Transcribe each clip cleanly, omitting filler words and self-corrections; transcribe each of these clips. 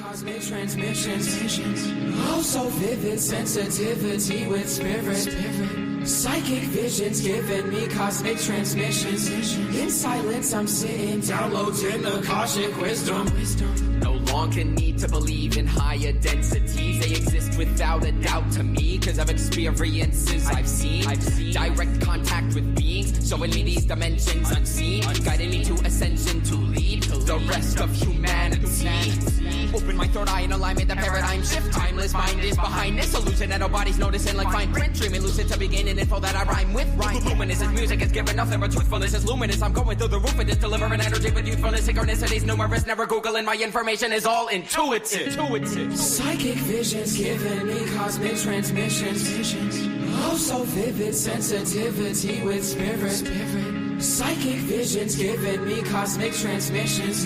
Cosmic transmissions. Oh, so vivid sensitivity with spirit. Psychic visions giving me cosmic transmissions. In silence I'm sitting, downloading the Akashic wisdom. No longer need to believe in higher densities. They exist without a doubt to me, cause of experiences I've seen. Direct contact with beings, showing me these dimensions unseen, guiding me to ascension to lead the rest of humanity. Open my third eye in alignment, the paradigm shift. Timeless mind is behind this illusion that our bodies noticing like fine print. Dreaming lucid to begin an info that I rhyme with. Luminous is music, it's giving nothing but truthfulness is luminous. I'm going through the roof of this, delivering energy with youthfulness. Synchronicities numerous, never Googling, my information is all intuitive. Psychic visions giving me cosmic transmissions. Oh, so vivid sensitivity with spirit. Psychic visions giving me cosmic transmissions.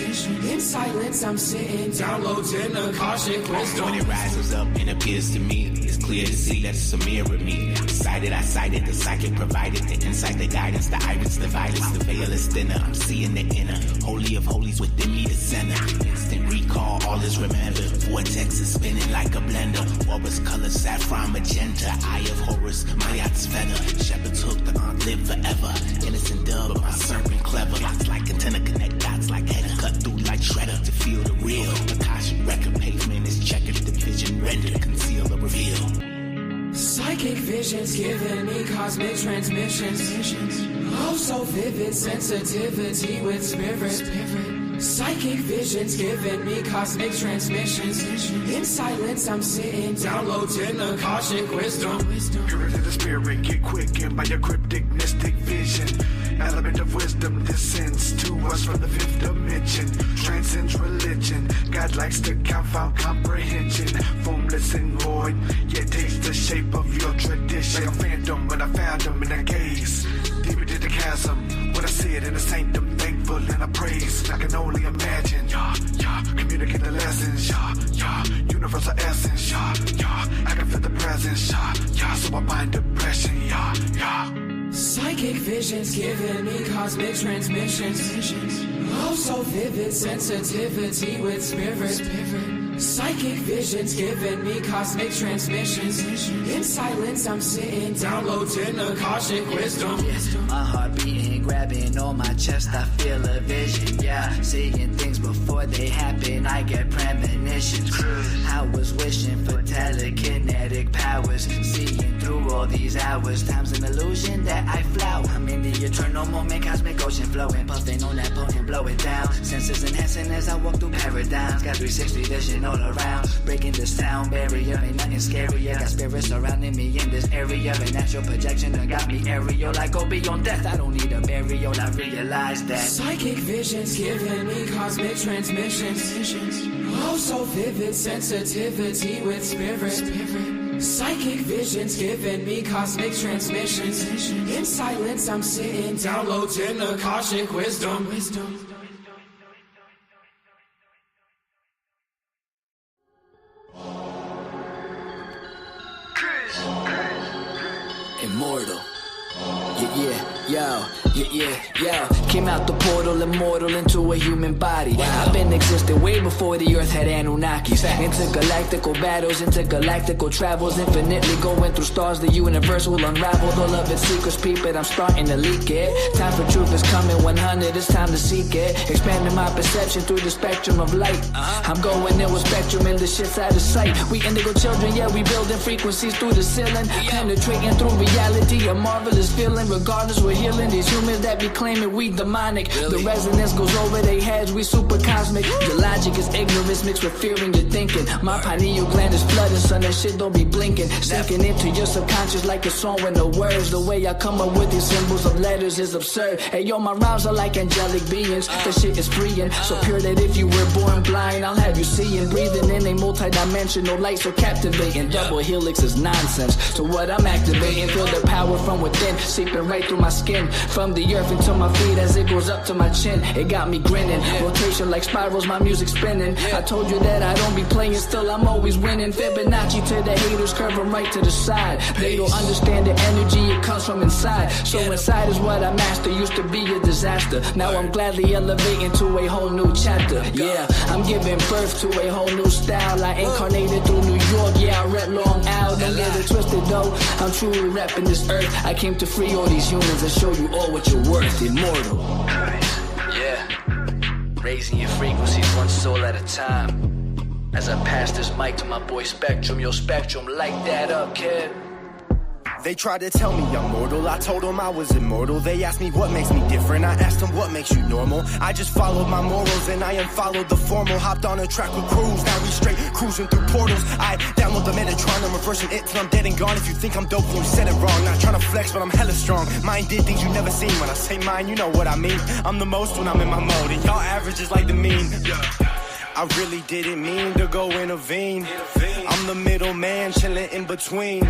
In silence I'm sitting, downloading the Akashic wisdom. When it rises up and appears to me, it's clear to see that it's a mirror me. I cited, the psychic provided the insight, the guidance, the iris, the violence, the veil is thinner. I'm seeing the inner, holy of holies within me, the center. Instant recall, all is remembered. Vortex is spinning like a blender. Orbis color, saffron, magenta. Eye of Horus, my yacht's feather. Shepherd's hook, the aunt live forever. Innocent dove, but my serpent clever. Locks like antenna, connect dots like header. Cut through like shredder to feel the real. Akashic record, pavement is checkered. The vision rendered, conceal or reveal. Psychic visions giving me cosmic transmissions. Oh, so vivid sensitivity with spirit. Psychic visions giving me cosmic transmissions. In silence I'm sitting, downloading the Akashic wisdom. Purity of the spirit, get quickened by your cryptic mystic vision. Element of wisdom descends to us from the fifth dimension. Transcends religion. God likes to confound comprehension. Formless and void, yet takes the shape of your tradition. Like a phantom when I found him in a gaze. Deep into the chasm, when I see it in the sanctum, thankful and I praise. I can only imagine, communicate the lessons, universal essence, I can feel the presence, so I bind depression, Psychic visions giving me cosmic transmissions. Oh, so vivid sensitivity with spirit. Psychic visions giving me cosmic transmissions. In silence I'm sitting, downloading the Akashic wisdom. My heart beating, grabbing on my chest, I feel a vision, seeing things before they happen, I get premonitions. I was wishing for telekinetic powers, seeing through all these hours. Time's an illusion that I flower. I'm in the eternal moment, cosmic ocean flowing, puffing on that potent, blow it down. Senses enhancing as I walk through paradigms. Got 360 vision all around, breaking this sound barrier. Ain't nothing scarier. Got spirits surrounding me in this area. An natural projection that got me aerial. I go beyond death, I don't need a burial. I realize that psychic visions giving me cosmic transmissions. Oh, so vivid sensitivity with spirit. Psychic visions giving me cosmic transmissions. In silence I'm sitting, downloading the Akashic wisdom. Immortal. Yo. Came out the portal, immortal into a human body. I've been existing way before the earth had Anunnakis. Intergalactical battles, intergalactical travels, infinitely going through stars. The universe will unravel all of its secrets. Peep it, I'm starting to leak it. Time for truth is coming, 100, it's time to seek it. Expanding my perception through the spectrum of light. I'm going in with spectrum and the shit's out of sight. We indigo children, we building frequencies through the ceiling. Penetrating through reality, a marvelous feeling. Regardless, we're healing these humans that be claiming we demonic. The resonance goes over their heads, we super cosmic. Your logic is ignorance mixed with fear in your thinking. My pineal gland is flooded, son, that shit don't be blinking. Sinking into your subconscious like a song with no words. The way I come up with these symbols of letters is absurd. Hey yo, my rhymes are like angelic beings. That shit is freeing, so pure that if you were born blind, I'll have you seeing. Breathing in a multi-dimensional light so captivating. Double helix is nonsense, so what I'm activating. Feel the power from within, seeping right through my skin. From the earth into my feet as it goes up to my chin. It got me grinning, rotation like spirals, my music spinning. I told you that I don't be playing, still I'm always winning. Fibonacci to the haters, curve them right to the side. They don't understand the energy, it comes from inside. So inside is what I master, used to be a disaster. Now I'm gladly elevating to a whole new chapter. Yeah, I'm I'm giving birth to a whole new style. I incarnated through New York, yeah, I rep Long Island. Don't get it twisted though, I'm truly repping this earth. I came to free all these humans and show you all what you're worth. Immortal. Yeah, raising your frequencies one soul at a time. As I pass this mic to my boy Spectrum, yo Spectrum, light that up, kid. They tried to tell me I'm mortal, I told them I was immortal. They asked me what makes me different, I asked them what makes you normal. I just followed my morals and I unfollowed the formal. Hopped on a track with crews, now we straight cruising through portals. I download the Metatron, I'm reversing it till I'm dead and gone. If you think I'm dope, then you said it wrong. Not trying to flex, but I'm hella strong. Mine did things you never seen. When I say mine, you know what I mean. I'm the most when I'm in my mode, and y'all averages like the mean. I really didn't mean to go intervene. I'm the middleman chilling in between.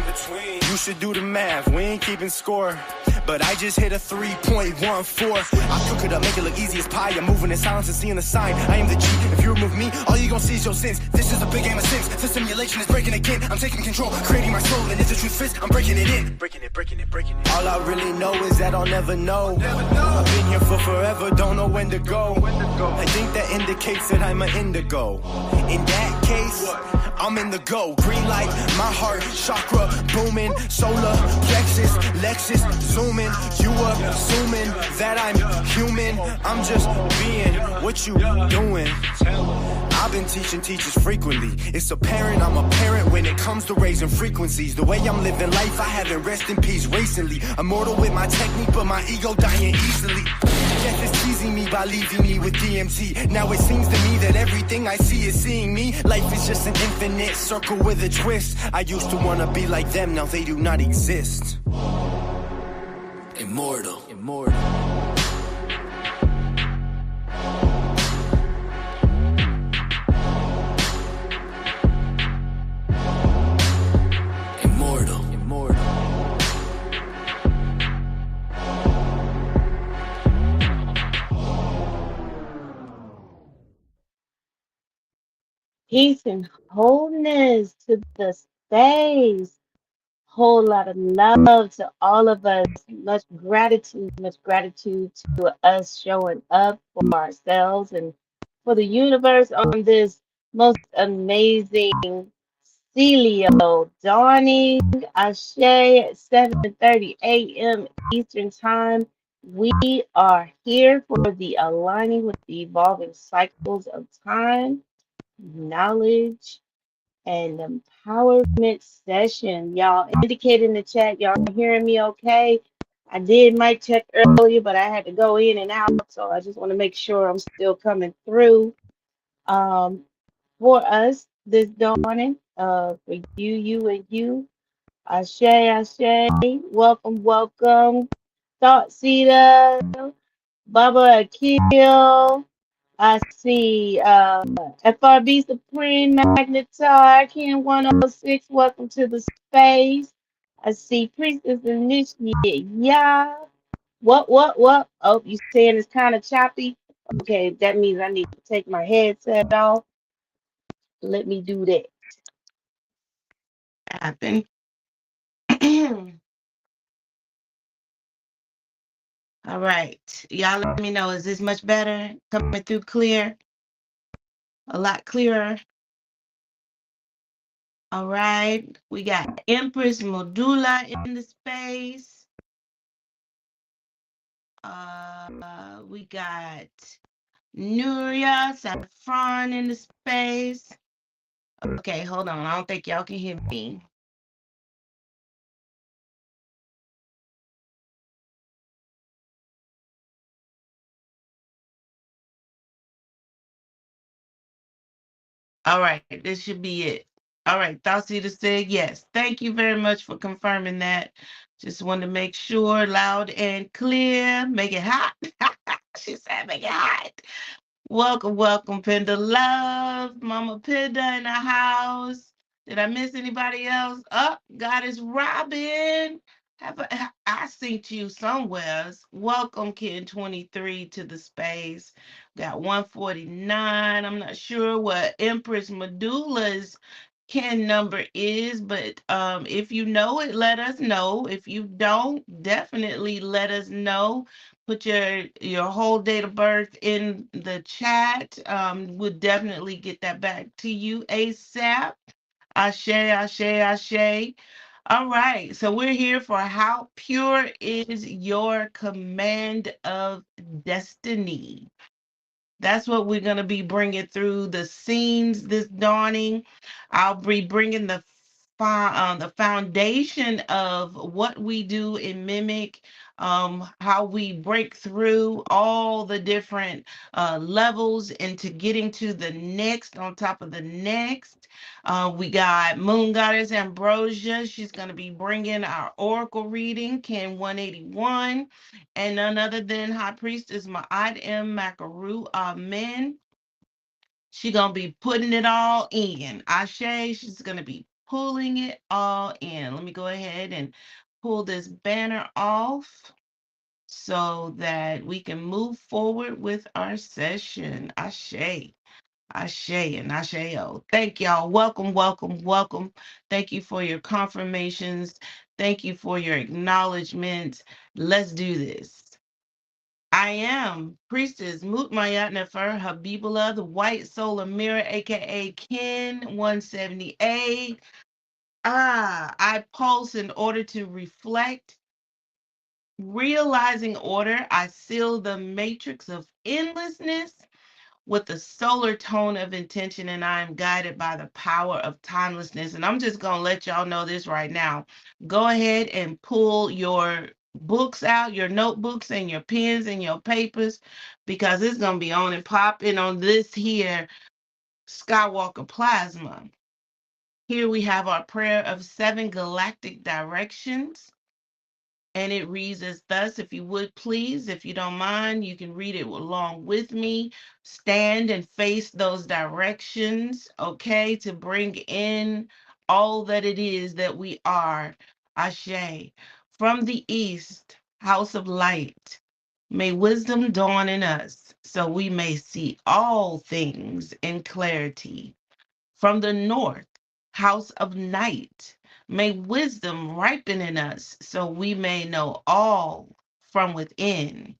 You should do the math, we ain't keeping score. But I just hit a 3.14. I cook it up, make it look easy as pie. I'm moving in silence and seeing the sign. I am the G. If you remove me, all you gon' see is your sins. This is a big game of sins. The simulation is breaking again. I'm taking control, creating my soul. And if the truth fits, I'm breaking it in. Breaking it. All I really know is that I'll never know. I've been here for forever, don't know when to go. I think that indicates that I'm an indigo. In that case, I'm in the go. Green light, my heart, chakra booming. Solar plexus, Lexus zooming. You assuming that I'm human. I'm just being what you doing. I've been teaching teachers frequently. It's apparent I'm a parent when it comes to raising frequencies. The way I'm living life, I haven't rest in peace recently. Immortal with my technique, but my ego dying easily. Death is teasing me by leaving me with DMT. Now it seems to me that everything I see is seeing me. Life is just an infinite circle with a twist. I used to wanna be like them, now they do not exist. Immortal. Peace and wholeness to the space. Whole lot of love to all of us. Much gratitude to us showing up for ourselves and for the universe on this most amazing Celio dawning Ashe at 7:30 a.m. Eastern Time. We are here for the aligning with the evolving cycles of time, knowledge, and empowerment session. Y'all indicate in the chat, y'all hearing me okay? I did mic check earlier, but I had to go in and out, so I just want to make sure I'm still coming through. For us this dawning, for you, and you. Ashe, welcome. Thought Seeder, Baba Akil. I see FRB Supreme Magnetar, Ken 106, welcome to the space. I see Priestess Initiate, yeah. What? Oh, you saying it's kind of choppy? Okay, that means I need to take my headset off. Let me do that. Happen. All right. Y'all let me know. Is this much better? Coming through clear? A lot clearer. All right. We got Empress Modula in the space. We got Nuria Saffron in the space. Okay, hold on. I don't think y'all can hear me. All right, this should be it. All right, Thoughtsita said yes. Thank you very much for confirming that. Just wanted to make sure, loud and clear. Make it hot. She said make it hot. Welcome, Penda Love. Mama Penda in the house. Did I miss anybody else? Oh, Goddess Robin. I synced you somewhere. Welcome, Kid 23 to the space. Got 149. I'm not sure what Empress Medulla's kin number is, but if you know it, let us know. If you don't, definitely let us know. Put your whole date of birth in the chat. We'll definitely get that back to you ASAP. Ashe, ashe, ashe. All right, so we're here for how pure is your command of destiny. That's what we're going to be bringing through the scenes this dawning. I'll be bringing the foundation of what we do in MIMEC, how we break through all the different levels into getting to the next on top of the next. We got Moon Goddess Ambrosia. She's going to be bringing our oracle reading, Ken 181, and none other than High Priestess Ma'at M. Makaru. Amen. She gonna be putting it all in. Ashe, she's gonna be pulling it all in. Let me go ahead and pull this banner off so that we can move forward with our session. Ashe. Ashe and Asheo. Thank y'all. Welcome, welcome, welcome. Thank you for your confirmations. Thank you for your acknowledgments. Let's do this. I am Priestess Mutmayat Nefer Habibullah, the White Solar Mirror, aka Ken 178. I pulse in order to reflect. Realizing order, I seal the matrix of endlessness with the solar tone of intention, and I am guided by the power of timelessness. And I'm just going to let y'all know this right now. Go ahead and pull your books out, your notebooks and your pens and your papers, because it's going to be on and popping on this here Skywalker plasma. Here we have our prayer of 7 galactic directions. And it reads as thus: if you would please, if you don't mind, you can read it along with me. Stand and face those directions, okay, to bring in all that it is that we are. Ashe. From the east, house of light, may wisdom dawn in us so we may see all things in clarity. From the north, house of night, may wisdom ripen in us so we may know all from within.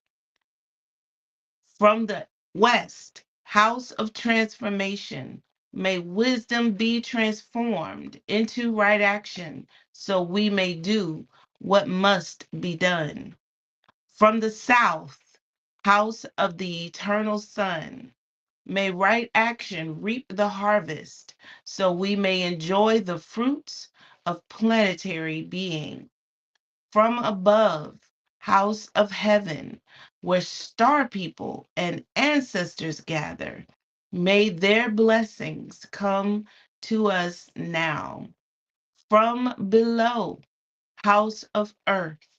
From the west, house of transformation, may wisdom be transformed into right action so we may do what must be done. From the south, house of the eternal sun, may right action reap the harvest so we may enjoy the fruits of planetary being. From above, house of heaven, where star people and ancestors gather, may their blessings come to us now. From below, house of earth,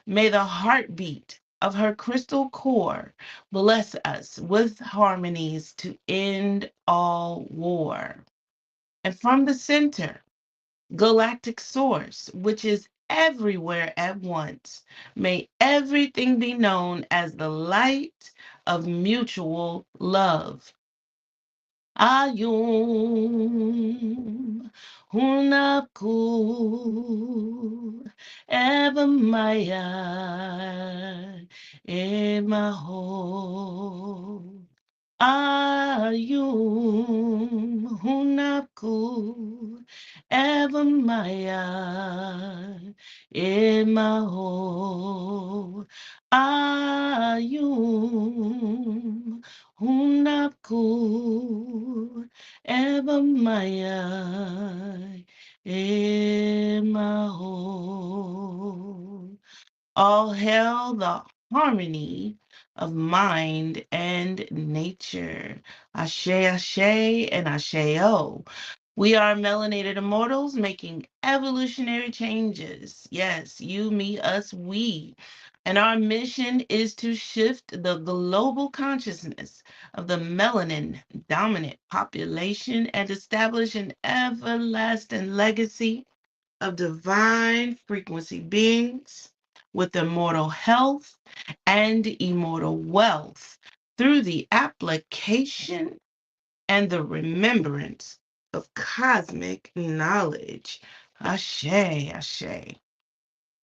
may the heartbeat of her crystal core bless us with harmonies to end all war. And from the center, galactic source, which is everywhere at once, may everything be known as the light of mutual love. Ayum Hunapku Evamaya Emaho. Ayum Hunapku Evamaya Emaho. Ayum Hunapku Evamaya Emaho. All hail the harmony of mind and nature. Ashe, ashe, and asheo. We are melanated immortals making evolutionary changes. Yes, you, me, us, we. And our mission is to shift the global consciousness of the melanin dominant population and establish an everlasting legacy of divine frequency beings with immortal health and immortal wealth through the application and the remembrance of cosmic knowledge. Ashe, ashe.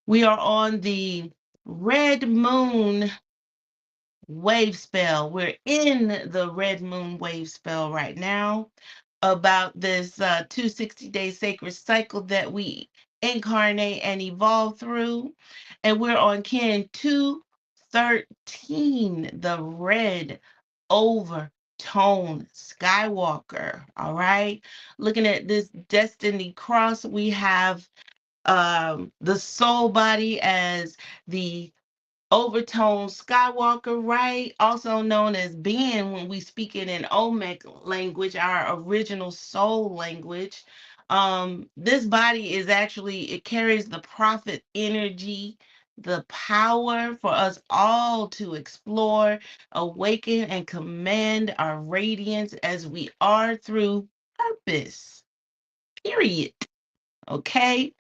We are on the red moon wave spell. We're in the red moon wave spell right now about this 260-day sacred cycle that we incarnate and evolve through. And we're on Kin 213, the red overtone Skywalker. All right. Looking at this destiny cross, we have the soul body as the overtone Skywalker, right? Also known as being when we speak it in Olmec language, our original soul language. This body is actually, it carries the prophet energy, the power for us all to explore, awaken, and command our radiance as we are through purpose. Period. Okay.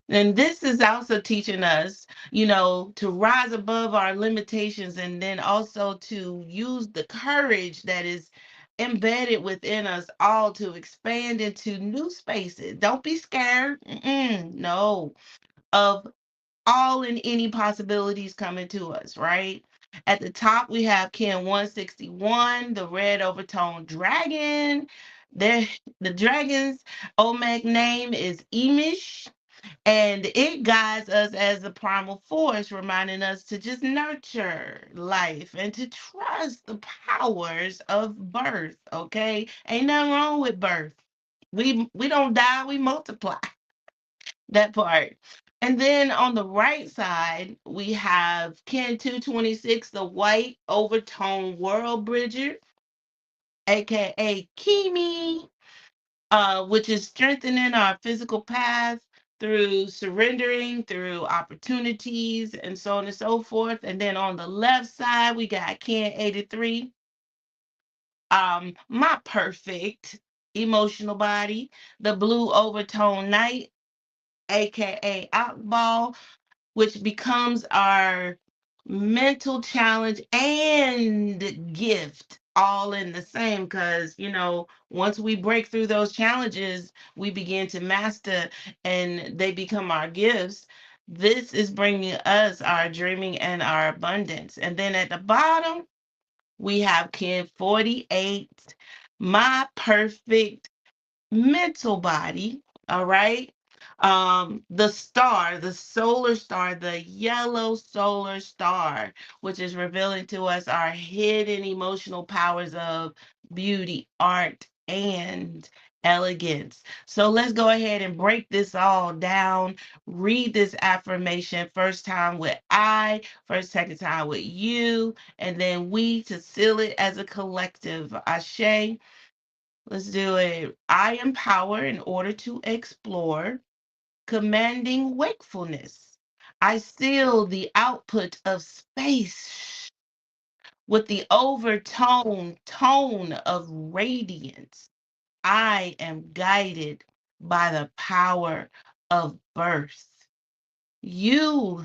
And this is also teaching us, to rise above our limitations and then also to use the courage that is embedded within us all to expand into new spaces. Don't be scared. No, of all and any possibilities coming to us, right? At the top, we have Ken 161, the red overtone dragon. There, the dragon's Olmec name is Emish. And it guides us as a primal force, reminding us to just nurture life and to trust the powers of birth. Okay, ain't nothing wrong with birth. We don't die, we multiply. That part. And then on the right side, we have Ken 226, the white overtone world bridger, aka Kimi, which is strengthening our physical path through surrendering, through opportunities, and so on and so forth. And then on the left side, we got Ken 83, my perfect emotional body, the blue overtone night, aka Outball, which becomes our mental challenge and gift all in the same, because once we break through those challenges we begin to master and they become our gifts. This is bringing us our dreaming and our abundance. And then at the bottom we have Kid 48, my perfect mental body. All right. The star, the solar star, the yellow solar star, which is revealing to us our hidden emotional powers of beauty, art, and elegance. So let's go ahead and break this all down. Read this affirmation first time with I, second time with you, and then we to seal it as a collective. Ashe. Let's do it. I empower in order to explore, commanding wakefulness. I seal the output of space with the overtone tone of radiance. I am guided by the power of birth. You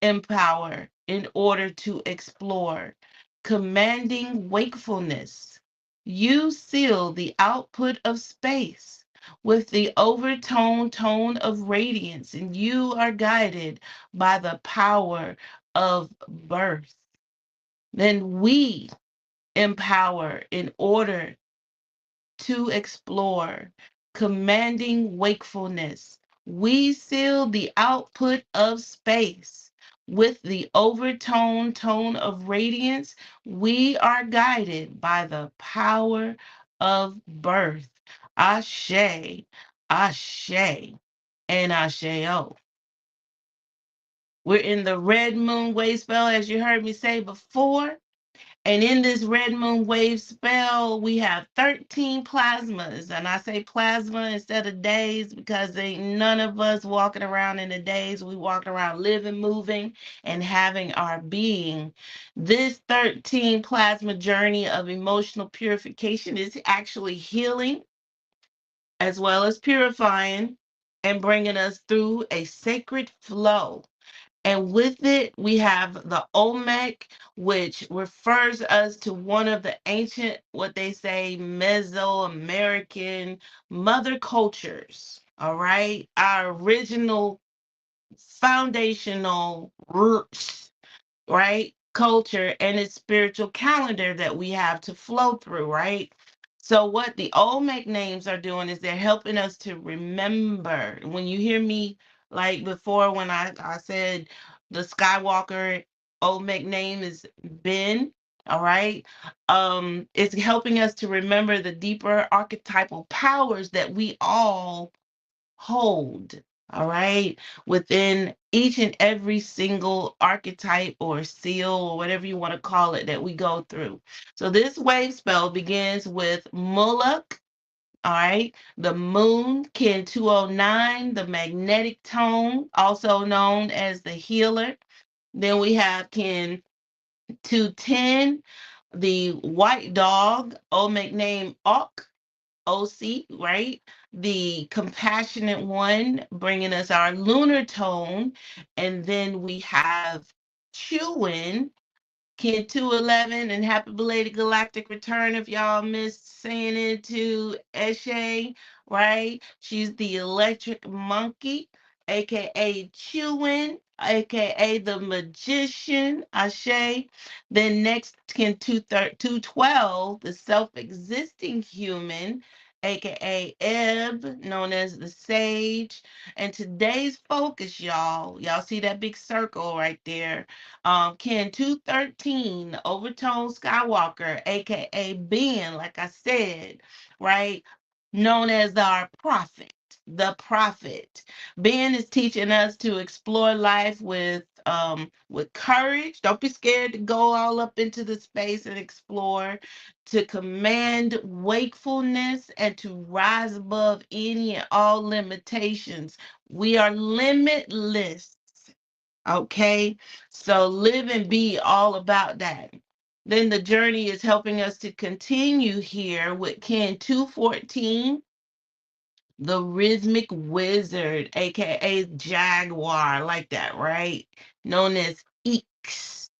empower in order to explore, commanding wakefulness. You seal the output of space with the overtone tone of radiance, and you are guided by the power of birth. Then we empower in order to explore, commanding wakefulness. We seal the output of space with the overtone tone of radiance. We are guided by the power of birth. Ashe, Ashe, and Asheo. We're in the red moon wave spell, as you heard me say before. And in this red moon wave spell, we have 13 plasmas. And I say plasma instead of days because ain't none of us walking around in the days. We walking around living, moving, and having our being. This 13 plasma journey of emotional purification is actually healing as well as purifying and bringing us through a sacred flow. And with it, we have the Olmec, which refers us to one of the ancient, what they say, Mesoamerican mother cultures. All right. Our original foundational roots, right? Culture and its spiritual calendar that we have to flow through, right? So, what the Olmec names are doing is they're helping us to remember. When you hear me, like before, when I said the Skywalker Olmec name is Ben, all right? It's helping us to remember the deeper archetypal powers that we all hold, all right, within each and every single archetype or seal or whatever you want to call it that we go through. So this wave spell begins with Moloch, all right, the moon, Kin 209, the magnetic tone, also known as the healer. Then we have Kin 210, the white dog, Olmec name Ok, OC, right? The compassionate one, bringing us our lunar tone. And then we have Chewin, Kin 211, and happy belated galactic return if y'all missed saying it to Eshe, right? She's the electric monkey, aka Chewin, aka the magician, Ashe. Then next, Kin 212, the self existing human, aka Ebb, known as the sage. And today's focus, y'all see that big circle right there. Ken 213, Overtone Skywalker, aka Ben, like I said, right? Known as our prophet, the prophet. Ben is teaching us to explore life with courage. Don't be scared to go all up into the space and explore, to command wakefulness and to rise above any and all limitations. We are limitless. Okay, so live and be all about that. Then the journey is helping us to continue here with Ken 214, the rhythmic wizard, aka Jaguar, like that, right? Known as Eeks.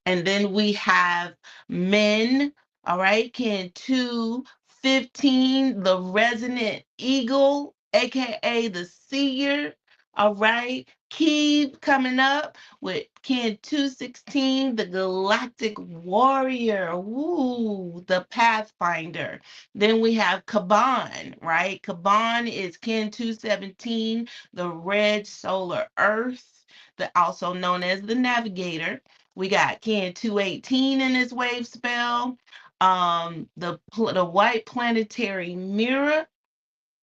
And then we have men, all right, Ken 215, the resonant eagle, aka the seer, all right. Keep coming up with Ken 216, the galactic warrior, woo, the pathfinder. Then we have Kaban, right? Kaban is Ken 217, the red solar earth, also known as the navigator. We got Ken 218 in his wave spell. The white planetary mirror,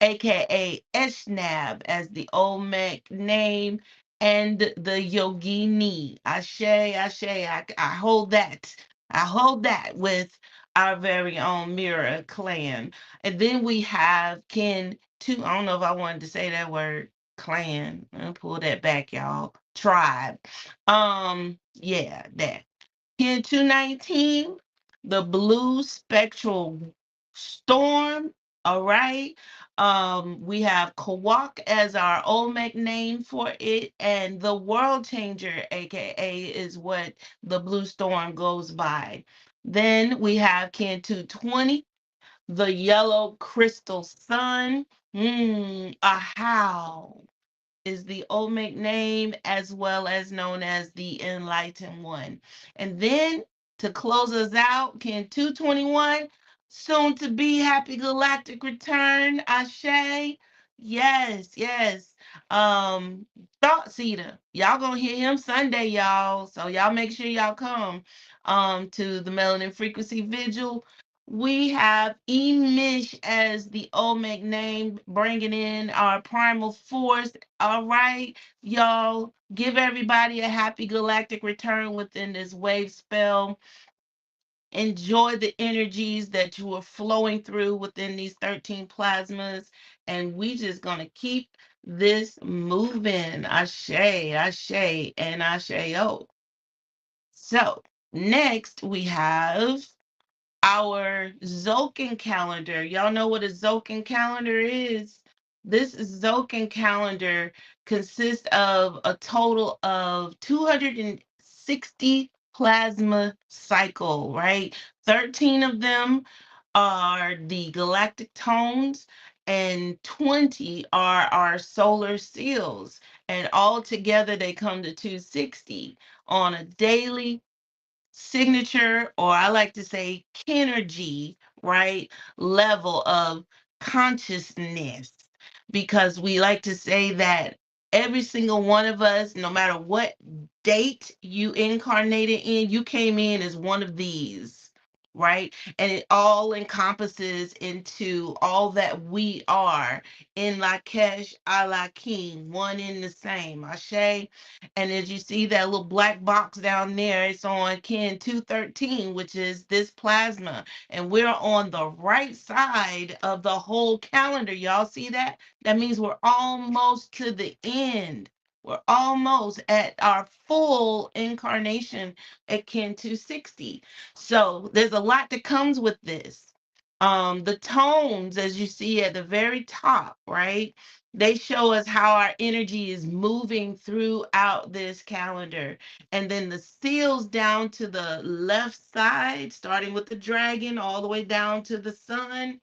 aka Eshnab as the Olmec name, and the Yogini. Ashe, Ashe, I hold that. I hold that with our very own Mirror clan. And then we have Ken 2, I don't know if I wanted to say that word, clan. I'll pull that back, y'all. Tribe. Yeah, that. Ken 219, the blue spectral storm. All right. We have Kawak as our Olmec name for it, and the world changer, aka, is what the blue storm goes by. Then we have Ken 220, the yellow crystal sun. A how is the Olmec name, as well as known as the Enlightened One. And then to close us out, Ken 221, soon to be Happy Galactic Return, Ashe. Yes, yes. Um, Thought Seeder. Y'all gonna hear him Sunday, y'all. So y'all make sure y'all come to the Melanin Frequency Vigil. We have Emish as the Olmec name, bringing in our primal force. All right, y'all, give everybody a happy galactic return within this wave spell. Enjoy the energies that you are flowing through within these 13 plasmas. And we just going to keep this moving. Ashe, Ashe, and Ashe. Oh. So next we have our Zolkin calendar. Y'all know what a Zolkin calendar is? This Zocan calendar consists of a total of 260 plasma cycle, right? 13 of them are the galactic tones, and 20 are our solar seals. And all together, they come to 260 on a daily signature, or I like to say kinergy, right? Level of consciousness. Because we like to say that every single one of us, no matter what date you incarnated in, you came in as one of these, right? And it all encompasses into all that we are in Lakesh Alakim, one in the same. Ashe. And as you see that little black box down there, it's on Kin 213, which is this plasma. And we're on the right side of the whole calendar. Y'all see that? That means we're almost to the end. We're almost at our full incarnation at Kin 260. So there's a lot that comes with this. The tones, as you see at the very top, right? They show us how our energy is moving throughout this calendar. And then the seals down to the left side, starting with the dragon all the way down to the sun,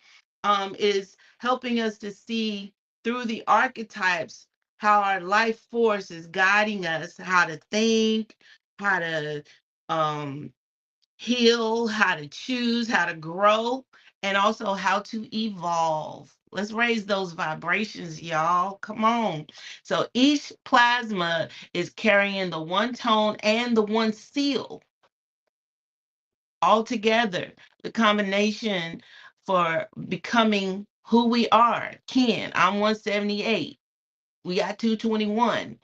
is helping us to see through the archetypes how our life force is guiding us, how to think, how to um, heal, how to choose, how to grow, and also how to evolve. Let's raise those vibrations, y'all. Come on. So each plasma is carrying the one tone and the one seal all together. The combination for becoming who we are. Ken, I'm 178. We got 221.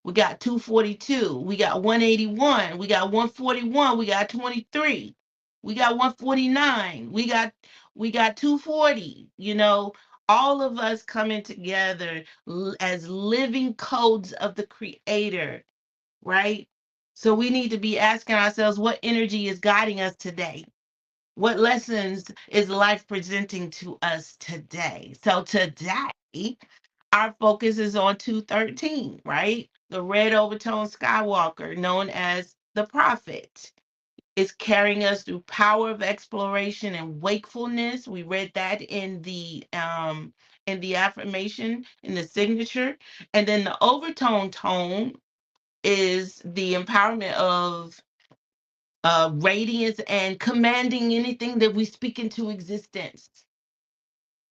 We got 242. We got 181. We got 141. We got 23. We got 149. We got 240. All of us coming together as living codes of the creator, right? So we need to be asking ourselves what energy is guiding us today? What lessons is life presenting to us today? So today, our focus is on 213, right? The red overtone Skywalker, known as the prophet, is carrying us through power of exploration and wakefulness. We read that in the affirmation, in the signature. And then the overtone tone is the empowerment of radiance and commanding anything that we speak into existence,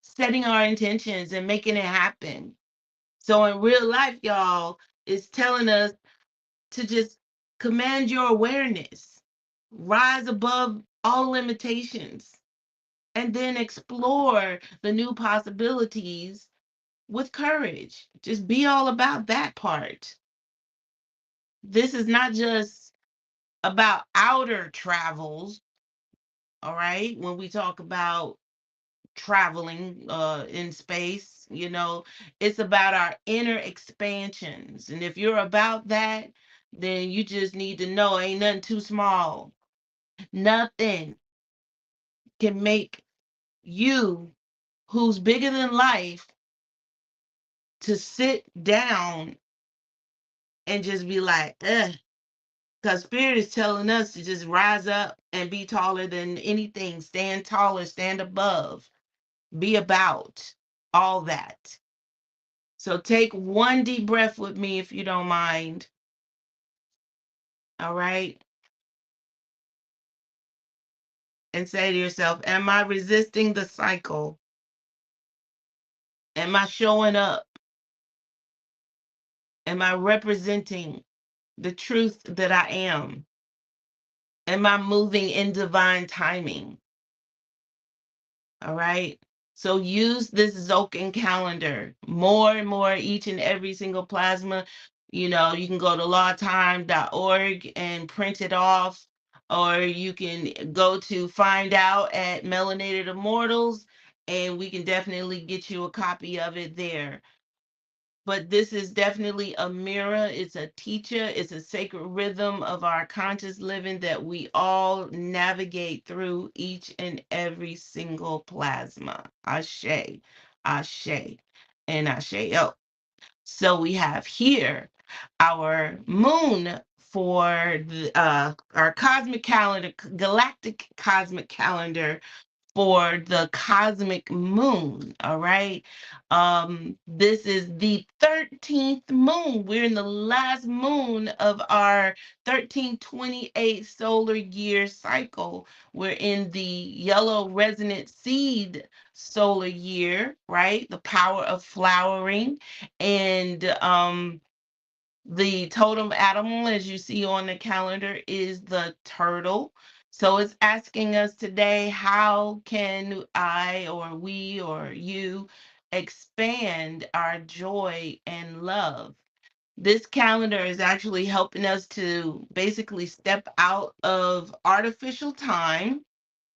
setting our intentions and making it happen. So in real life, y'all, it's telling us to just command your awareness, rise above all limitations, and then explore the new possibilities with courage. Just be all about that part. This is not just about outer travels, all right? When we talk about traveling in space, it's about our inner expansions. And if you're about that, then you just need to know ain't nothing too small. Nothing can make you, who's bigger than life, to sit down and just be like, ugh. Because Spirit is telling us to just rise up and be taller than anything, stand taller, stand above, be about all that. So take one deep breath with me if you don't mind. All right. And say to yourself, am I resisting the cycle? Am I showing up? Am I representing the truth that I am? Am I moving in divine timing? All right. So use this Zocan calendar more and more each and every single plasma. You can go to lawtime.org and print it off, or you can go to find out at Melanated Immortals, and we can definitely get you a copy of it there. But this is definitely a mirror. It's a teacher. It's a sacred rhythm of our conscious living that we all navigate through each and every single plasma. Ashe, ashe. and Asheo. So we have here our moon for our cosmic calendar, galactic cosmic calendar for the cosmic moon. All right. This is the 13th moon. We're in the last moon of our 1328 solar year cycle. We're in the yellow resonant seed solar year, right? The power of flowering. And the totem animal, as you see on the calendar, is the turtle. So it's asking us today, how can I or we or you expand our joy and love? This calendar is actually helping us to basically step out of artificial time,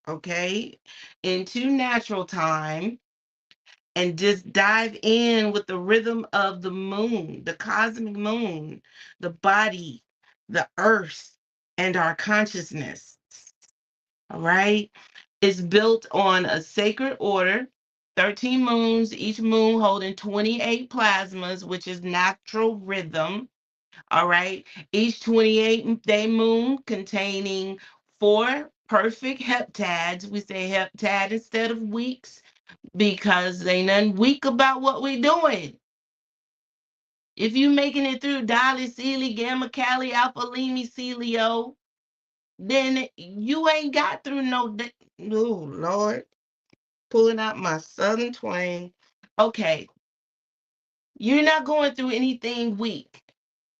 okay, into natural time and just dive in with the rhythm of the moon, the cosmic moon, the body, the earth, and our consciousness. All right. It's built on a sacred order, 13 moons, each moon holding 28 plasmas, which is natural rhythm. All right. Each 28-day moon containing 4 perfect heptads. We say heptad instead of weeks because ain't nothing weak about what we doing. If you making it through Dolly, Sealy, Gamma, Cali, Alpha, Limi, Celio, then you ain't got through no. Oh Lord, pulling out my Southern twang. Okay, you're not going through anything weak.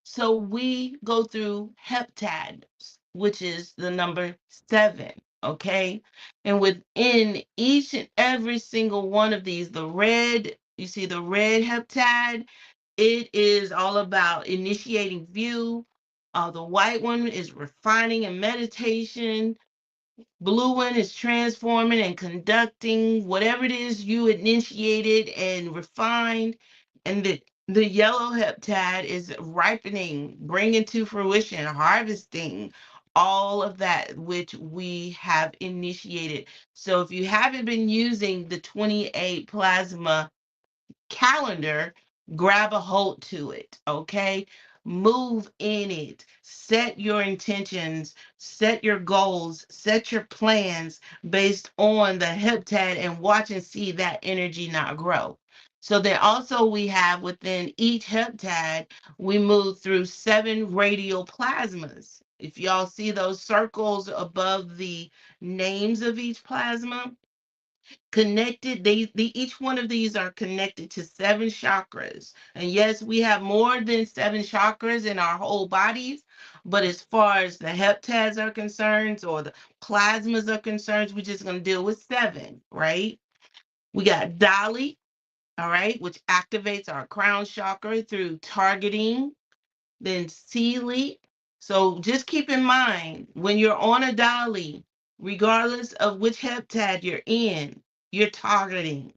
So we go through heptads, which is the number 7. Okay. And within each and every single one of these, the red, you see the red heptad, it is all about initiating view. The white one is refining and meditation. Blue one is transforming and conducting whatever it is you initiated and refined. And the yellow heptad is ripening, bringing to fruition, harvesting all of that which we have initiated. So if you haven't been using the 28 plasma calendar, grab a hold to it, okay? Move in it. Set your intentions, set your goals, set your plans based on the heptad and watch and see that energy not grow. So then also we have within each heptad, we move through 7 radial plasmas. If y'all see those circles above the names of each plasma, connected, each one of these are connected to 7 chakras. And yes, we have more than 7 chakras in our whole bodies, but as far as the heptads are concerned or the plasmas are concerned, we're just going to deal with 7, right? We got Dali, all right, which activates our crown chakra through targeting. Then Sealy. So just keep in mind when you're on a Dali, regardless of which heptad you're in, you're targeting.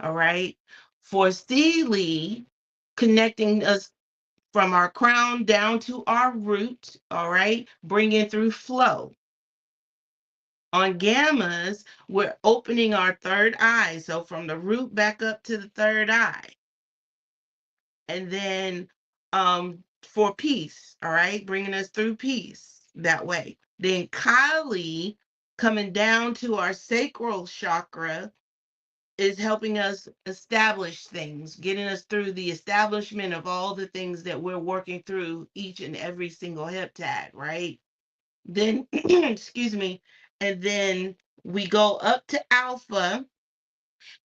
All right. For Sealy, connecting us from our crown down to our root. All right. Bringing through flow. On gammas, we're opening our third eye. So from the root back up to the third eye. And then for peace, all right, bringing us through peace that way. Then Kali coming down to our sacral chakra is helping us establish things, getting us through the establishment of all the things that we're working through each and every single heptad, right? Then, excuse me, and then we go up to alpha.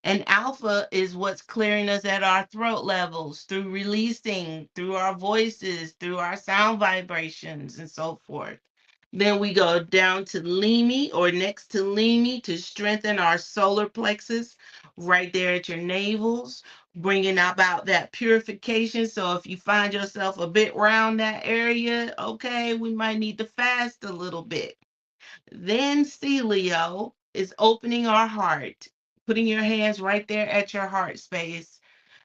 And alpha is what's clearing us at our throat levels through releasing, through our voices, through our sound vibrations, and so forth. Then we go down to Limi or next to Limi to strengthen our solar plexus right there at your navels, bringing about that purification. So if you find yourself a bit round that area, okay, we might need to fast a little bit. Then Celio is opening our heart, putting your hands right there at your heart space,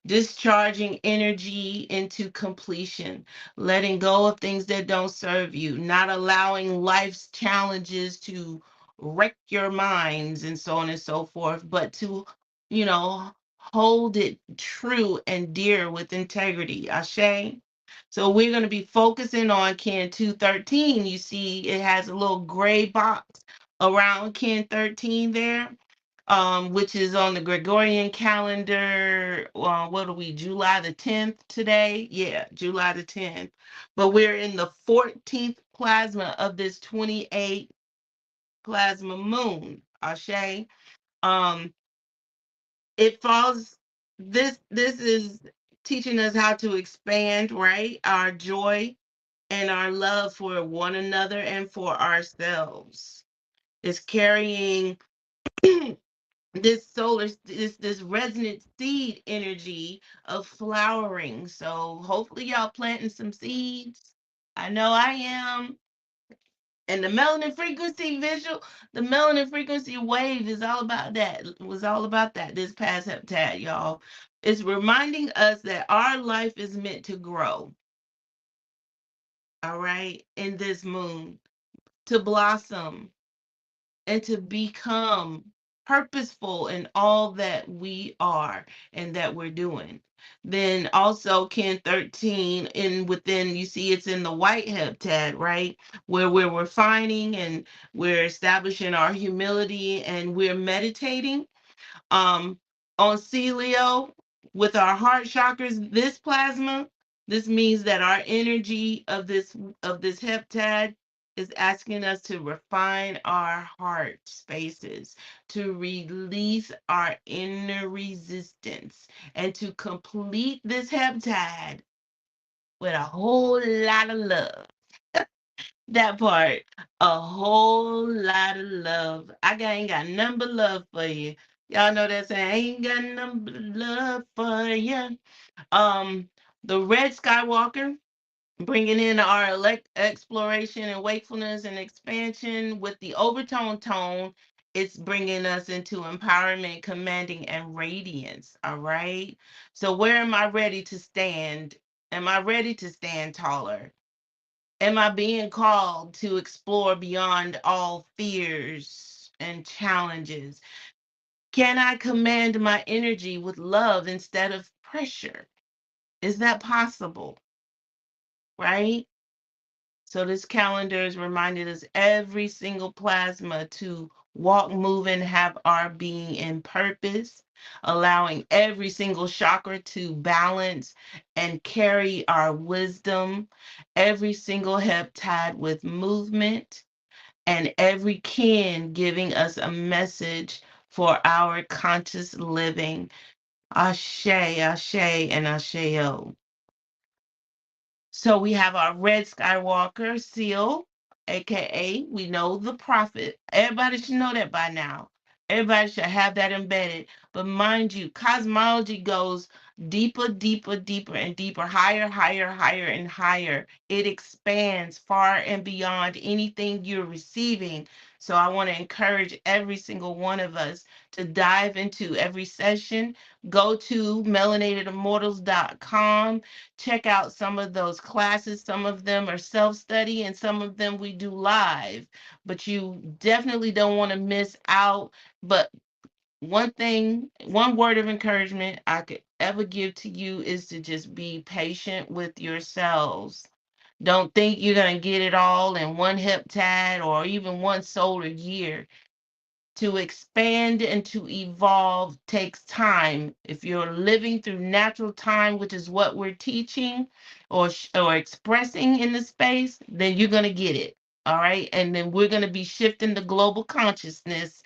discharging energy into completion, letting go of things that don't serve you, not allowing life's challenges to wreck your minds and so on and so forth, but to, you know, hold it true and dear with integrity. Ashe. So we're going to be focusing on Kin 213. You see, it has a little gray box around Kin 13 there, which is on the Gregorian calendar. What are we, July the 10th today? Yeah, July the 10th. But we're in the 14th plasma of this 28 plasma moon. Ashe. Um, it falls, this is teaching us how to expand, right? Our joy and our love for one another and for ourselves. It's carrying this solar, this resonant seed energy of flowering. So hopefully y'all planting some seeds. I know I am. And the melanin frequency visual, the melanin frequency wave is all about that. It was all about that this past heptad, y'all. It's reminding us that our life is meant to grow, all right, in this moon, to blossom and to become purposeful in all that we are and that we're doing. Then also Kin 13 in within, you see it's in the white heptad, right? Where we're refining and we're establishing our humility and we're meditating um, on Celio with our heart chakras, this plasma, this means that our energy of this heptad is asking us to refine our heart spaces, to release our inner resistance, and to complete this heptad with a whole lot of love. That part, a whole lot of love. Ain't got nothing but love for you. Y'all know that saying, I ain't got nothing but love for you. Um, the Red Skywalker, bringing in our exploration and wakefulness and expansion with the overtone tone. It's bringing us into empowerment, commanding, and radiance. All right. So where am I ready to stand? Am I ready to stand taller? Am I being called to explore beyond all fears and challenges? Can I command my energy with love instead of pressure? Is that possible? Right? So this calendar is reminding us every single plasma to walk, move, and have our being in purpose, allowing every single chakra to balance and carry our wisdom, every single heptide with movement, and every kin giving us a message for our conscious living. Ashe, Ashe, and Asheo. So we have our Red Skywalker seal, aka we know the prophet. Everybody should know that by now. Everybody should have that embedded. But mind you, cosmology goes deeper, deeper, deeper, and deeper, higher, higher, higher, and higher. It expands far and beyond anything you're receiving. So I want to encourage every single one of us to dive into every session. Go to melanatedimmortals.com. Check out some of those classes. Some of them are self-study and some of them we do live. But you definitely don't want to miss out. But one thing, one word of encouragement I could ever give to you is to just be patient with yourselves. Don't think you're going to get it all in one heptad or even one solar year. To expand and to evolve takes time. If you're living through natural time, which is what we're teaching or expressing in the space, then you're going to get it. All right. And then we're going to be shifting the global consciousness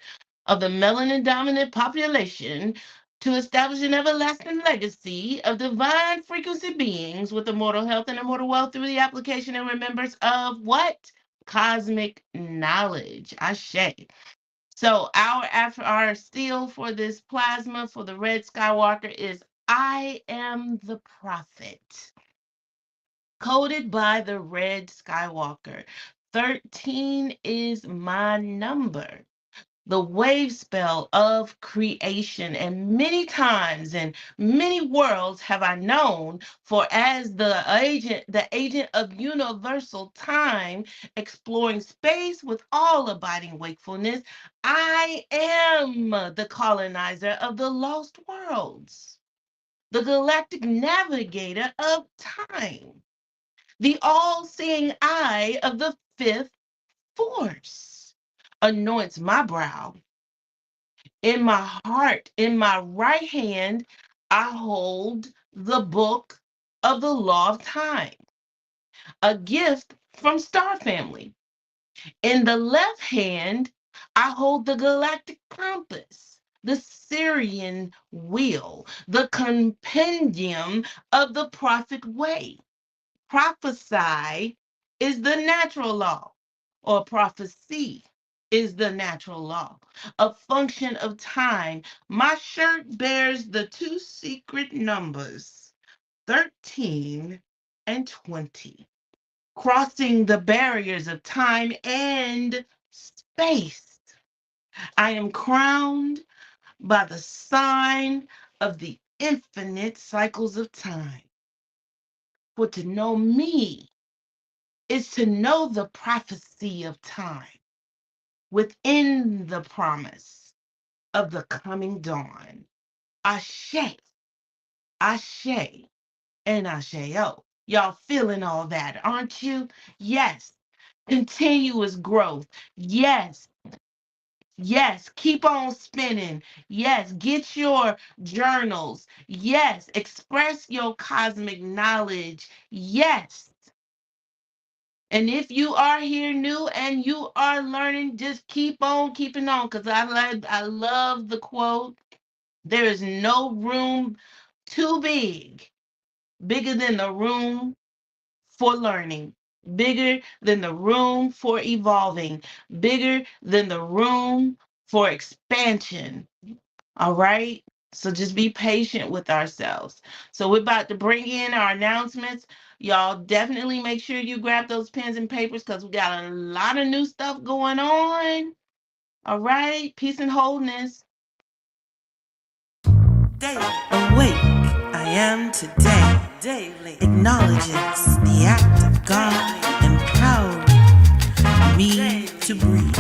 of the melanin dominant population to establish an everlasting legacy of divine frequency beings with immortal health and immortal wealth through the application and remembrance of what? Cosmic knowledge. Ashe. So our seal for this plasma for the Red Skywalker is I am the prophet. Coded by the Red Skywalker. 13 is my number. the wave spell of creation. And many times in many worlds have I known, for as the agent of universal time, exploring space with all abiding wakefulness, I am the colonizer of the lost worlds, the galactic navigator of time, the all-seeing eye of the fifth force anoints my brow. In my heart, in my right hand, I hold the book of the law of time, a gift from Star Family. In the left hand, I hold the galactic compass, the Syrian wheel, the compendium of the prophet way. Prophesy is the natural law, or prophecy is the natural law, a function of time. My shirt bears the two secret numbers, 13 and 20, crossing the barriers of time and space. I am crowned by the sign of the infinite cycles of time. For to know me is to know the prophecy of time within the promise of the coming dawn. Ashe, Ashe, and Asheo. Y'all feeling all that, aren't you? Yes. Continuous growth. Yes. Yes. Keep on spinning. Yes. Get your journals. Yes. Express your cosmic knowledge. Yes. And if you are here new and you are learning, just keep on keeping on. Because I love the quote. There is no room too big, bigger than the room for learning, bigger than the room for evolving, bigger than the room for expansion. All right? So just be patient with ourselves. So we're about to bring in our announcements. Y'all definitely make sure you grab those pens and papers because we got a lot of new stuff going on. All right? Peace and wholeness. Daily awake, I am today. Daily acknowledges the act of God empowering me to breathe.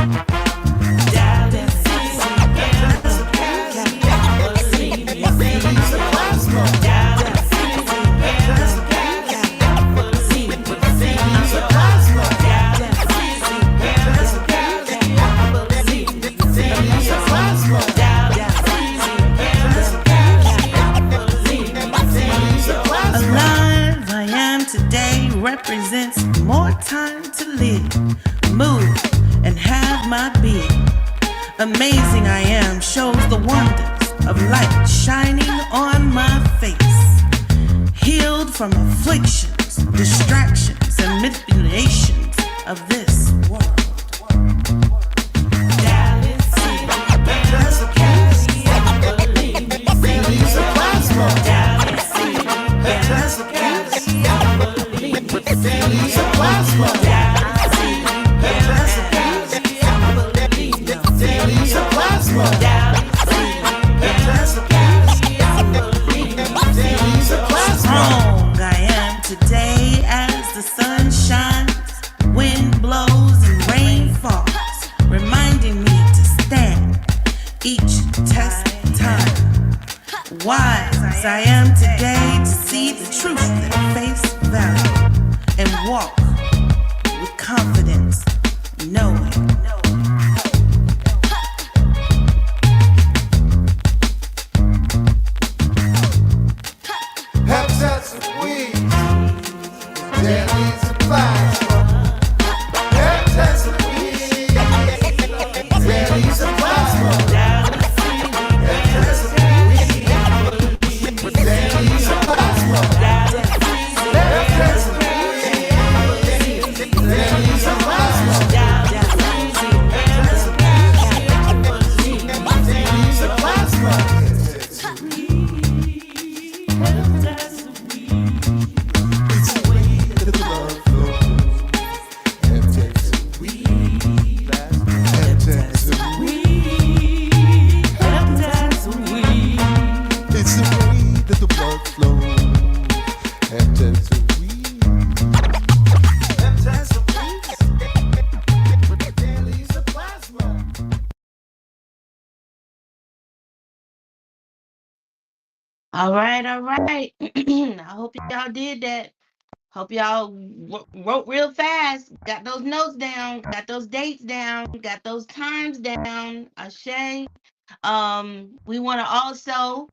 Represents more time to live, move, and have my being. Amazing I am shows the wonders of light shining on my face. Healed from afflictions, distractions, and manipulations of this world. Strong I am today as the sun shines, wind blows and rain falls, reminding me to stand each test time. Wise I am today to see the truth at face value and walk with confidence, knowing. Habitats of weeds, deadly supplies. Habitats of weeds, deadly supplies. Habitats of weeds, deadly supplies. Habitats of weeds, deadly supplies. It's the way that the love flows. flow. Heptads of weed. Heptads of weed. With the dailies of plasma. All right, all right. I hope y'all did that. Hope y'all wrote real fast, got those notes down, got those dates down, got those times down. Ashay. We want to also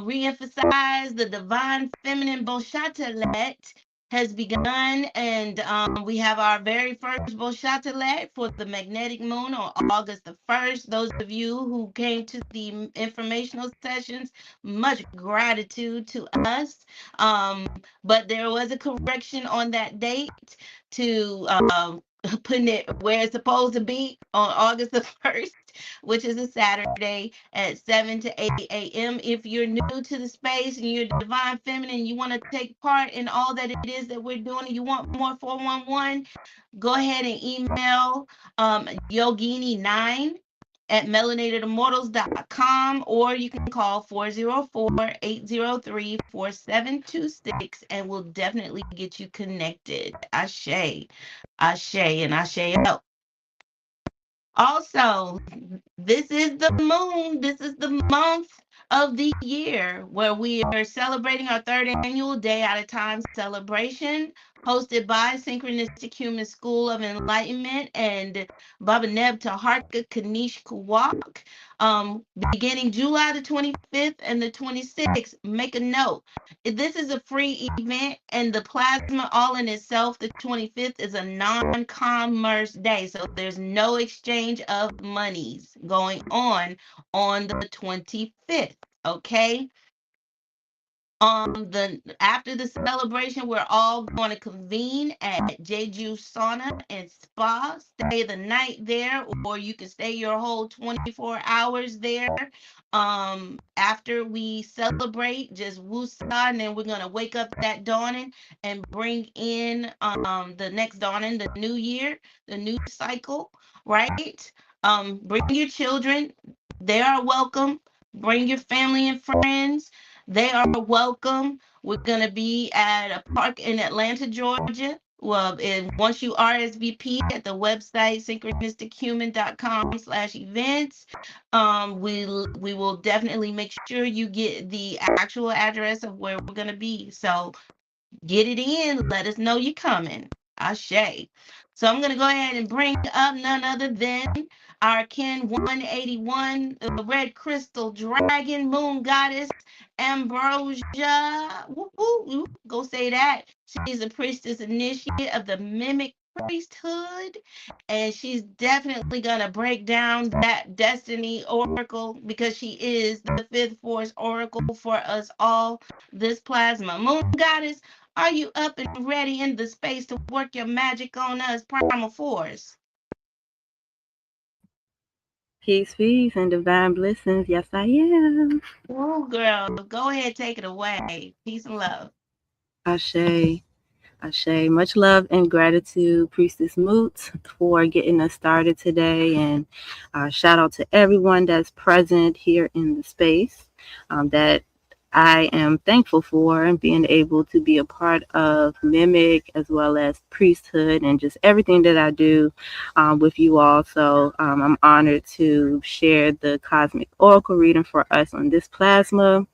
re-emphasize the Divine Feminine Boshatelet has begun, and we have our very first Boshatelet for the magnetic moon on August the 1st. Those of you who came to the informational sessions, much gratitude to us. But there was a correction on that date to putting it where it's supposed to be on August the 1st, which is a Saturday at 7 to 8 a.m. If you're new to the space and you're divine feminine, you want to take part in all that it is that we're doing, and you want more 411, go ahead and email Yogini9 at melanatedimmortals.com, or you can call 404-803-4726, and we'll definitely get you connected. Ashe, Ashe, and Ashe out. Also, this is the moon. This is the month of the year where we are celebrating our third annual Day at a Time celebration, hosted by Synchronistic Human School of Enlightenment and Baba Neb Taharka Kanish Kuwak, beginning July the 25th and the 26th. Make a note. This is a free event, and the plasma all in itself, the 25th, is a non-commerce day. So there's no exchange of monies going on the 25th. Okay. The after the celebration, we're all going to convene at Jeju Sauna and Spa. Stay the night there, or you can stay your whole 24 hours there. After we celebrate, just woosah, and then we're gonna wake up that dawning and bring in the next dawning, the new year, the new cycle, right? Bring your children; they are welcome. Bring your family and friends. They are welcome. We're going to be at a park in Atlanta, Georgia. Well, and once you RSVP at the website synchronistichuman.com/events, we will definitely make sure you get the actual address of where we're going to be. So get it in. Let us know you're coming. Ashe. So I'm going to go ahead and bring up none other than our Kin 181, the red crystal dragon, moon goddess, Ambrosia. Woo, woo, woo. Go say that. She's a priestess initiate of the MIMEC priesthood, and she's definitely going to break down that destiny oracle because she is the fifth force oracle for us all. This plasma moon goddess, are you up and ready in the space to work your magic on us, primal force? Peace, peace, and divine blessings. Yes, I am. Oh, girl, go ahead, take it away. Peace and love. Ashe, Ashe. Much love and gratitude, Priestess Moot, for getting us started today. And shout out to everyone that's present here in the space that I am thankful for, and being able to be a part of MIMEC as well as priesthood and just everything that I do with you all. So I'm honored to share the cosmic oracle reading for us on this plasma.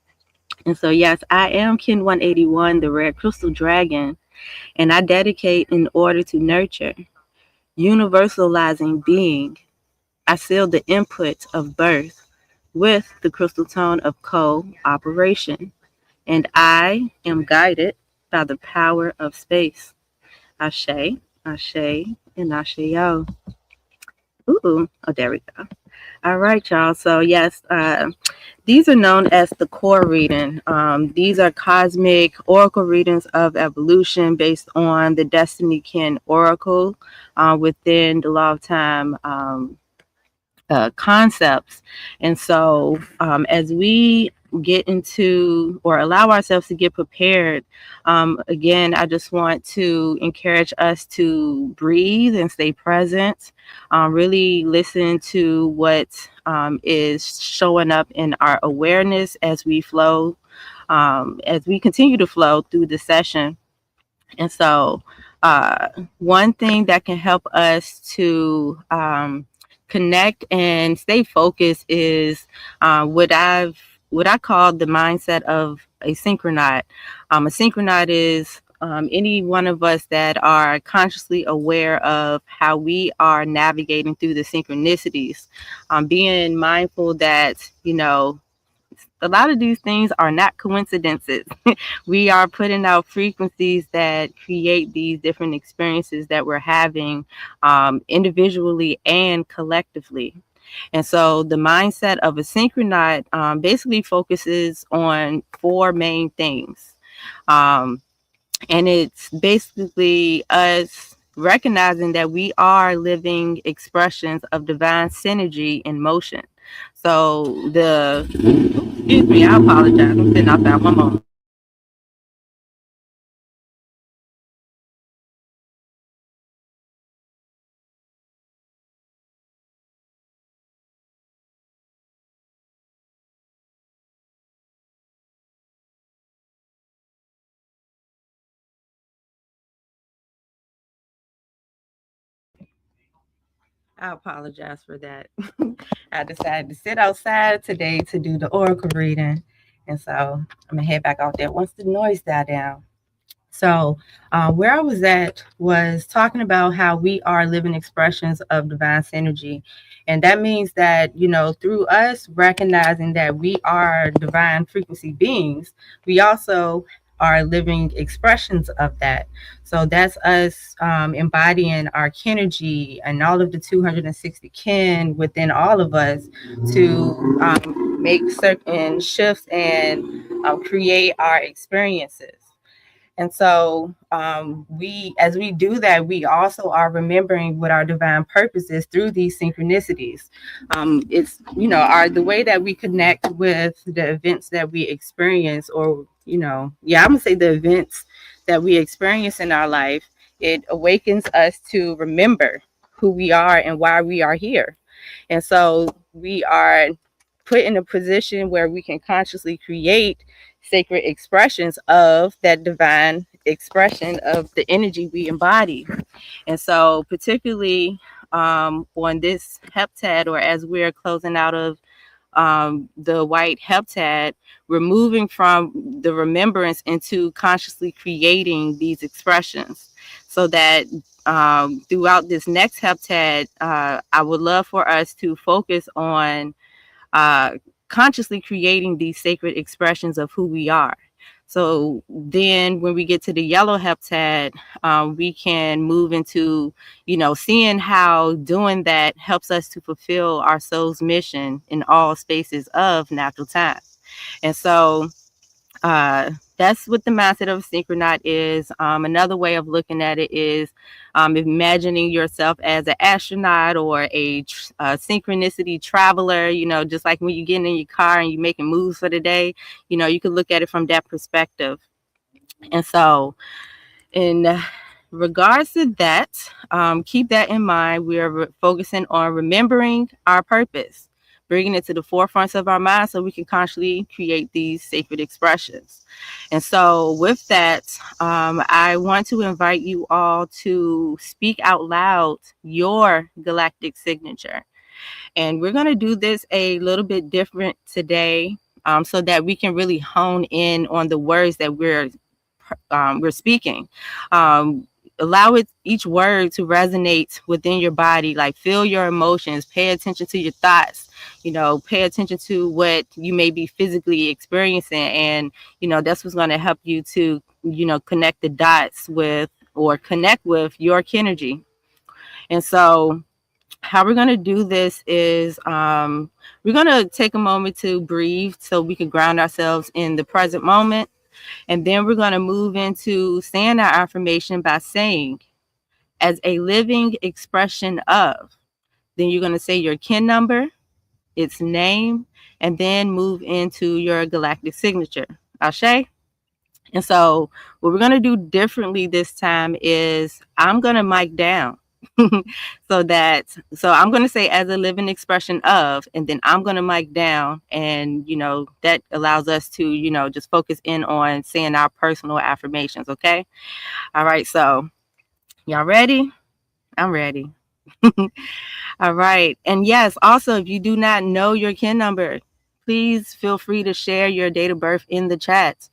And so, yes, I am Kin 181, the red crystal dragon, and I dedicate in order to nurture, universalizing being. I seal the input of birth with the crystal tone of cooperation, and I am guided by the power of space. Ashe, Ashe, and Asheo. Ooh, oh, there we go. All right, y'all. So, yes, these are known as the core reading. These are cosmic oracle readings of evolution based on the Destiny Kin oracle within the Law of Time concepts. And so as we get into or allow ourselves to get prepared, again, I just want to encourage us to breathe and stay present, really listen to what is showing up in our awareness as we flow, as we continue to flow through the session. And so, one thing that can help us to connect and stay focused is what I call the mindset of a synchronaut. A synchronaut is any one of us that are consciously aware of how we are navigating through the synchronicities, being mindful that, a lot of these things are not coincidences. We are putting out frequencies that create these different experiences that we're having, individually and collectively. And so the mindset of a synchronaut basically focuses on four main things. Um, and it's basically us recognizing that we are living expressions of divine synergy in motion. So excuse me, I apologize. I'm sitting outside. One moment. I apologize for that. I decided to sit outside today to do the oracle reading. And so I'm going to head back out there once the noise died down. So, where I was at was talking about how we are living expressions of divine synergy. And that means that, through us recognizing that we are divine frequency beings, we also are living expressions of that. So that's us embodying our Kenergy and all of the 260 kin within all of us to make certain shifts and create our experiences. And so as we do that, we also are remembering what our divine purpose is through these synchronicities. It's, the way that we connect with the events that we experience, or, I'm gonna say the events that we experience in our life. It awakens us to remember who we are and why we are here. And so we are put in a position where we can consciously create sacred expressions of that divine expression of the energy we embody. And so, particularly on this heptad, or as we're closing out of the white heptad, we're moving from the remembrance into consciously creating these expressions, so that throughout this next heptad, I would love for us to focus on consciously creating these sacred expressions of who we are. So then when we get to the yellow heptad, we can move into, seeing how doing that helps us to fulfill our soul's mission in all spaces of natural time. And so that's what the mindset of a synchronaut is. Another way of looking at it is imagining yourself as an astronaut or a synchronicity traveler, just like when you get in your car and you're making moves for the day, you can look at it from that perspective. And so in regards to that, keep that in mind. We are focusing on remembering our purpose, bringing it to the forefront of our mind so we can consciously create these sacred expressions. And so with that, I want to invite you all to speak out loud your galactic signature. And we're going to do this a little bit different today, so that we can really hone in on the words that we're speaking. Allow each word to resonate within your body. Like, feel your emotions, pay attention to your thoughts, pay attention to what you may be physically experiencing. And, that's what's going to help you to, connect the dots with, or connect with your Kenergy. And so how we're going to do this is we're going to take a moment to breathe so we can ground ourselves in the present moment. And then we're going to move into saying our affirmation by saying, as a living expression of. Then you're going to say your kin number, its name, and then move into your galactic signature. Ashe? And so what we're going to do differently this time is I'm going to mic down. so I'm going to say as a living expression of, and then I'm going to mic down, and that allows us to just focus in on saying our personal affirmations. Okay. All right, so y'all ready? I'm ready. All right. And yes, also, if you do not know your kin number, please feel free to share your date of birth in the chat.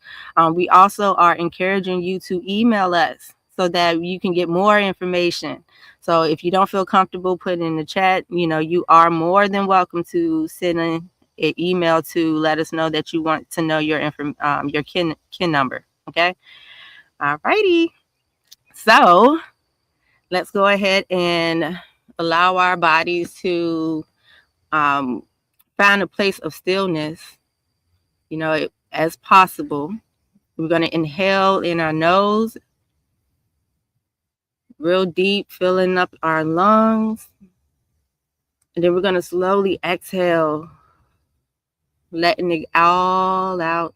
We also are encouraging you to email us so that you can get more information. So if you don't feel comfortable putting in the chat, you are more than welcome to send an email to let us know that you want to know your kin number. Okay. All righty. So let's go ahead and allow our bodies to find a place of stillness, as possible. We're going to inhale in our nose, real deep, filling up our lungs. And then we're going to slowly exhale, letting it all out.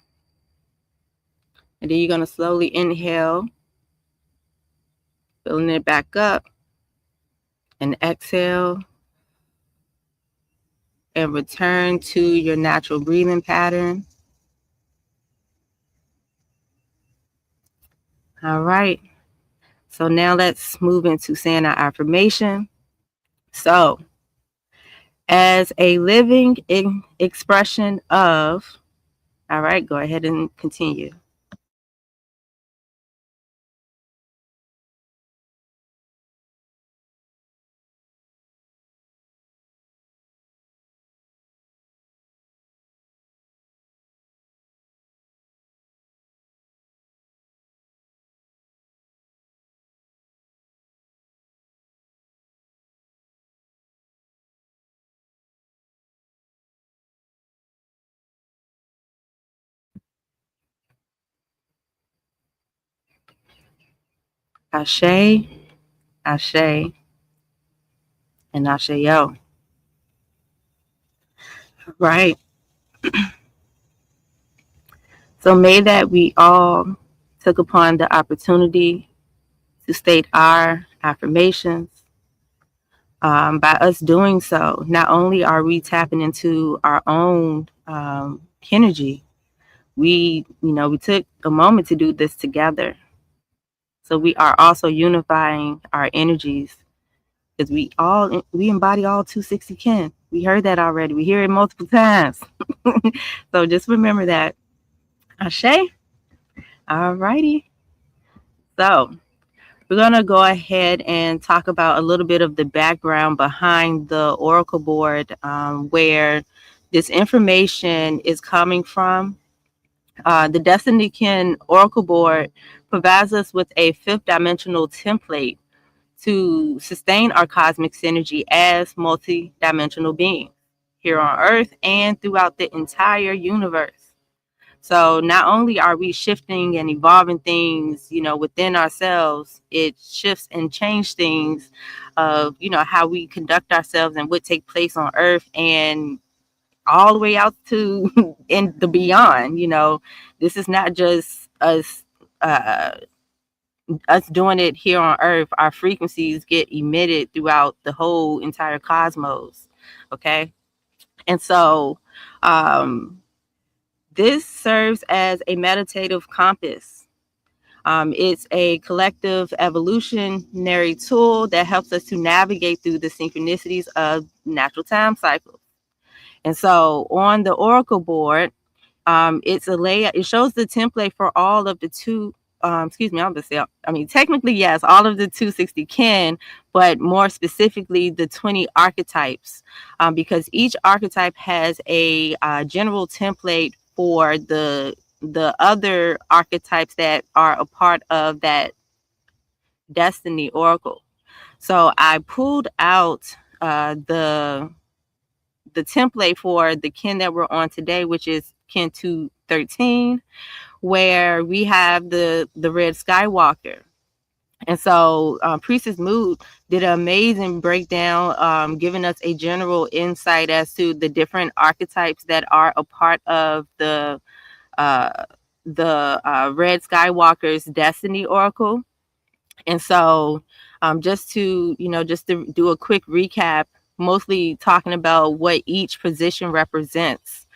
And then you're going to slowly inhale, filling it back up, and exhale, and return to your natural breathing pattern. All right. So now let's move into saying our affirmation. So, as a living expression of, all right, go ahead and continue. Ashe, Ashe, and Ashe-yo. Right. So may that we all took upon the opportunity to state our affirmations. By us doing so, not only are we tapping into our own energy, we took a moment to do this together. So we are also unifying our energies, because we embody all 260 kin. We heard that already. We hear it multiple times. So just remember that. Ashe. All righty. So we're going to go ahead and talk about a little bit of the background behind the Oracle board, where this information is coming from. The Destiny Kin Oracle board provides us with a fifth dimensional template to sustain our cosmic synergy as multi-dimensional beings here on Earth and throughout the entire universe. So not only are we shifting and evolving things, within ourselves, it shifts and changes things of, how we conduct ourselves and what take place on Earth and all the way out to in the beyond. This is not just us doing it here on Earth. Our frequencies get emitted throughout the whole entire cosmos. Okay. And so this serves as a meditative compass. It's a collective evolutionary tool that helps us to navigate through the synchronicities of natural time cycles. And so on the Oracle board, it's a layout. It shows the template for all of the technically, yes, all of the 260 kin, but more specifically, the 20 archetypes, because each archetype has a general template for the other archetypes that are a part of that Destiny Oracle. So I pulled out the template for the kin that we're on today, which is kin 213, where we have the red Skywalker. And so Priestess Mood did an amazing breakdown, giving us a general insight as to the different archetypes that are a part of uh, the Red Skywalker's Destiny Oracle. And so just to do a quick recap, mostly talking about what each position represents.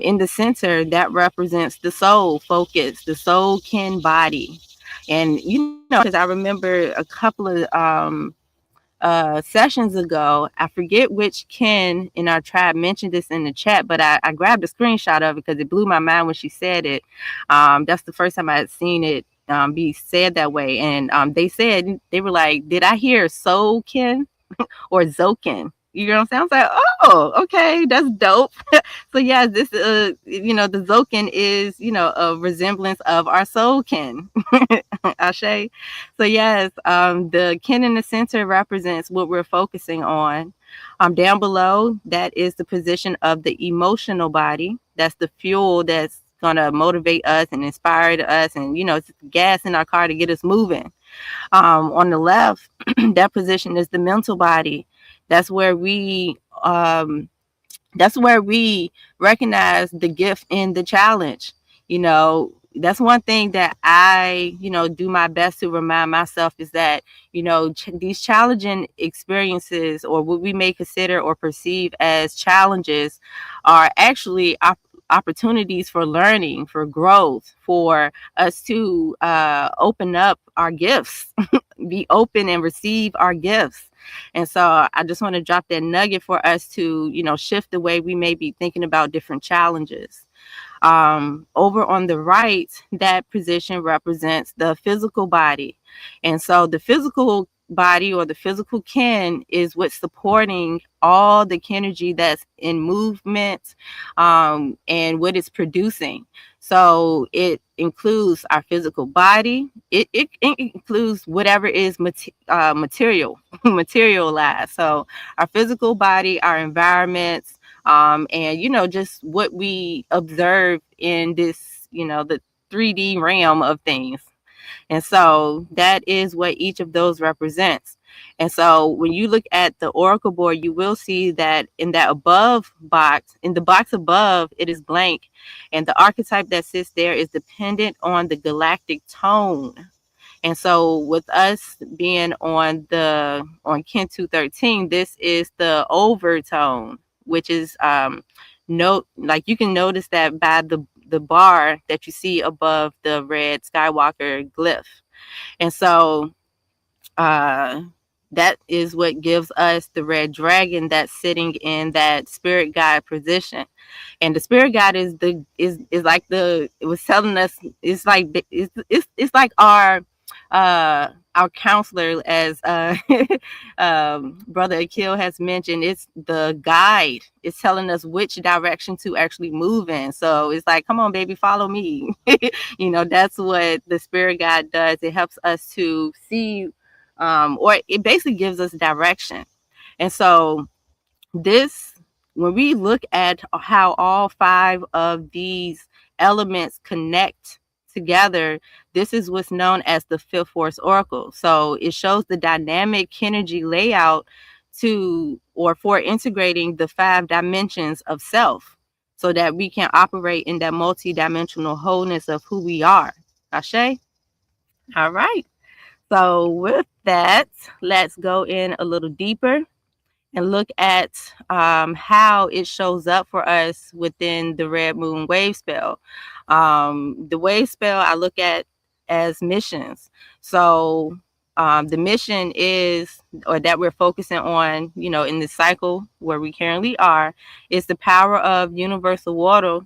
In the center, that represents the soul focus, the soul kin body. And, because I remember a couple of sessions ago, I forget which kin in our tribe mentioned this in the chat, but I grabbed a screenshot of it because it blew my mind when she said it. That's the first time I had seen it be said that way. And they were like, did I hear soul kin or Zokin? You know what I'm saying? I was like, oh, okay, that's dope. So yeah, this the Zokin is, a resemblance of our soul kin. Ashe. So yes, the kin in the center represents what we're focusing on. Down below, that is the position of the emotional body. That's the fuel that's gonna motivate us and inspire us, and it's gas in our car to get us moving. On the left, that position is the mental body. That's where we recognize the gift in the challenge. That's one thing that I do my best to remind myself, is that these challenging experiences, or what we may consider or perceive as challenges, are actually opportunities for learning, for growth, for us to open up our gifts, be open and receive our gifts. And so I just want to drop that nugget for us to, shift the way we may be thinking about different challenges. Over on the right, that position represents the physical body. And so the physical body, or the physical kin, is what's supporting all the energy that's in movement, and what it's producing. So it includes our physical body. It includes whatever is material, materialized. So our physical body, our environments, and just what we observe in this, the 3D realm of things. And so that is what each of those represents. And so when you look at the oracle board, you will see that in that above box, in the box above, it is blank. And the archetype that sits there is dependent on the galactic tone. And so with us being on Kin 213, this is the overtone, which is like you can notice that by the bar that you see above the red Skywalker glyph. And so that is what gives us the red dragon that's sitting in that spirit guide position. And the spirit guide is like it was telling us, it's like our counselor, as Brother Akil has mentioned. It's the guide. It's telling us which direction to actually move in. So it's like, come on, baby, follow me. That's what the spirit guide does. It helps us to see, or it basically gives us direction. And so when we look at how all 5 of these elements connect together, this is what's known as the Fifth Force Oracle. So it shows the dynamic energy layout for integrating the 5 dimensions of self, so that we can operate in that multi-dimensional wholeness of who we are. Ashe? All right. So with that, let's go in a little deeper and look at how it shows up for us within the Red Moon wave spell. The wave spell I look at as missions. So the mission is, or that we're focusing on, in the cycle where we currently are, is the power of universal water.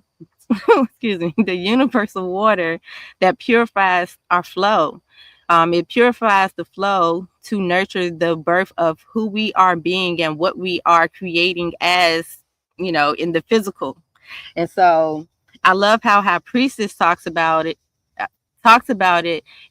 The universal water that purifies our flow. It purifies the flow to nurture the birth of who we are being and what we are creating as, in the physical. And so I love how High Priestess talks about it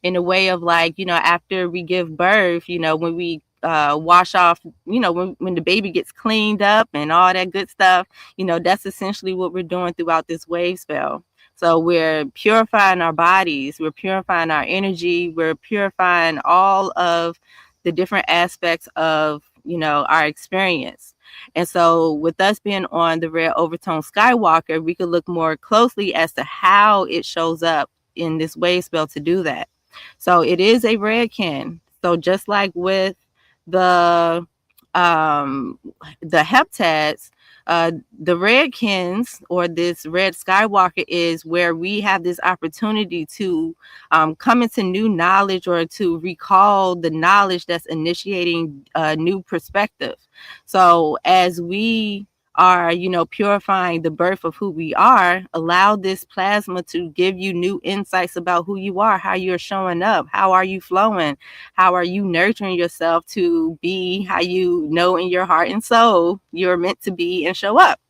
in a way of like, after we give birth, when we wash off, when the baby gets cleaned up and all that good stuff, that's essentially what we're doing throughout this wave spell. So we're purifying our bodies, we're purifying our energy, we're purifying all of the different aspects of, our experience. And so with us being on the Red Overtone Skywalker, we could look more closely as to how it shows up in this wave spell to do that. So it is a redkin. So just like with the heptads, the redkins, or this red skywalker, is where we have this opportunity to come into new knowledge, or to recall the knowledge that's initiating a new perspective. So as we are, purifying the birth of who we are, allow this plasma to give you new insights about who you are, how you're showing up, how are you flowing, how are you nurturing yourself to be how you know in your heart and soul you're meant to be and show up.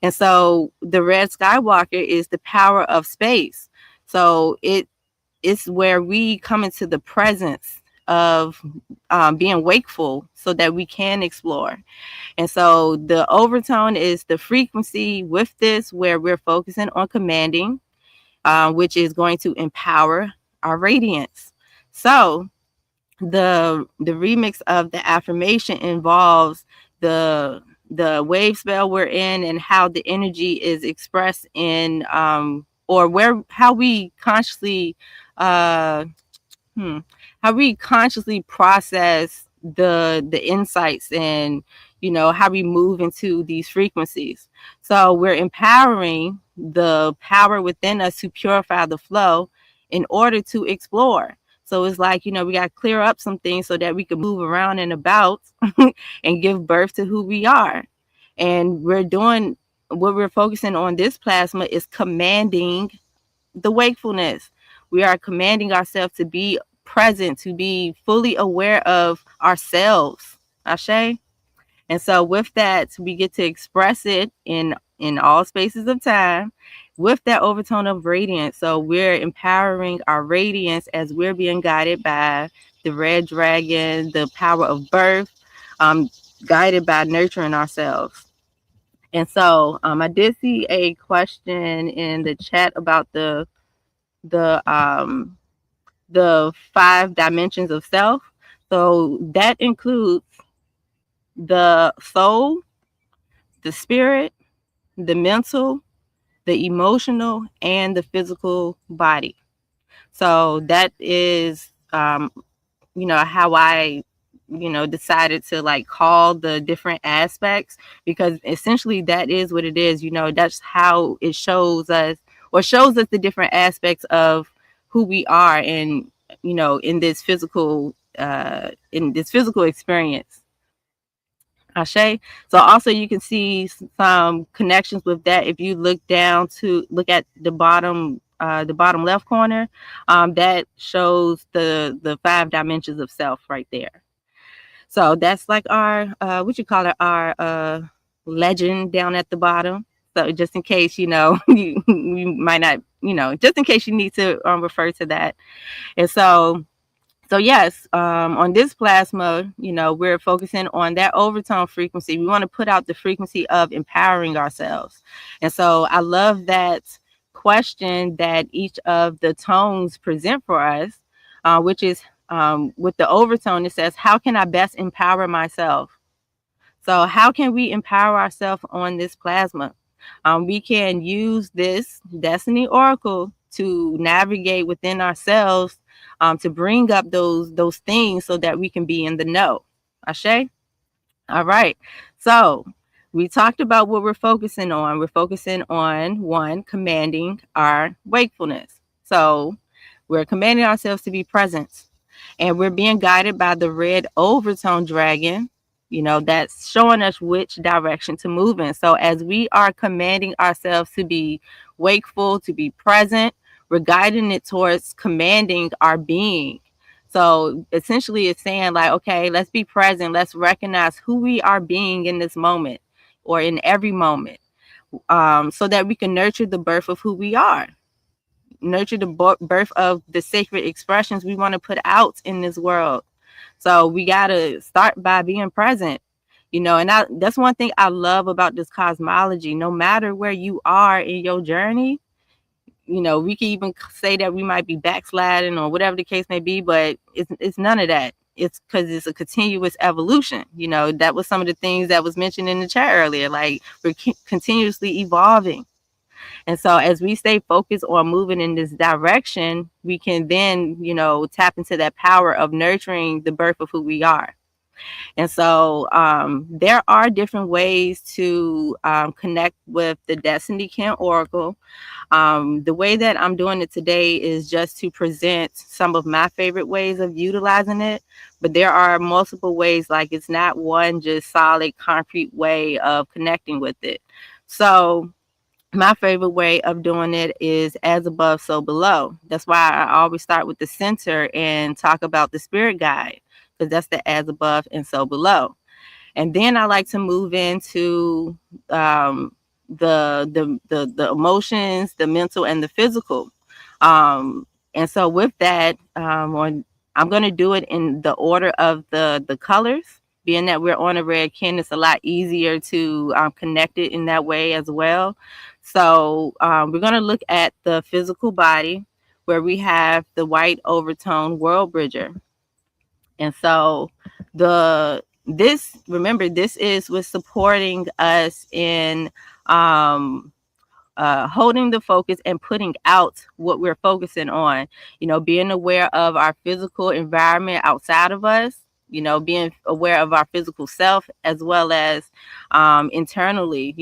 And so the red skywalker is the power of space. So it's where we come into the presence of being wakeful so that we can explore. And so the overtone is the frequency with this, where we're focusing on commanding, which is going to empower our radiance. So the remix of the affirmation involves the wave spell we're in, and how the energy is expressed in or how we consciously process the insights, and how we move into these frequencies. So we're empowering the power within us to purify the flow in order to explore. So it's like, we got to clear up some things so that we can move around and about and give birth to who we are. And what we're focusing on this plasma is commanding the wakefulness. We are commanding ourselves to be present, to be fully aware of ourselves. Ashe? And so with that, we get to express it in all spaces of time with that overtone of radiance. So we're empowering our radiance as we're being guided by the red dragon, the power of birth, guided by nurturing ourselves. And so I did see a question in the chat about the 5 dimensions of self. So that includes the soul, the spirit, the mental, the emotional, and the physical body. So that is, how I, decided to like call the different aspects, because essentially that is what it is. That's how it shows us the different aspects of who we are, and in this physical experience. Ashe. So also you can see some connections with that if you look at the bottom left corner. That shows the 5 dimensions of self right there. So that's like our our legend down at the bottom. So just in case you might not, just in case you need to refer to that. And so yes, on this plasma, we're focusing on that overtone frequency. We want to put out the frequency of empowering ourselves. And so I love that question that each of the tones present for us, which is with the overtone, it says, how can I best empower myself? So how can we empower ourselves on this plasma? We can use this Destiny Oracle to navigate within ourselves, to bring up those things so that we can be in the know. Ashe? All right. So we talked about what we're focusing on. We're focusing on 1, commanding our wakefulness. So we're commanding ourselves to be present. And we're being guided by the red overtone dragon, that's showing us which direction to move in. So as we are commanding ourselves to be wakeful, to be present, we're guiding it towards commanding our being. So essentially it's saying like, okay, let's be present. Let's recognize who we are being in this moment, or in every moment, so that we can nurture the birth of who we are. Nurture the birth of the sacred expressions we want to put out in this world. So we got to start by being present, and that's one thing I love about this cosmology. No matter where you are in your journey, we can even say that we might be backsliding or whatever the case may be, but it's none of that. It's because it's a continuous evolution. That was some of the things that was mentioned in the chat earlier. Like, we're continuously evolving. And so as we stay focused on moving in this direction, we can then, tap into that power of nurturing the birth of who we are. And so there are different ways to connect with the Destiny Kin Oracle. The way that I'm doing it today is just to present some of my favorite ways of utilizing it. But there are multiple ways, like it's not one just solid, concrete way of connecting with it. So my favorite way of doing it is as above, so below. That's why I always start with the center and talk about the spirit guide, because that's the as above and so below. And then I like to move into the emotions, the mental, and the physical. And so with that, I'm going to do it in the order of the colors. Being that we're on a red kin, it's a lot easier to connect it in that way as well. So we're going to look at the physical body, where we have the white overtone world bridger. And so remember, this is with supporting us in holding the focus and putting out what we're focusing on, being aware of our physical environment outside of us, being aware of our physical self, as well as internally,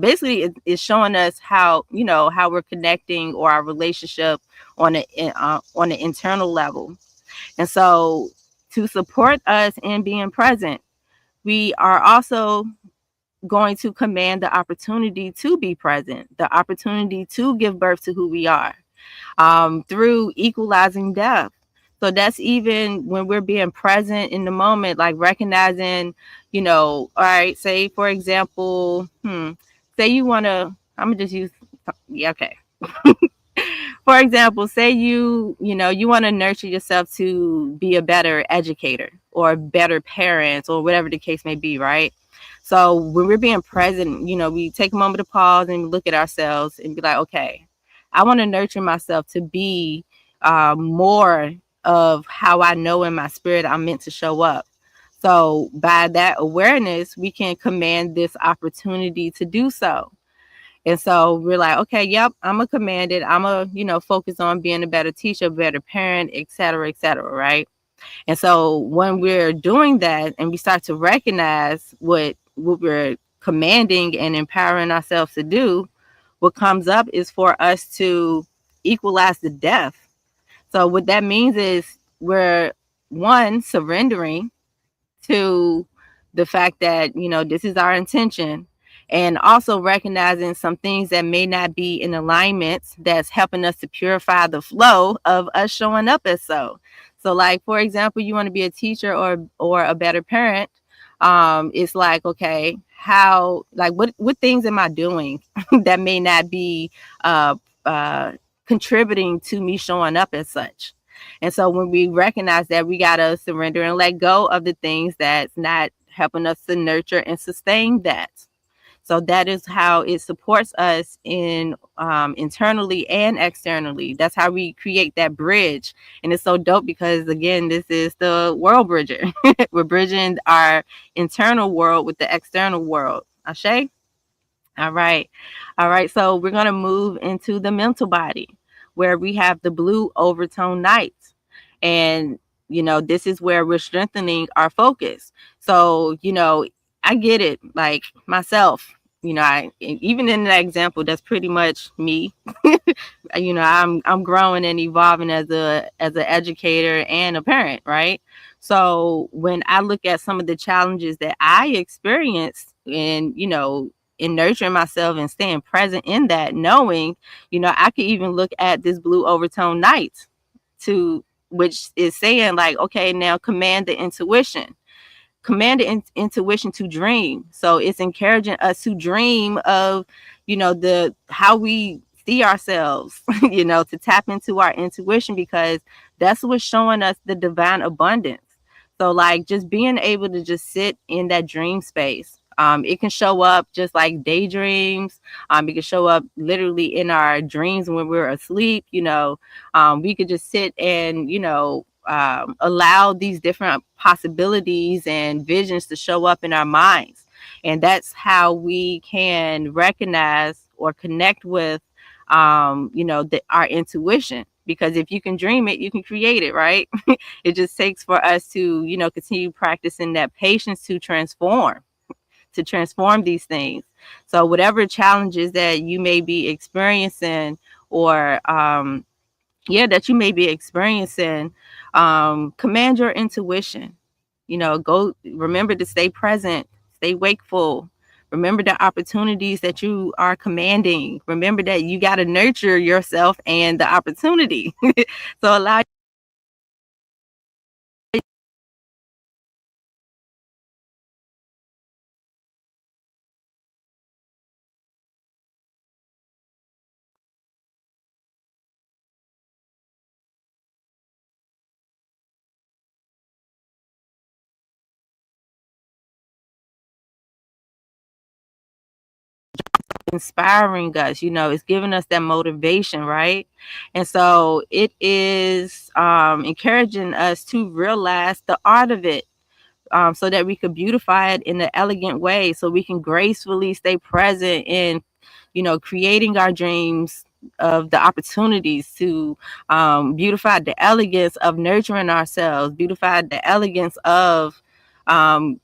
basically it's showing us how we're connecting, or our relationship on the internal level. And so to support us in being present, we are also going to command the opportunity to be present, the opportunity to give birth to who we are, through equalizing death. So that's even when we're being present in the moment, like recognizing, all right, say, for example, say you want to, I'm going to just use, okay. For example, say you want to nurture yourself to be a better educator or a better parent or whatever the case may be, right? So when we're being present, we take a moment to pause and look at ourselves and be like, okay, I want to nurture myself to be more of how I know in my spirit I'm meant to show up. So by that awareness, we can command this opportunity to do so. And so we're like, okay, yep, I'm going to command it. I'm going to, focus on being a better teacher, a better parent, et cetera, right? And so when we're doing that and we start to recognize what we're commanding and empowering ourselves to do, what comes up is for us to equalize the death. So what that means is we're, one, surrendering to the fact that, this is our intention, and also recognizing some things that may not be in alignment that's helping us to purify the flow of us showing up as so. So like, for example, you want to be a teacher or a better parent. It's like, okay, what things am I doing that may not be contributing to me showing up as such? And so when we recognize that, we got to surrender and let go of the things that's not helping us to nurture and sustain that. So that is how it supports us in internally and externally. That's how we create that bridge. And it's so dope because, again, this is the world bridger. We're bridging our internal world with the external world. Ashe? All right. So we're going to move into the mental body, where we have the blue overtone night. And, this is where we're strengthening our focus. So, I get it, like myself, even in that example, that's pretty much me. I'm growing and evolving as an educator and a parent, right? So when I look at some of the challenges that I experienced in nurturing myself and staying present in that, knowing, I could even look at this blue overtone night which is saying like, okay, now command the intuition to dream. So it's encouraging us to dream of, how we see ourselves, to tap into our intuition, because that's what's showing us the divine abundance. So like just being able to just sit in that dream space It can show up just like daydreams. It can show up literally in our dreams when we're asleep. We could just sit and allow these different possibilities and visions to show up in our minds, and that's how we can recognize or connect with our intuition, because if you can dream it, you can create it, right? It just takes for us to continue practicing that patience to transform these things. So whatever challenges that you may be experiencing, or that you may be experiencing, command your intuition. Go, remember to stay present, stay wakeful. Remember the opportunities that you are commanding. Remember that you got to nurture yourself and the opportunity. So allow inspiring us, it's giving us that motivation, right? And so it is encouraging us to realize the art of it, so that we could beautify it in an elegant way, so we can gracefully stay present in creating our dreams of the opportunities to beautify the elegance of nurturing ourselves, beautify the elegance of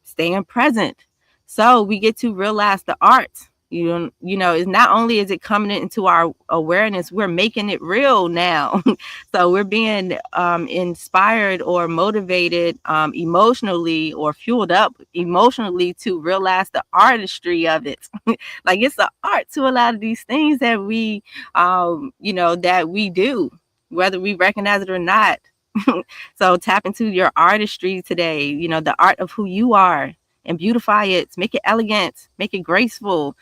staying present. So we get to realize the art. It's not only is it coming into our awareness, we're making it real now. So we're being inspired or motivated emotionally, or fueled up emotionally, to realize the artistry of it. Like, it's an art to a lot of these things that we do, whether we recognize it or not. So tap into your artistry today, the art of who you are, and beautify it, make it elegant, make it graceful,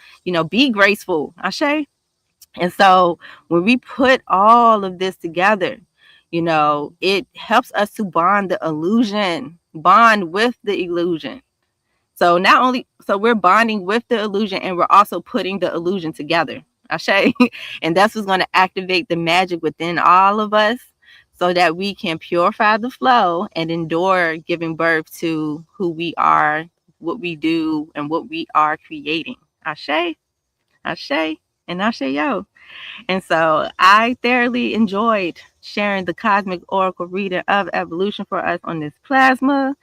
be graceful. Ashe. And so when we put all of this together, it helps us to bond with the illusion. So not only, so we're bonding with the illusion, and we're also putting the illusion together. Ashe. And that's what's going to activate the magic within all of us, so that we can purify the flow and endure giving birth to who we are, what we do, and what we are creating. Ashe, Ashe, and Ashe yo. And so I thoroughly enjoyed sharing the cosmic oracle reading of evolution for us on this plasma.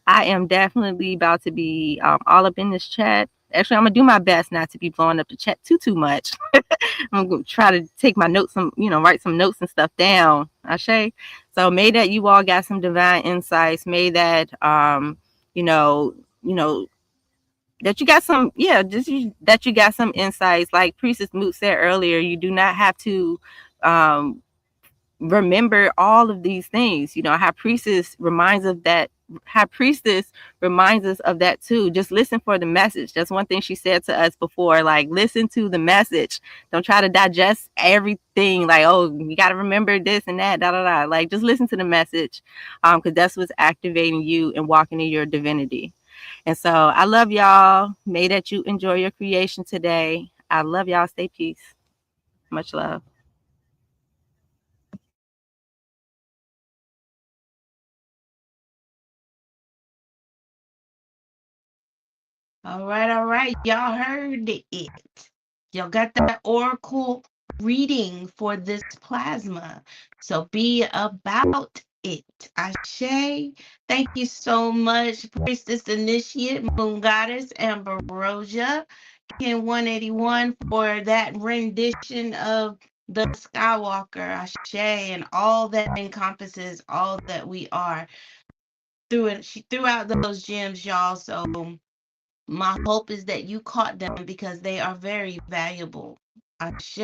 I am definitely about to be all up in this chat. Actually, I'm gonna do my best not to be blowing up the chat too much. I'm gonna try to take my notes, write some notes and stuff down. Ashe. So may that you all got some divine insights. May that you know, you know, that you got some, that you got some insights. Like Priestess Moot said earlier, you do not have to remember all of these things. High Priestess reminds of that. High Priestess reminds us of that too. Just listen for the message. That's one thing she said to us before. Like, listen to the message. Don't try to digest everything. Like, oh, you got to remember this and that. Da da da. Like, just listen to the message, because that's what's activating you and walking in your divinity. And so I love y'all. May that you enjoy your creation today. I love y'all. Stay peace. Much love. All right. Y'all heard it. Y'all got that oracle reading for this plasma. So be about it. Ashe. Thank you so much, Priestess Initiate, Moon Goddess, Ambrosia, Ken 181, for that rendition of the Skywalker. Ashe, and all that encompasses all that we are. She threw out those gems, y'all. So my hope is that you caught them, because they are very valuable. Ashe,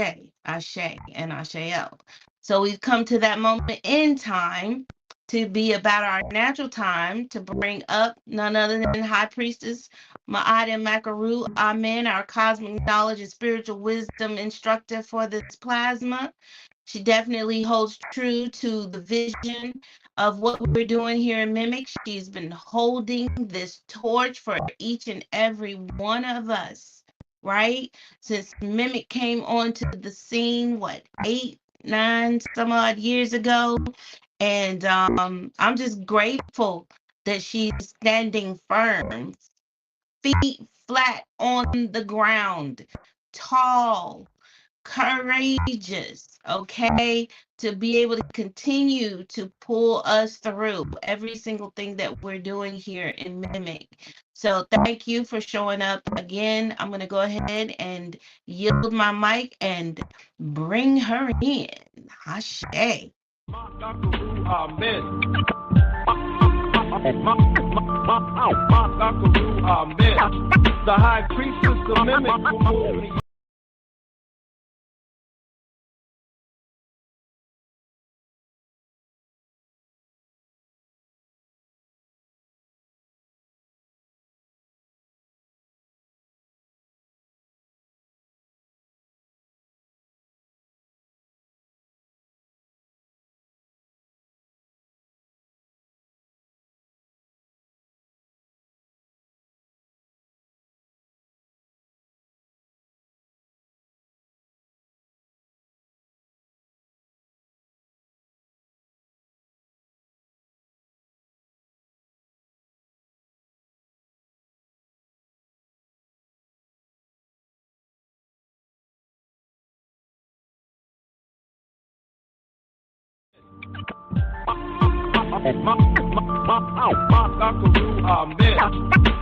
Ashe, and Asheo. So we've come to that moment in time to be about our natural time, to bring up none other than High Priestess Ma'at Makaru, Amen, our cosmic knowledge and spiritual wisdom instructor for this plasma. She definitely holds true to the vision of what we're doing here in MIMEC. She's been holding this torch for each and every one of us, right? Since MIMEC came onto the scene, what, 8, 9, some odd years ago? And I'm just grateful that she's standing firm, feet flat on the ground, tall, courageous, okay, to be able to continue to pull us through every single thing that we're doing here in MIMIC. So thank you for showing up again. I'm going to go ahead and yield my mic and bring her in. Ashe. The high priestess of MIMEC.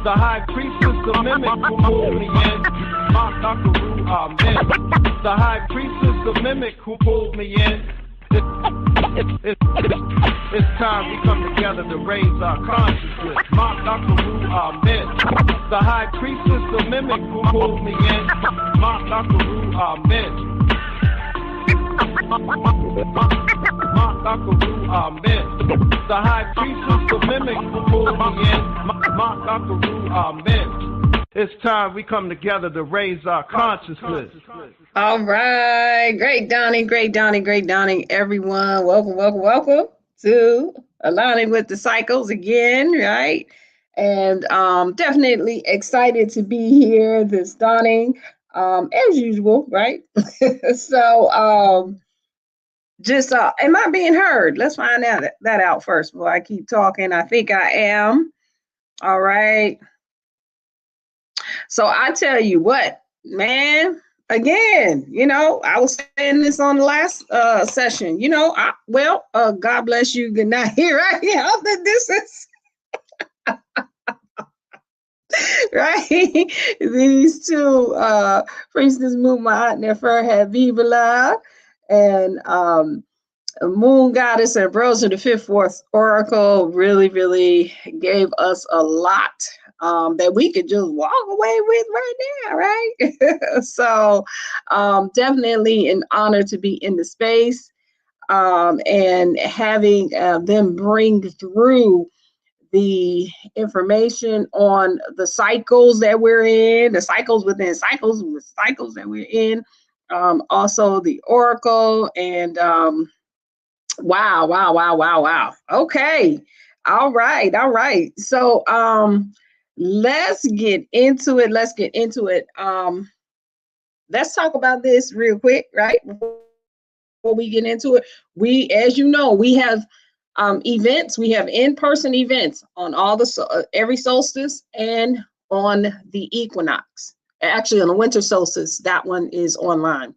The high priestess of MIMEC who pulled me in. The high priestess of MIMEC who pulled me in. It's time we come together to raise our consciousness. The high priestess of MIMEC who pulled me in. The high priestess of MIMEC who pulled me in. It's time we come together to raise our consciousness. All right. Great dawning, everyone. Welcome to Aligning with the Cycles again, right? And definitely excited to be here this dawning, as usual, right? So just am I being heard? Let's find that out first before I keep talking. I think I am. All right. So I tell you what, man, again, I was saying this on the last session, God bless you. Good night. Here I am. This is right. These two priestess Mu'mat Nefer Habibullah and Moon Goddess and Ambrosia the Fifth Fourth Oracle really gave us a lot that we could just walk away with right now, right? So definitely an honor to be in the space and having them bring through the information on the cycles that we're in, the cycles within cycles that we're in, also the Oracle and Wow. Okay. All right. So let's get into it. Let's talk about this real quick, right? Before we get into it, as you know, we have events. We have in-person events on all the every solstice and on the equinox. Actually, on the winter solstice, that one is online.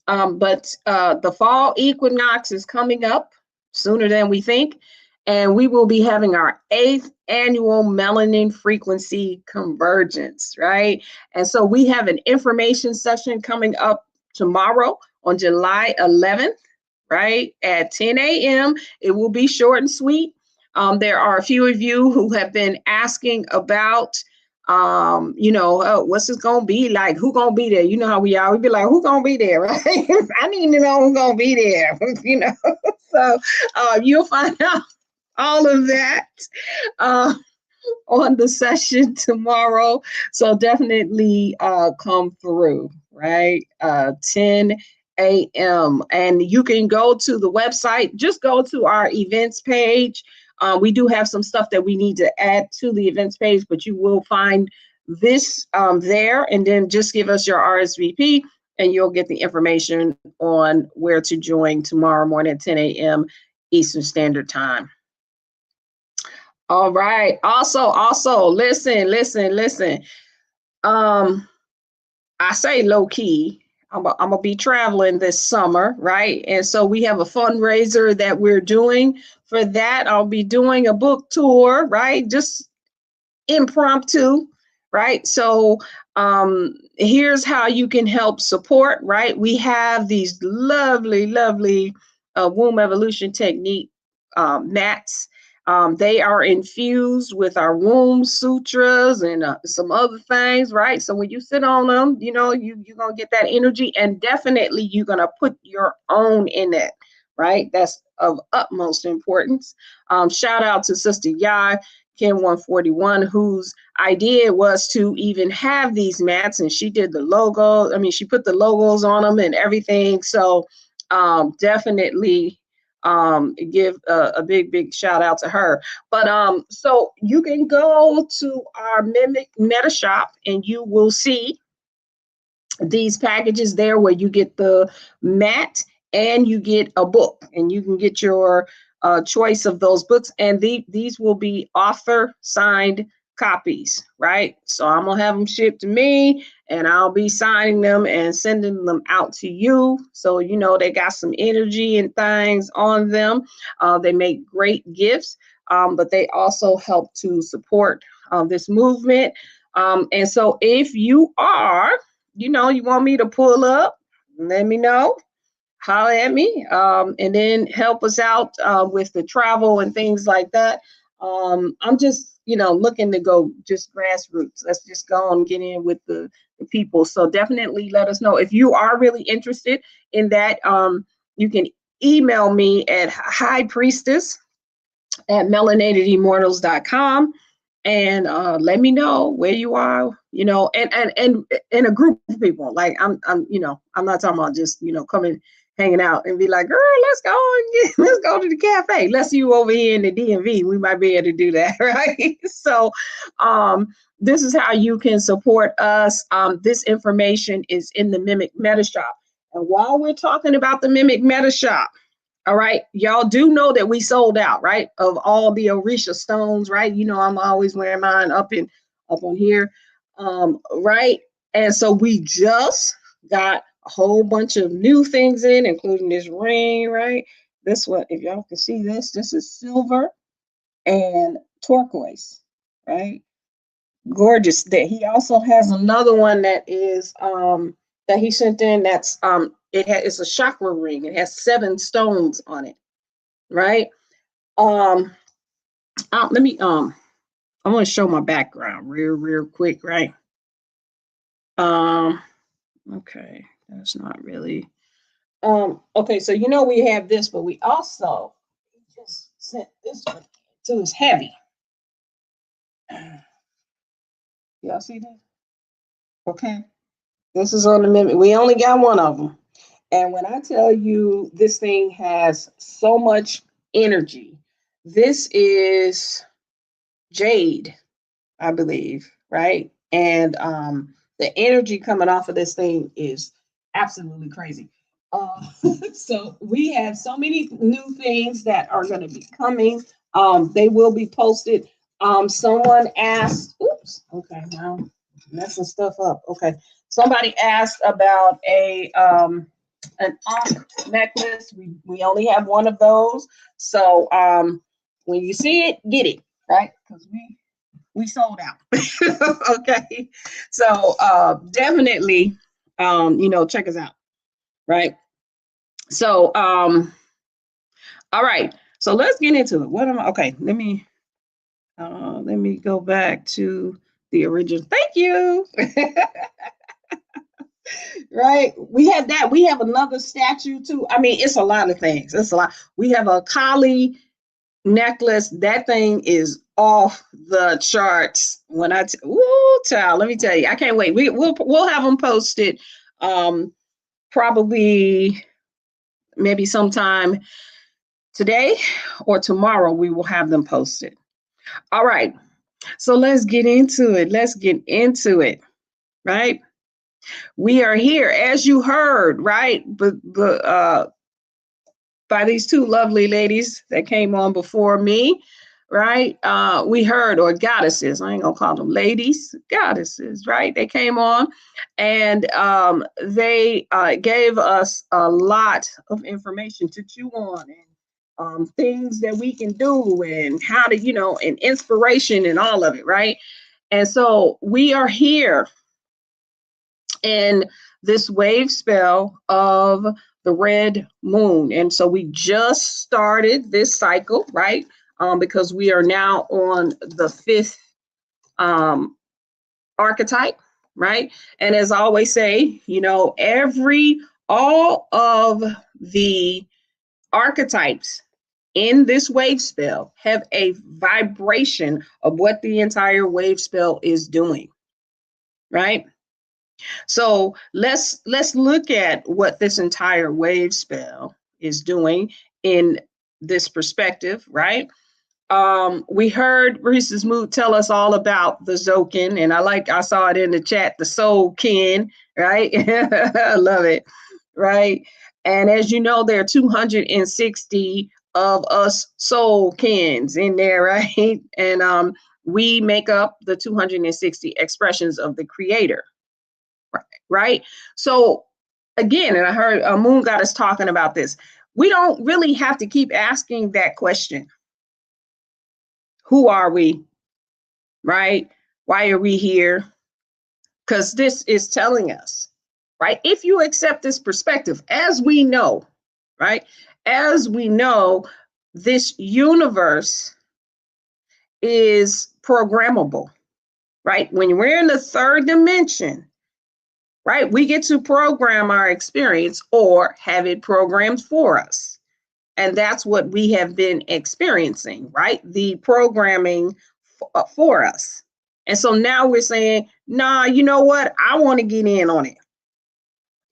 But the fall equinox is coming up sooner than we think, and we will be having our 8th annual melanin frequency convergence, right? And so we have an information session coming up tomorrow on July 11th, right, at 10 a.m. It will be short and sweet. There are a few of you who have been asking about what's this gonna be like? Who gonna be there? You know how we are. We be like, who gonna be there, right? I need to know who's gonna be there, So you'll find out all of that on the session tomorrow. So definitely come through, right? 10 a.m. And you can go to the website, just go to our events page. We do have some stuff that we need to add to the events page, but you will find this there, and then just give us your RSVP and you'll get the information on where to join tomorrow morning at 10 a.m. Eastern Standard Time. All right. Also, listen. I say low key. I'm gonna be traveling this summer, right? And so we have a fundraiser that we're doing for that. I'll be doing a book tour, right? Just impromptu, right? So here's how you can help support, right? We have these lovely womb evolution technique mats. They are infused with our womb sutras and some other things, right? So when you sit on them, you know, you're going to get that energy, and definitely you're going to put your own in it, right? That's of utmost importance. Shout out to Sister Yai, Kim 141, whose idea was to even have these mats, and she did the logo. I mean, she put the logos on them and everything. So definitely give a big shout out to her. But so you can go to our MIMEC Meta Shop and you will see these packages there where you get the mat and you get a book, and you can get your choice of those books, and these will be author signed copies, right? So I'm gonna have them shipped to me, and I'll be signing them and sending them out to you, so you know they got some energy and things on them. They make great gifts, but they also help to support this movement. And so if you are, you know, you want me to pull up, let me know. Holler at me, and then help us out with the travel and things like that. I'm just, you know, looking to go just grassroots. Let's just go and get in with the people. So definitely let us know if you are really interested in that. You can email me at highpriestess@melanatedimmortals.com and let me know where you are, you know, and in a group of people. Like I'm you know, I'm not talking about just, you know, coming hanging out and be like, girl, let's go to the cafe. Let's see you over here in the DMV. We might be able to do that, right? So this is how you can support us. This information is in the MIMEC Meta Shop. And while we're talking about the MIMEC Meta Shop, all right, y'all do know that we sold out, right, of all the Orisha stones, right? You know, I'm always wearing mine up on here, right? And so we just got a whole bunch of new things in, including this ring, right? This one, if y'all can see this is silver and turquoise, right? Gorgeous. That he also has another one that is that he sent in. That's it's a chakra ring. It has 7 stones on it, right? Let me I want to show my background real quick, right? Okay, that's not really okay, so you know we have this, but we also just sent this one too. It's heavy. Y'all see that? Okay, this is on the MIMEC. We only got one of them, and when I tell you this thing has so much energy, this is jade, I believe, right? And the energy coming off of this thing is absolutely crazy. So we have so many new things that are going to be coming. They will be posted. Someone asked, oops, okay, now messing stuff up. Okay, somebody asked about an ankh necklace. We only have one of those. So when you see it, get it, right? Because we sold out. Okay, so definitely you know, check us out, right? So all right, so let's get into it. What am I? Okay, let me go back to the original. Thank you. Right, we have that. We have another statue too. I mean, it's a lot of things. It's a lot. We have a Kali necklace. That thing is off the charts. When child, let me tell you, I can't wait. We'll have them posted probably maybe sometime today or tomorrow, we will have them posted. All right. So let's get into it. Right? We are here, as you heard, right? But by these two lovely ladies that came on before me, right? We heard, or goddesses, I ain't gonna call them ladies, goddesses, right? They came on and they gave us a lot of information to chew on, and things that we can do, and how to, and inspiration and all of it, right? And so we are here in this wave spell of the red moon. And so we just started this cycle, right? Because we are now on the 5th archetype, right? And as I always say, all of the archetypes in this wave spell have a vibration of what the entire wave spell is doing, right? So let's look at what this entire wave spell is doing in this perspective, right? We heard Reese's Mood tell us all about the Zokin, and I saw it in the chat, the soul kin, right? I love it, right? And as you know, there are 260 of us soul kins in there, right? And we make up the 260 expressions of the creator, right? So again, and I heard Moon Goddess talking about this, we don't really have to keep asking that question. Who are we, right? Why are we here? Because this is telling us, right? If you accept this perspective, as we know, right? As we know, this universe is programmable, right? When we're in the 3rd dimension, right, we get to program our experience or have it programmed for us. And that's what we have been experiencing, right? The programming for us. And so now we're saying, nah, you know what? I want to get in on it.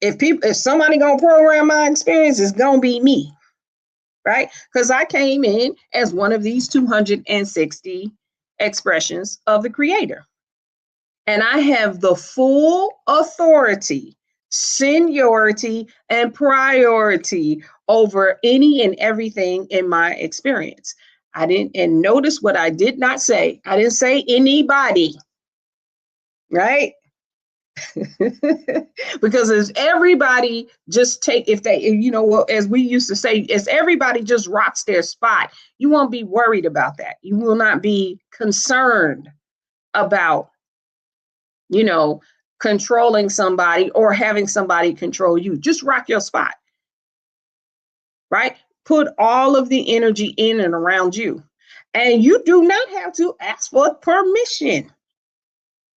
If somebody gonna program my experience, it's gonna be me, right? Because I came in as one of these 260 expressions of the creator. And I have the full authority, seniority, and priority over any and everything in my experience. And notice what I did not say. I didn't say anybody, right? Because as everybody just as we used to say, as everybody just rocks their spot, you won't be worried about that. You will not be concerned about controlling somebody or having somebody control you. Just rock your spot, right? Put all of the energy in and around you. And you do not have to ask for permission,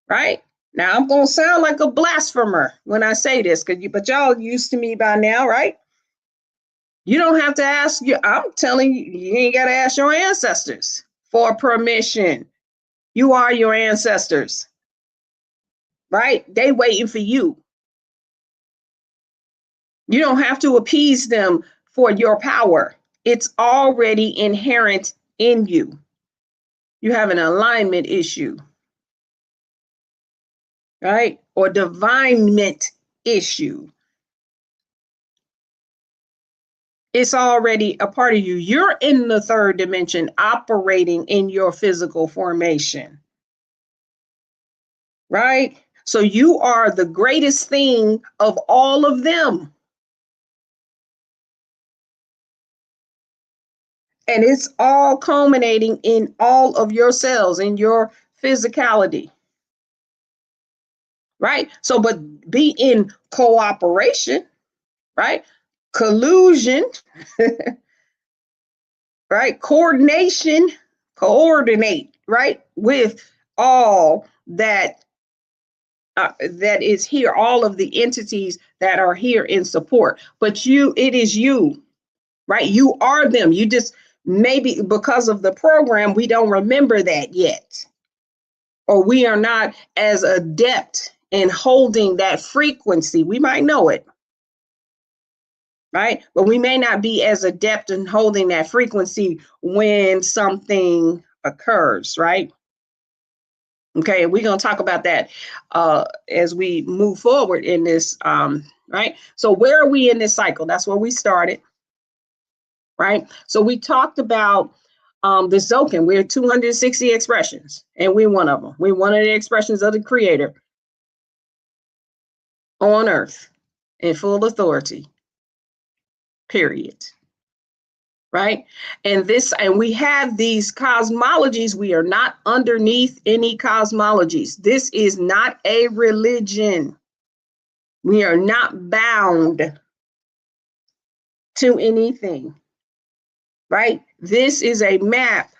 right? Now, I'm going to sound like a blasphemer when I say this, but y'all used to me by now, right? You don't have to ask. I'm telling you, you ain't got to ask your ancestors for permission. You are your ancestors. Right? They waiting for you. You don't have to appease them for your power. It's already inherent in you. You have an alignment issue, right? Or divinement issue. It's already a part of you. You're in the 3rd dimension, operating in your physical formation, right? So you are the greatest thing of all of them. And it's all culminating in all of your cells, in your physicality, right? So, but be in cooperation, right? Collusion, right? Coordination, coordinate, right? With all that is here, all of the entities that are here in support. But it is you, right? You are them. You just, maybe because of the program, we don't remember that yet. Or we are not as adept in holding that frequency. We might know it, right? But we may not be as adept in holding that frequency when something occurs, right? Okay, we're going to talk about that as we move forward in this, right? So where are we in this cycle? That's where we started, right? So we talked about the Zokin. We're 260 expressions, and we're one of them. We're one of the expressions of the Creator on earth in full authority, period. Right? And we have these cosmologies. We are not underneath any cosmologies. This is not a religion. We are not bound to anything, right? This is a map.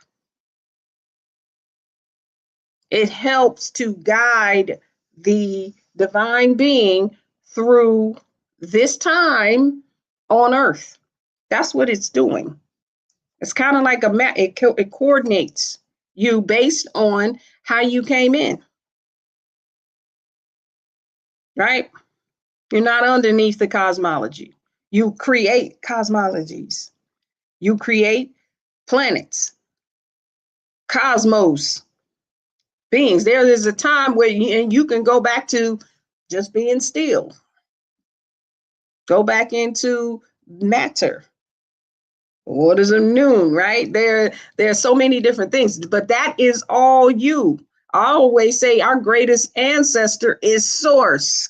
It helps to guide the divine being through this time on earth. That's what it's doing. It's kind of like a map. It coordinates you based on how you came in, right? You're not underneath the cosmology. You create cosmologies. You create planets, cosmos, beings. There is a time where you can go back to just being still. Go back into matter. What is a noon, right? There's so many different things, but that is all you. I always say our greatest ancestor is source.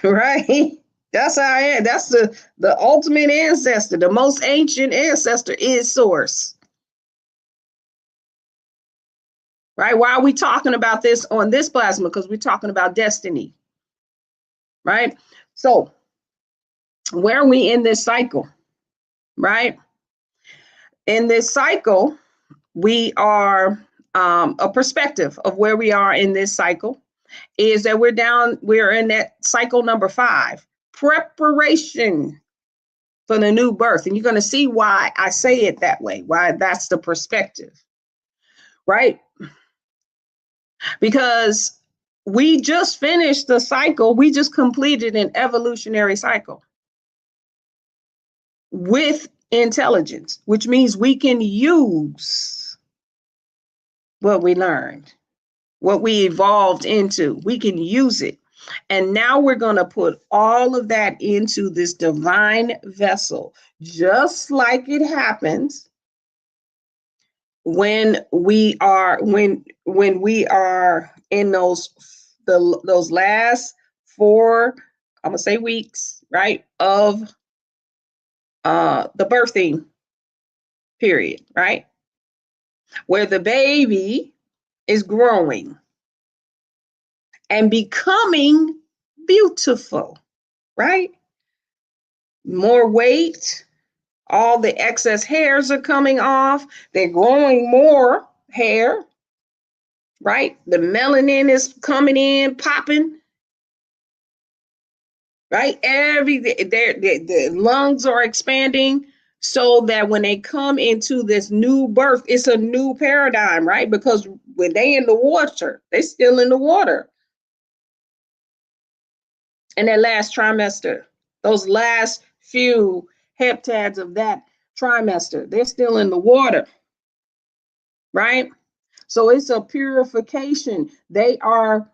Right? That's the ultimate ancestor. The most ancient ancestor is source. Right? Why are we talking about this on this plasma? Because we're talking about destiny. Right? So where are we in this cycle? Right? In this cycle, we are a perspective of where we are in this cycle is that we're in that cycle number 5, preparation for the new birth. And you're going to see why I say it that way, why that's the perspective, right? Because we just finished the cycle. We just completed an evolutionary cycle with intelligence, which means we can use what we learned, what we evolved into. We can use it. And now we're going to put all of that into this divine vessel, just like it happens when we are in those last 4, I'm gonna say weeks, right, of the birthing period, right, where the baby is growing and becoming beautiful, right? More weight, all the excess hairs are coming off, they're growing more hair, right? The melanin is coming in, popping, right? The lungs are expanding so that when they come into this new birth, it's a new paradigm, right? Because when they in the water, they still in the water. And that last trimester, those last few heptads of that trimester, they're still in the water, right? So it's a purification. They are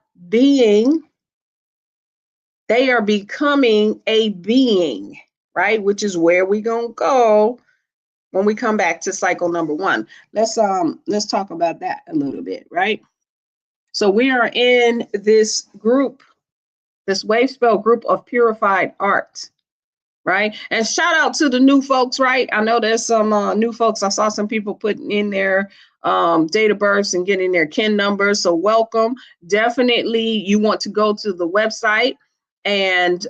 becoming a being, right? Which is where we're gonna go when we come back to cycle number 1. Let's talk about that a little bit, right? So we are in this group, this wave spell group of purified art, right? And shout out to the new folks, right? I know there's some new folks. I saw some people putting in their date of births and getting their kin numbers. So welcome. Definitely you want to go to the website and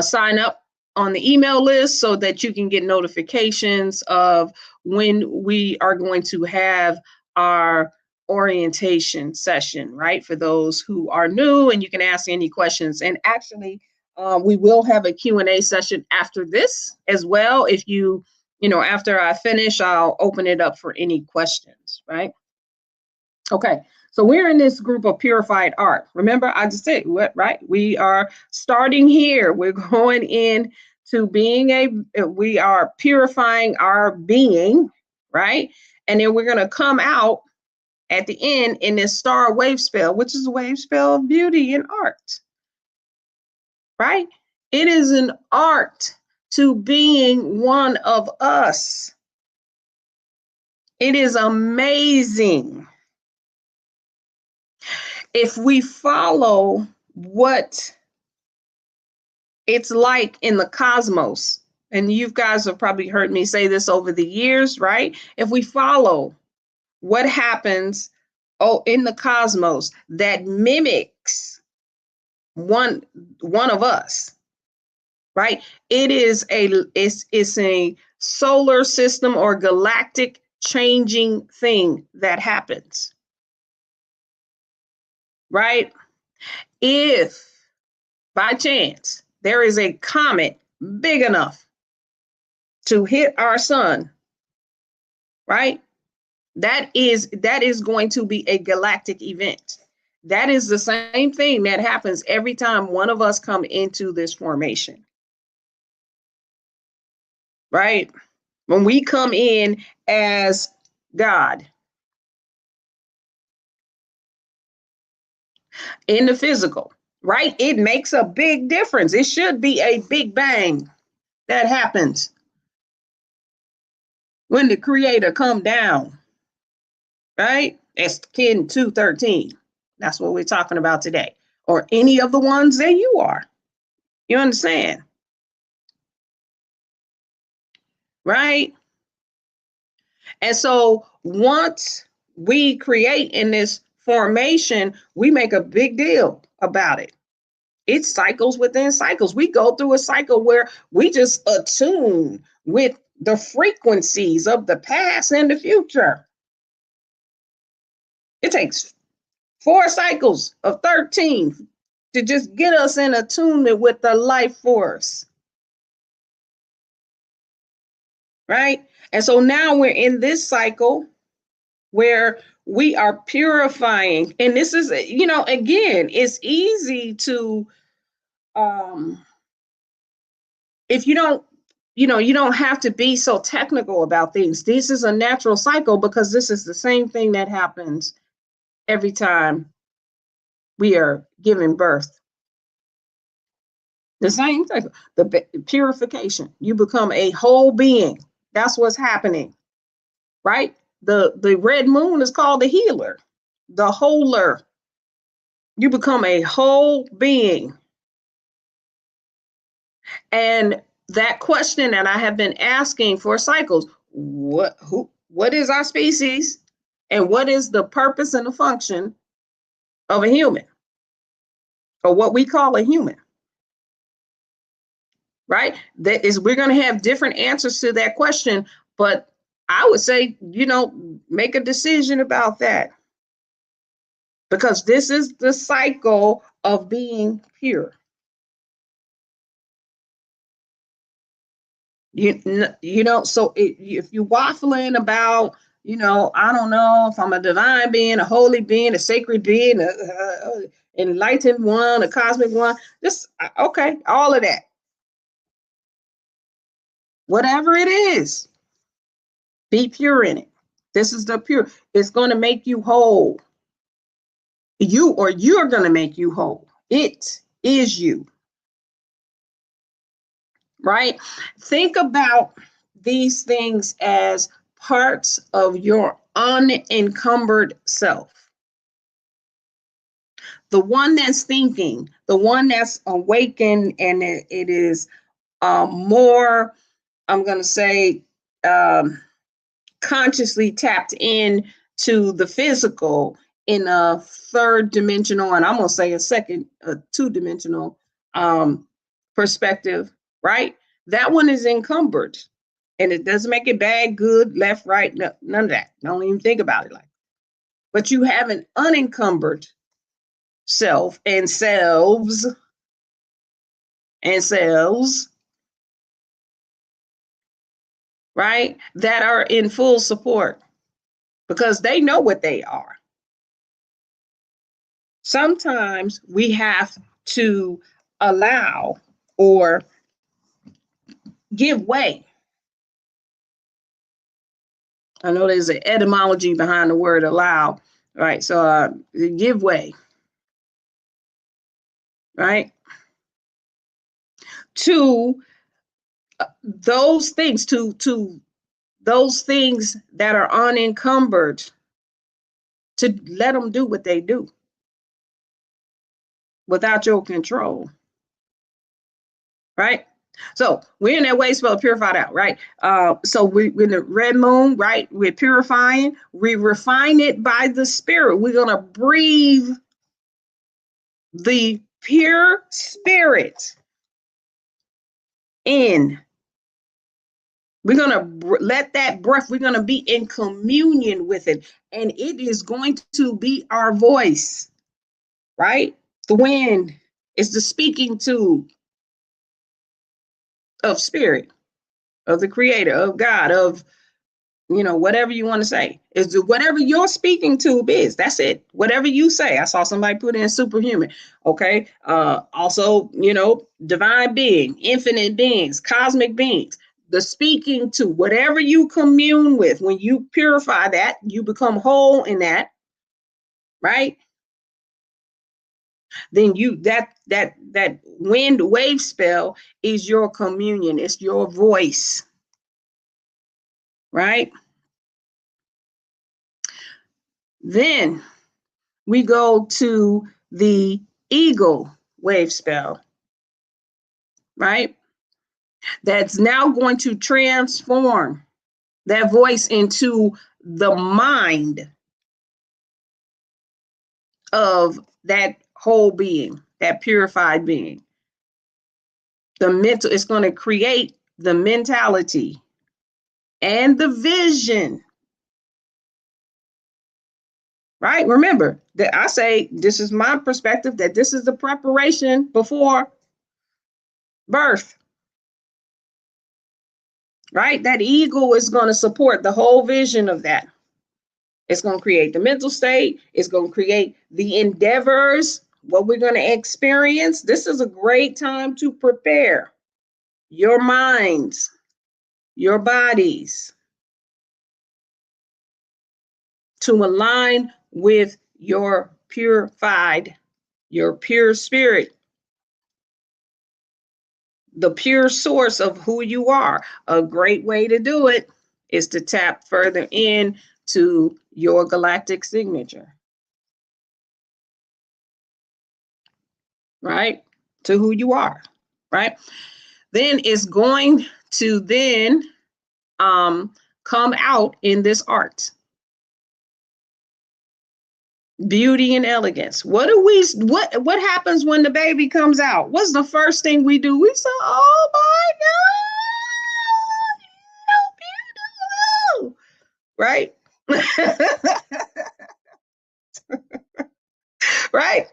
sign up on the email list so that you can get notifications of when we are going to have our orientation session, right? For those who are new, and you can ask any questions. And actually, we will have a Q&A session after this as well. If you know, after I finish, I'll open it up for any questions, right? Okay, So we're in this group of purified art. Remember, I just said, what, right? We are starting here. We're going in to we are purifying our being, right? And then we're going to come out at the end in this star wave spell, which is a wave spell of beauty and art, right? It is an art to being one of us. It is amazing. If we follow what it's like in the cosmos, and you guys have probably heard me say this over the years, right? If we follow what happens in the cosmos that mimics one of us, right? It's a solar system or galactic changing thing that happens, right? If by chance there is a comet big enough to hit our sun, right? That is going to be a galactic event. That is the same thing that happens every time one of us come into this formation, right? When we come in as God in the physical, right? It makes a big difference. It should be a big bang that happens when the creator come down, right? It's kin 213. That's what we're talking about today. Or any of the ones that you are. You understand? Right? And so once we create in this formation, we make a big deal about it. It's cycles within cycles. We go through a cycle where we just attune with the frequencies of the past and the future. It takes 4 cycles of 13 to just get us in attunement with the life force. Right? And so now we're in this cycle where we are purifying. And this is, again, it's easy to, if you don't, you don't have to be so technical about things. This is a natural cycle because this is the same thing that happens every time we are giving birth. The same thing, the purification. You become a whole being. That's what's happening, right? The red moon is called the healer, the wholer. You become a whole being. And that question that I have been asking for cycles, what is our species? And what is the purpose and the function of a human? Or what we call a human? Right? That is, we're going to have different answers to that question, but I would say, make a decision about that. Because this is the cycle of being pure. So if you're waffling about, I don't know if I'm a divine being, a holy being, a sacred being, a enlightened one, a cosmic one, just, okay, all of that. Whatever it is, be pure in it. This is the pure. It's going to make you whole. You're going to make you whole. It is you. Right? Think about these things as parts of your unencumbered self. The one that's thinking, the one that's awakened, and it is more, I'm going to say, consciously tapped in to the physical in a third dimensional, and I'm going to say a two-dimensional perspective, right? That one is encumbered, and it doesn't make it bad, good, left, right, none of that. Don't even think about it like that. But you have an unencumbered self and selves, right? That are in full support because they know what they are. sometimes we have to allow or give way. I know there's an etymology behind the word allow, right? So give way, right? To those things, to those things that are unencumbered, to let them do what they do without your control, right? So we're in that way spell purified out, right? So we're in the red moon, right? We're purifying, we refine it by the spirit. We're gonna breathe the pure spirit in. We're gonna let that breath, we're gonna be in communion with it, and it is going to be our voice, right? The wind is the speaking tube of spirit, of the creator, of God, of, whatever you want to say. Is whatever your speaking tube is. That's it. Whatever you say. I saw somebody put in superhuman. Okay. Also, divine being, infinite beings, cosmic beings. The speaking to whatever you commune with, when you purify that, you become whole in that, right? Then that wind wave spell is your communion. It's your voice, right? Then we go to the eagle wave spell, right? That's now going to transform that voice into the mind of that whole being, that purified being. The mental, it's going to create the mentality and the vision, right? Remember that I say, this is my perspective, that this is the preparation before birth, right? That eagle is going to support the whole vision of that. It's going to create the mental state. It's going to create the endeavors, what we're going to experience. This is a great time to prepare your minds, your bodies, to align with your purified, your pure spirit, the pure source of who you are. A great way to do it is to tap further in to your galactic signature, right? To who you are, right? Then it's going to then come out in this art. Beauty and elegance. What happens when the baby comes out? What's the first thing we do? We say, oh my God, so beautiful, right? Right?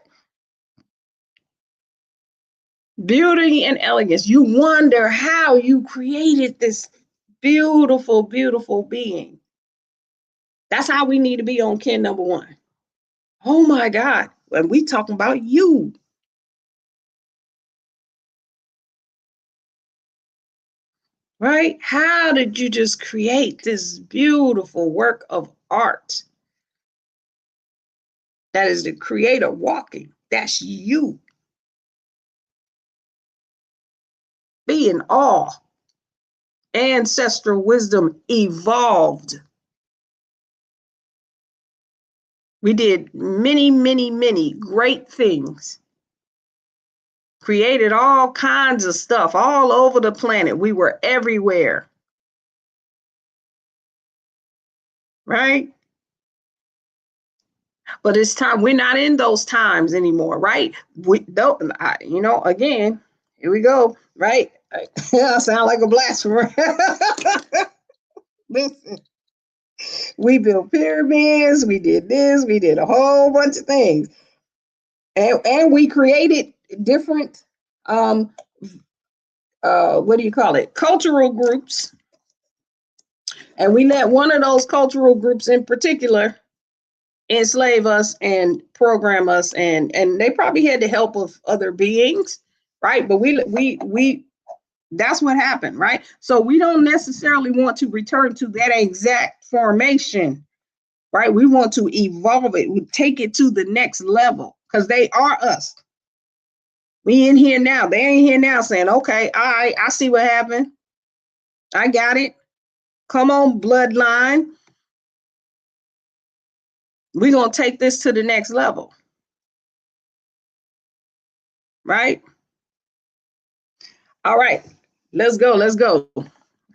Beauty and elegance. You wonder how you created this beautiful, beautiful being. That's how we need to be on Kin number 1. Oh my God. And we talking about you. Right? How did you just create this beautiful work of art? That is the creator walking. That's you. Be in awe. Ancestral wisdom evolved. We did many, many, many great things. Created all kinds of stuff all over the planet. We were everywhere. Right? But it's time. We're not in those times anymore, right? We don't, again, here we go, right? I sound like a blasphemer. Listen, we built pyramids, we did this, we did a whole bunch of things. And we created different, cultural groups. And we let one of those cultural groups in particular enslave us and program us, and they probably had the help of other beings, right? But we that's what happened, right? So we don't necessarily want to return to that exact formation, right? We want to evolve it, we take it to the next level, because they are us. We in here now, they ain't here now saying, okay, all right, I see what happened, I got it, come on bloodline, we're gonna take this to the next level, right? All right, let's go. All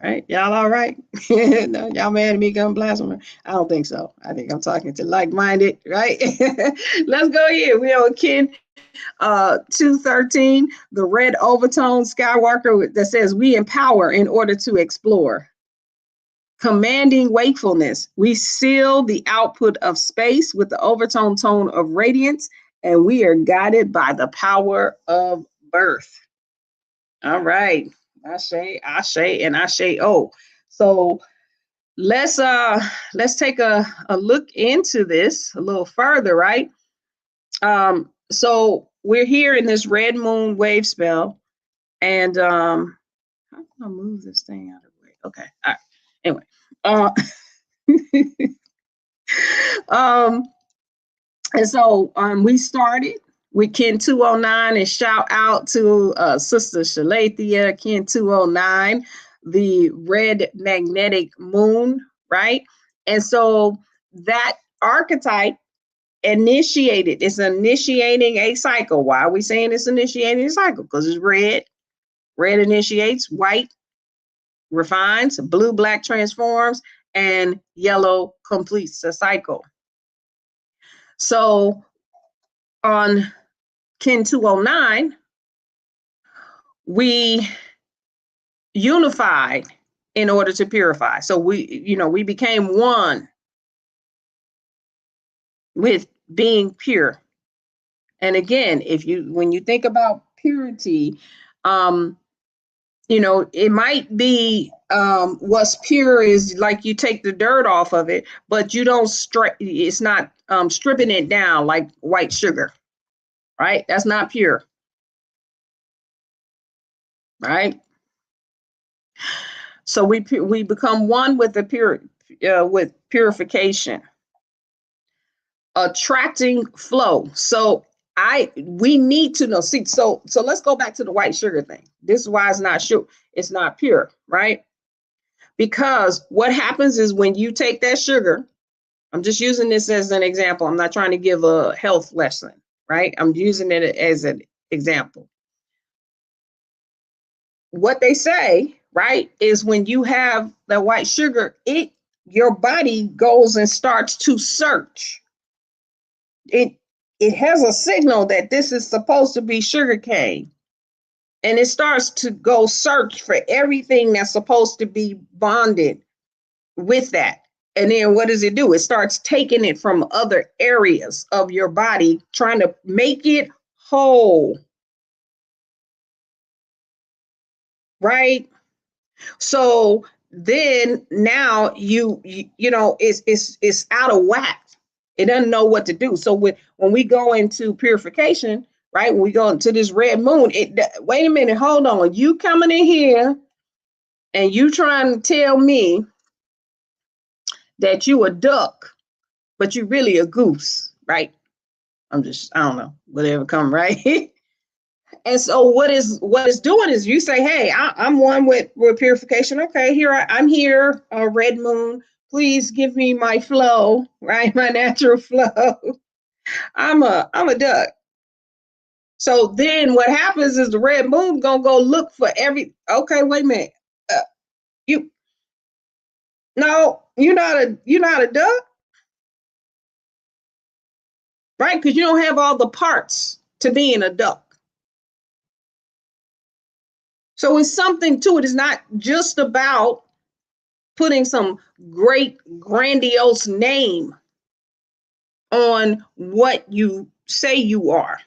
right, y'all all right? No, y'all mad at me coming blasphemy? I don't think so. I think I'm talking to like-minded, right? Let's go here. We on Kin 213, the red overtone Skywalker that says we empower in order to explore. Commanding wakefulness, we seal the output of space with the overtone tone of radiance, and we are guided by the power of birth. All right, Ashe, and Ashe. Oh, so let's take a look into this a little further, right? So we're here in this red moon wave spell, and how can I move this thing out of the way? Okay, all right. Anyway, and so we started with Kin 209, and shout out to Sister Shalathia, Kin 209, the red magnetic moon, right? And so that archetype initiated, it's initiating a cycle. Why are we saying it's initiating a cycle? Because it's red. Red initiates, white refines, blue, black transforms, and yellow completes the cycle. So on Kin 209, we unified in order to purify. So we became one with being pure. And again, when you think about purity, it might be what's pure is like you take the dirt off of it, but you don't it's not stripping it down like white sugar, right? That's not pure, right? So we become one with with purification, attracting flow. So we need to know. See, so let's go back to the white sugar thing. This is why it's not pure, right? Because what happens is when you take that sugar, I'm just using this as an example. I'm not trying to give a health lesson, right? I'm using it as an example. What they say, right, is when you have the white sugar, your body goes and starts to search. It has a signal that this is supposed to be sugar cane, and it starts to go search for everything that's supposed to be bonded with that. And then what does it do? It starts taking it from other areas of your body, trying to make it whole, right? So then now it's out of whack. It doesn't know what to do. So when we go into purification, right? When we go into this red moon, wait a minute, hold on. You coming in here and you trying to tell me that you a duck, but you really a goose, right? I don't know, whatever come, right? And so what it's doing is you say, hey, I'm one with purification. Okay, I'm here, red moon. Please give me my flow, right? My natural flow. I'm a duck. So then what happens is the red moon gonna go look for okay, wait a minute. You're not a duck, right? Because you don't have all the parts to being a duck. So it's something to it. It's not just about putting some great grandiose name on what you say you are,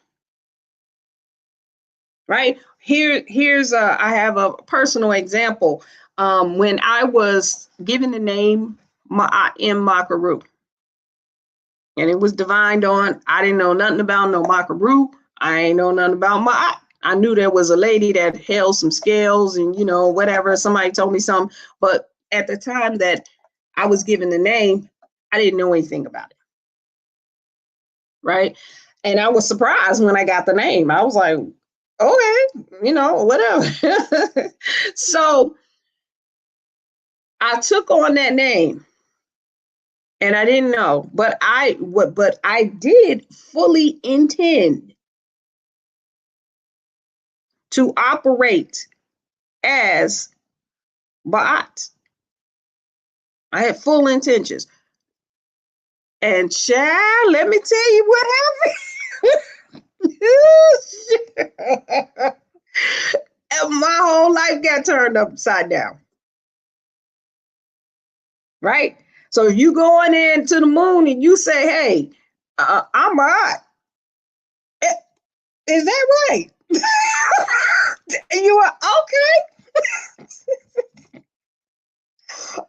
right? Here's I have a personal example. When I was given the name Ma'at Makaru, And it was divine dawn. I didn't know nothing about no Makaru. I ain't know nothing about my. I knew there was a lady that held some scales and, you know, whatever. Somebody told me something. But at the time that I was given the name, I didn't know anything about it. Right. And I was surprised when I got the name. I was like, okay, you know, whatever. So I took on that name and I didn't know, but I did fully intend to operate as Ba'at. I had full intentions. And child, let me tell you what happened. And my whole life got turned upside down. Right? So if you going into the moon and you say, hey, I'm Ba'at. Is that right? And you are okay.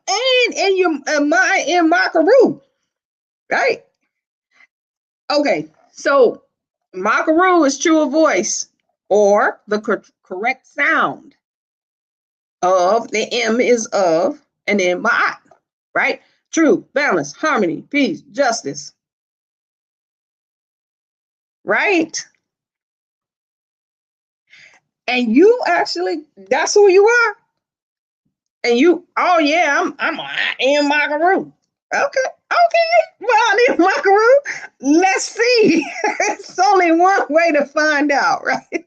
And in Makaru, right? Okay, so Makaru is true of voice, or the correct sound of the M is of, and then Ma'at, right? True, balance, harmony, peace, justice, right? And you actually, that's who you are. And you, oh yeah, I am Makaru. Okay. Well, in Makaru, let's see. It's only one way to find out, right?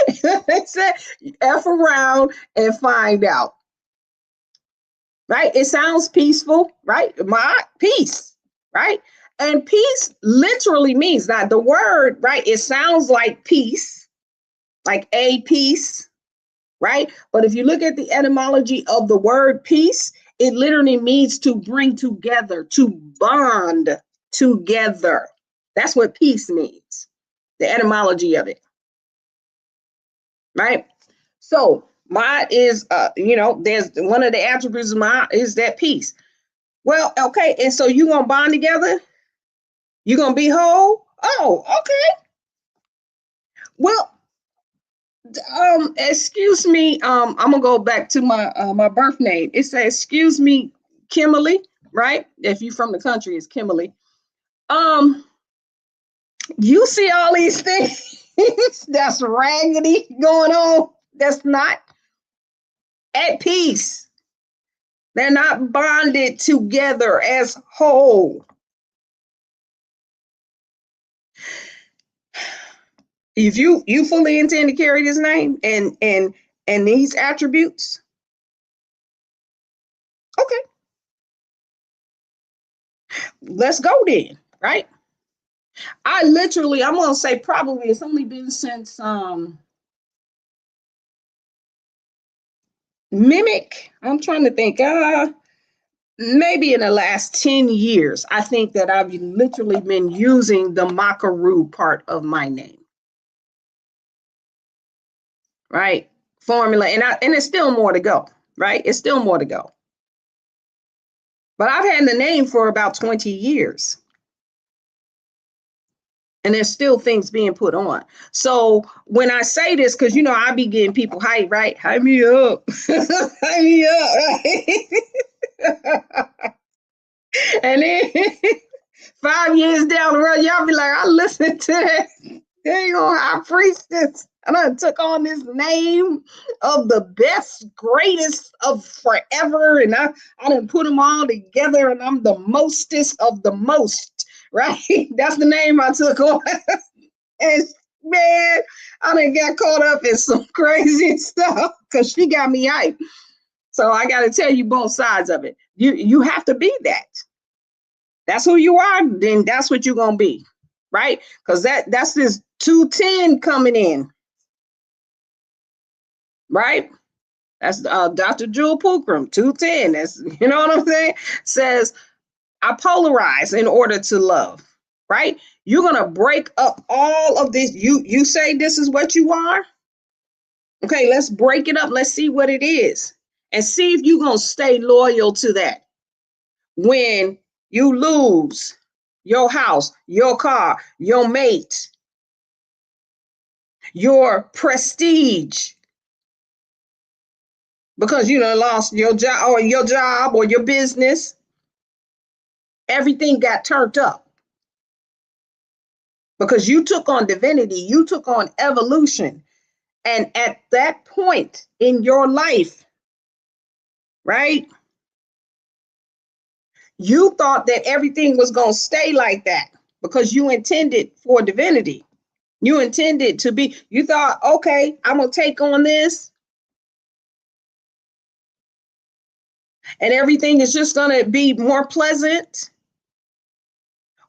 It said F around and find out. Right? It sounds peaceful, right? My peace, right? And peace literally means that the word, right? It sounds like peace, like a peace, right? But if you look at the etymology of the word peace, it literally means to bring together, to bond together. That's what peace means, the etymology of it, right? So Ma'at is, there's one of the attributes of Ma'at is that peace. Well, okay, and so you gonna bond together? You gonna be whole? Oh, okay. Well, excuse me. I'm gonna go back to my birth name. It says, excuse me, Kimberly, right? If you from the country, it's Kimberly. You see all these things that's raggedy going on, that's not at peace. They're not bonded together as whole. If you fully intend to carry this name and these attributes, okay, let's go then, right? I'm gonna say probably it's only been since MIMEC. I'm trying to think, maybe in the last 10 years, I think that I've literally been using the Makaru part of my name. Right? Formula, and it's still more to go, right? It's still more to go. But I've had the name for about 20 years. And there's still things being put on. So when I say this, because I be getting people hype, right? Hype me up. Hype me up, right? And then 5 years down the road, y'all be like, I listened to that. There you go, high priestess. And I took on this name of the best, greatest of forever. And I done put them all together, and I'm the mostest of the most, right? That's the name I took on. And man, I done got caught up in some crazy stuff because she got me hyped. So I got to tell you both sides of it. You have to be that. That's who you are, then that's what you're going to be, right? Because that's this 210 coming in. Right? That's Dr. Jewel Pookrum, 210. That's, you know what I'm saying? Says, I polarize in order to love, right? You're going to break up all of this. You say this is what you are. Okay, let's break it up. Let's see what it is and see if you're going to stay loyal to that. When you lose your house, your car, your mate, your prestige, because you done lost your job or your business. Everything got turned up because you took on divinity, you took on evolution. And at that point in your life, right, you thought that everything was going to stay like that because you intended for divinity. You intended to be, you thought, okay, I'm going to take on this and everything is just going to be more pleasant,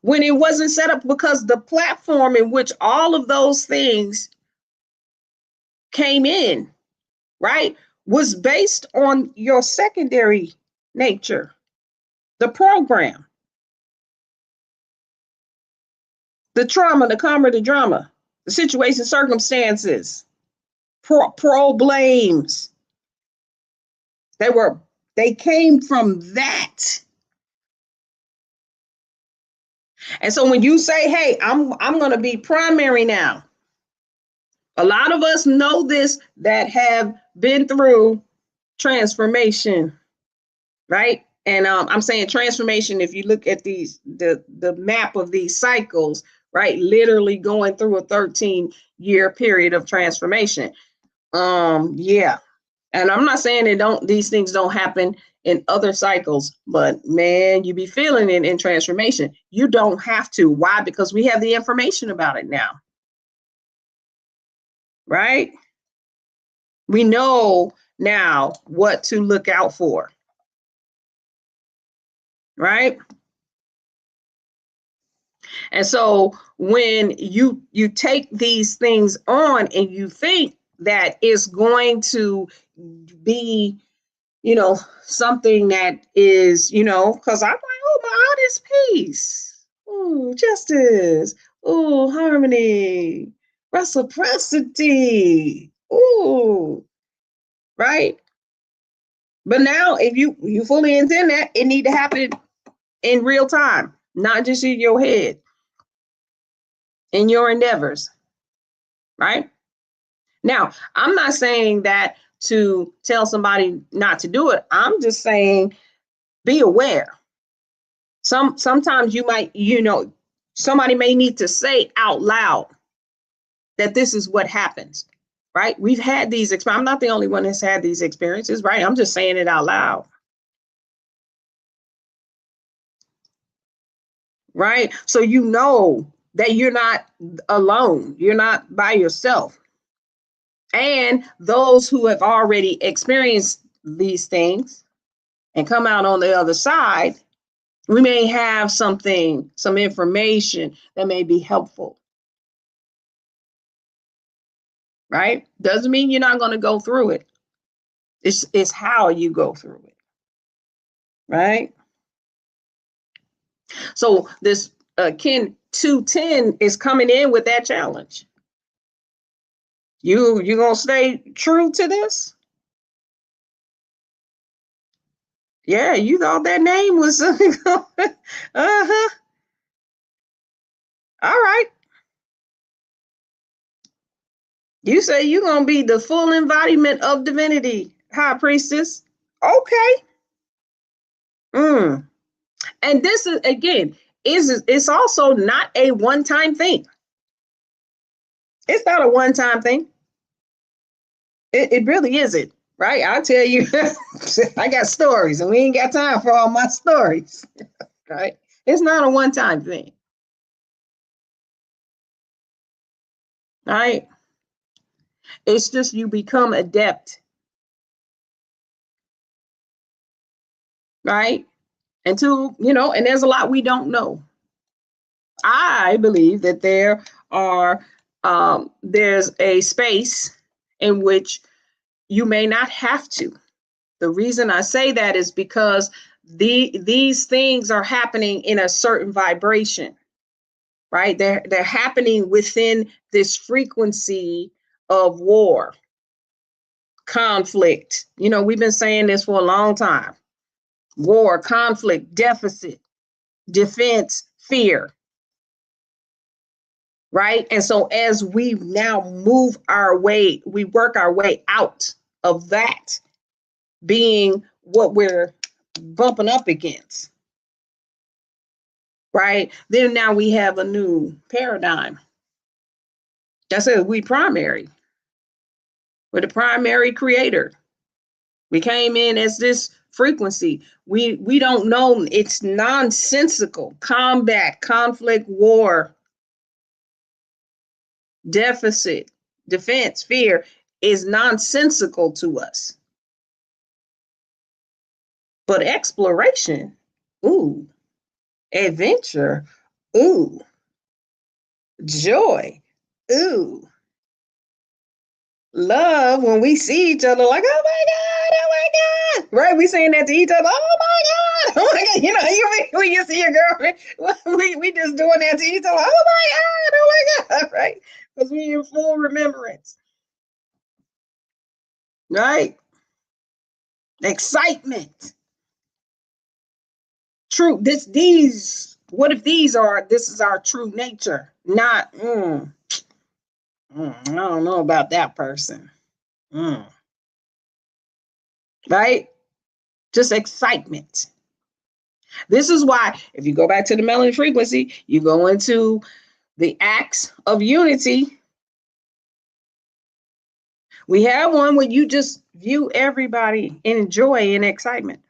when it wasn't set up, because the platform in which all of those things came in, right, was based on your secondary nature, the program, the trauma, the karma, the drama, the situation, circumstances, problems. They came from that. And so when you say, hey, I'm going to be primary now, a lot of us know this that have been through transformation, right? And I'm saying transformation, if you look at the map of these cycles, right, literally going through a 13-year period of transformation. Yeah. And I'm not saying these things don't happen in other cycles, but man, you be feeling it in transformation. You don't have to. Why? Because we have the information about it now. Right? We know now what to look out for. Right? And so when you take these things on and you think that it's going to be, something that is, because I'm like, oh, my God is peace. Ooh, justice. Ooh, harmony. Reciprocity. Ooh, right? But now, if you fully intend that, it need to happen in real time, not just in your head, in your endeavors, right? Now, I'm not saying that to tell somebody not to do it. I'm just saying be aware. Sometimes you might, somebody may need to say out loud that this is what happens, right? We've had these experiences. I'm not the only one that's had these experiences, right? I'm just saying it out loud. Right? So you know that you're not alone. You're not by yourself. And those who have already experienced these things and come out on the other side, we may have some information that may be helpful. Right? Doesn't mean you're not going to go through it. It's how you go through it. Right? So this Kin 210 is coming in with that challenge. You gonna stay true to this? Yeah, you thought that name was uh-huh. All right. You say you're gonna be the full embodiment of divinity, high priestess. Okay. And this is, again, it's also not a one-time thing. It's not a one-time thing. It really isn't, right? I'll tell you, I got stories and we ain't got time for all my stories, right? It's not a one-time thing, right? It's just you become adept, right? And there's a lot we don't know. I believe that there's a space in which you may not have to. The reason I say that is because these things are happening in a certain vibration, right? They're happening within this frequency of war, conflict. We've been saying this for a long time. War, conflict, deficit, defense, fear. Right? And so as we now move our way, we work our way out of that being what we're bumping up against. Right? Then now we have a new paradigm. That says we primary. We're the primary creator. We came in as this frequency. We don't know. It's nonsensical. Combat, conflict, war, deficit, defense, fear is nonsensical to us. But exploration, ooh, adventure, ooh, joy, ooh, love, when we see each other like, oh my God, right? We saying that to each other, oh my God, you know, when you see your girlfriend, we just doing that to each other, oh my God, right? Because we in full remembrance, right? Excitement. True, what if this is our true nature, not, I don't know about that person. Right? Just excitement. This is why, if you go back to the melanated frequency, you go into the acts of unity. We have one where you just view everybody in joy and excitement.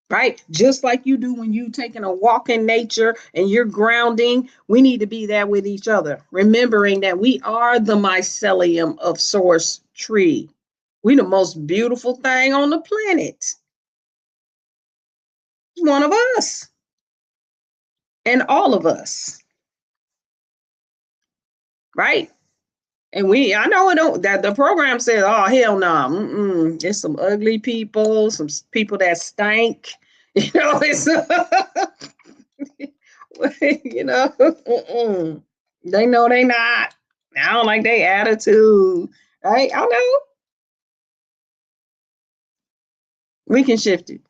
Right? Just like you do when you taking a walk in nature and you're grounding, we need to be there with each other, remembering that we are the mycelium of source tree. We the most beautiful thing on the planet. It's one of us. And all of us. Right? And I know it don't, that the program says, oh, hell no. It's some ugly people, some people that stank. You know, it's, you know, they know they not. I don't like their attitude. Right? I know. We can shift it.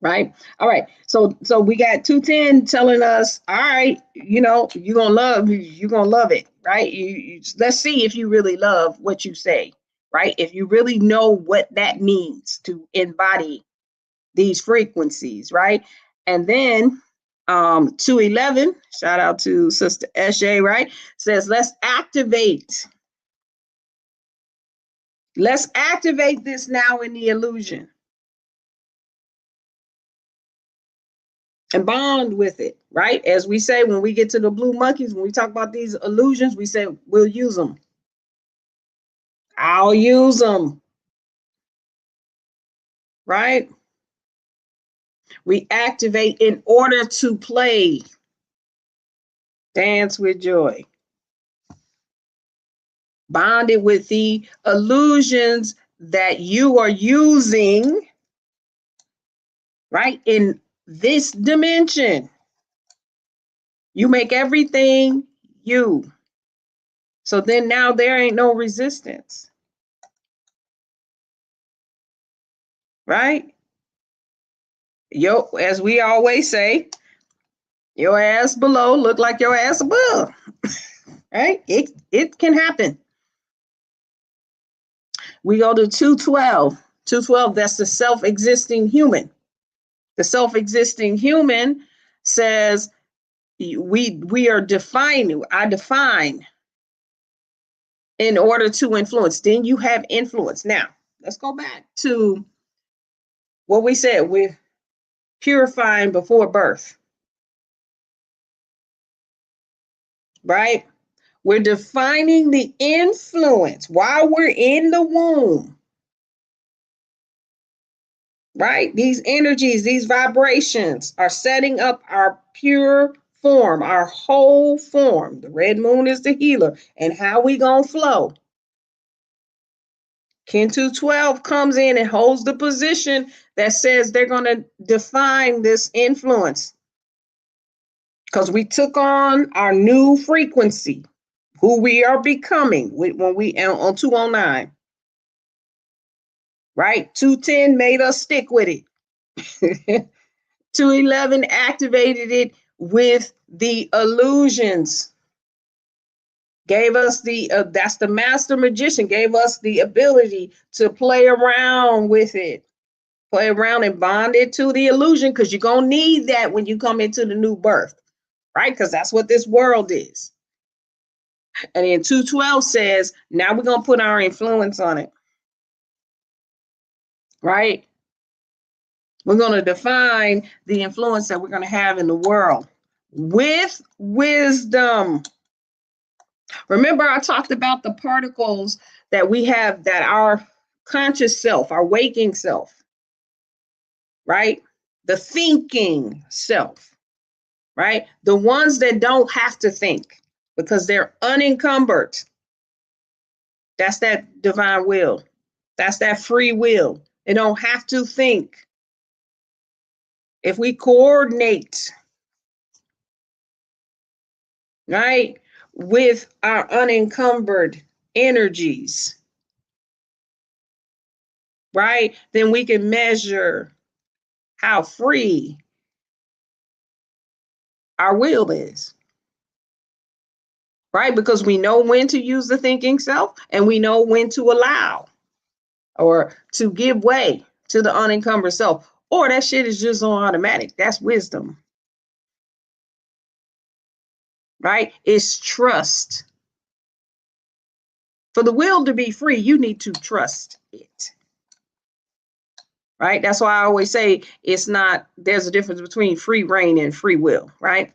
Right? All right. So we got 210 telling us, all right, you know, you're gonna love it, right? Let's see if you really love what you say, right? If you really know what that means to embody these frequencies, right? And then 211, shout out to Sister SJ, right? Says, let's activate this now in the illusion. And bond with it, right? As we say, when we get to the blue monkeys, when we talk about these illusions, we say, we'll use them. I'll use them. Right? We activate in order to play. Dance with joy. Bonded with the illusions that you are using, right? In this dimension. You make everything you. So then now there ain't no resistance. Right? As we always say, your ass below look like your ass above. Right? It can happen. We go to 212. 212, that's the self-existing human. The self-existing human says we are defining, I define in order to influence. Then you have influence. Now, let's go back to what we said. We're purifying before birth. Right? We're defining the influence while we're in the womb. Right? These energies, these vibrations are setting up our pure form, our whole form. The red moon is the healer. And how we gonna flow? Kin 212 comes in and holds the position that says they're gonna define this influence. Because we took on our new frequency, who we are becoming when we on 209. Right? 210 made us stick with it. 211 activated it with the illusions. Gave us the, that's the master magician, gave us the ability to play around with it. Play around and bond it to the illusion, because you're going to need that when you come into the new birth, right? Because that's what this world is. And then 212 says, now we're going to put our influence on it, right? We're going to define the influence that we're going to have in the world with wisdom. Remember, I talked about the particles that we have, that our conscious self, our waking self, right? The thinking self, right? The ones that don't have to think because they're unencumbered. That's that divine will. That's that free will. They don't have to think. If we coordinate, right, with our unencumbered energies, right, then we can measure how free our will is, right? Because we know when to use the thinking self, and we know when to allow or to give way to the unencumbered self, or that shit is just on automatic. That's wisdom, right? It's trust. For the will to be free, you need to trust it, right? That's why I always say it's not, there's a difference between free reign and free will, right?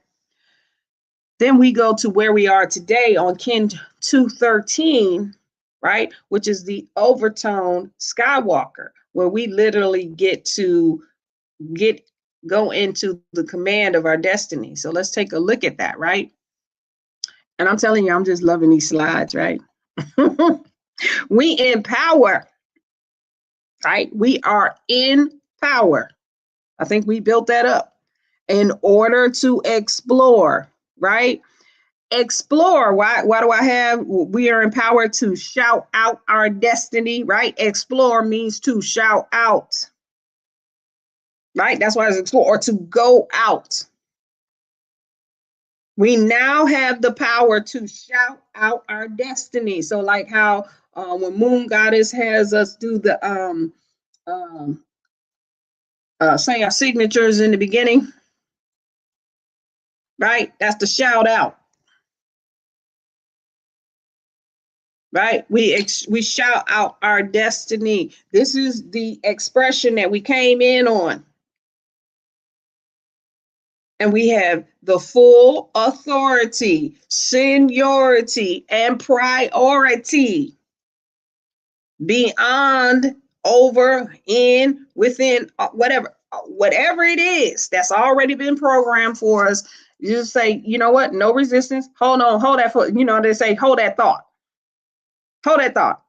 Then we go to where we are today on Kin 213, right? Which is the overtone Skywalker, where we literally get to go into the command of our destiny. So let's take a look at that, right? And I'm telling you, I'm just loving these slides, right? We in power, right? We are in power. I think we built that up in order to explore, right? Explore. Why do I have, we are empowered to shout out our destiny, right? Explore means to shout out, right? That's why it's explore, or to go out. We now have the power to shout out our destiny. So like how when Moon Goddess has us do the say our signatures in the beginning, right? That's the shout out. Right? We shout out our destiny. This is the expression that we came in on. And we have the full authority, seniority, and priority beyond, over, in, within, whatever it is that's already been programmed for us. You just say, you know what? No resistance. Hold on, hold that for, you know, they say, hold that thought. Hold that thought.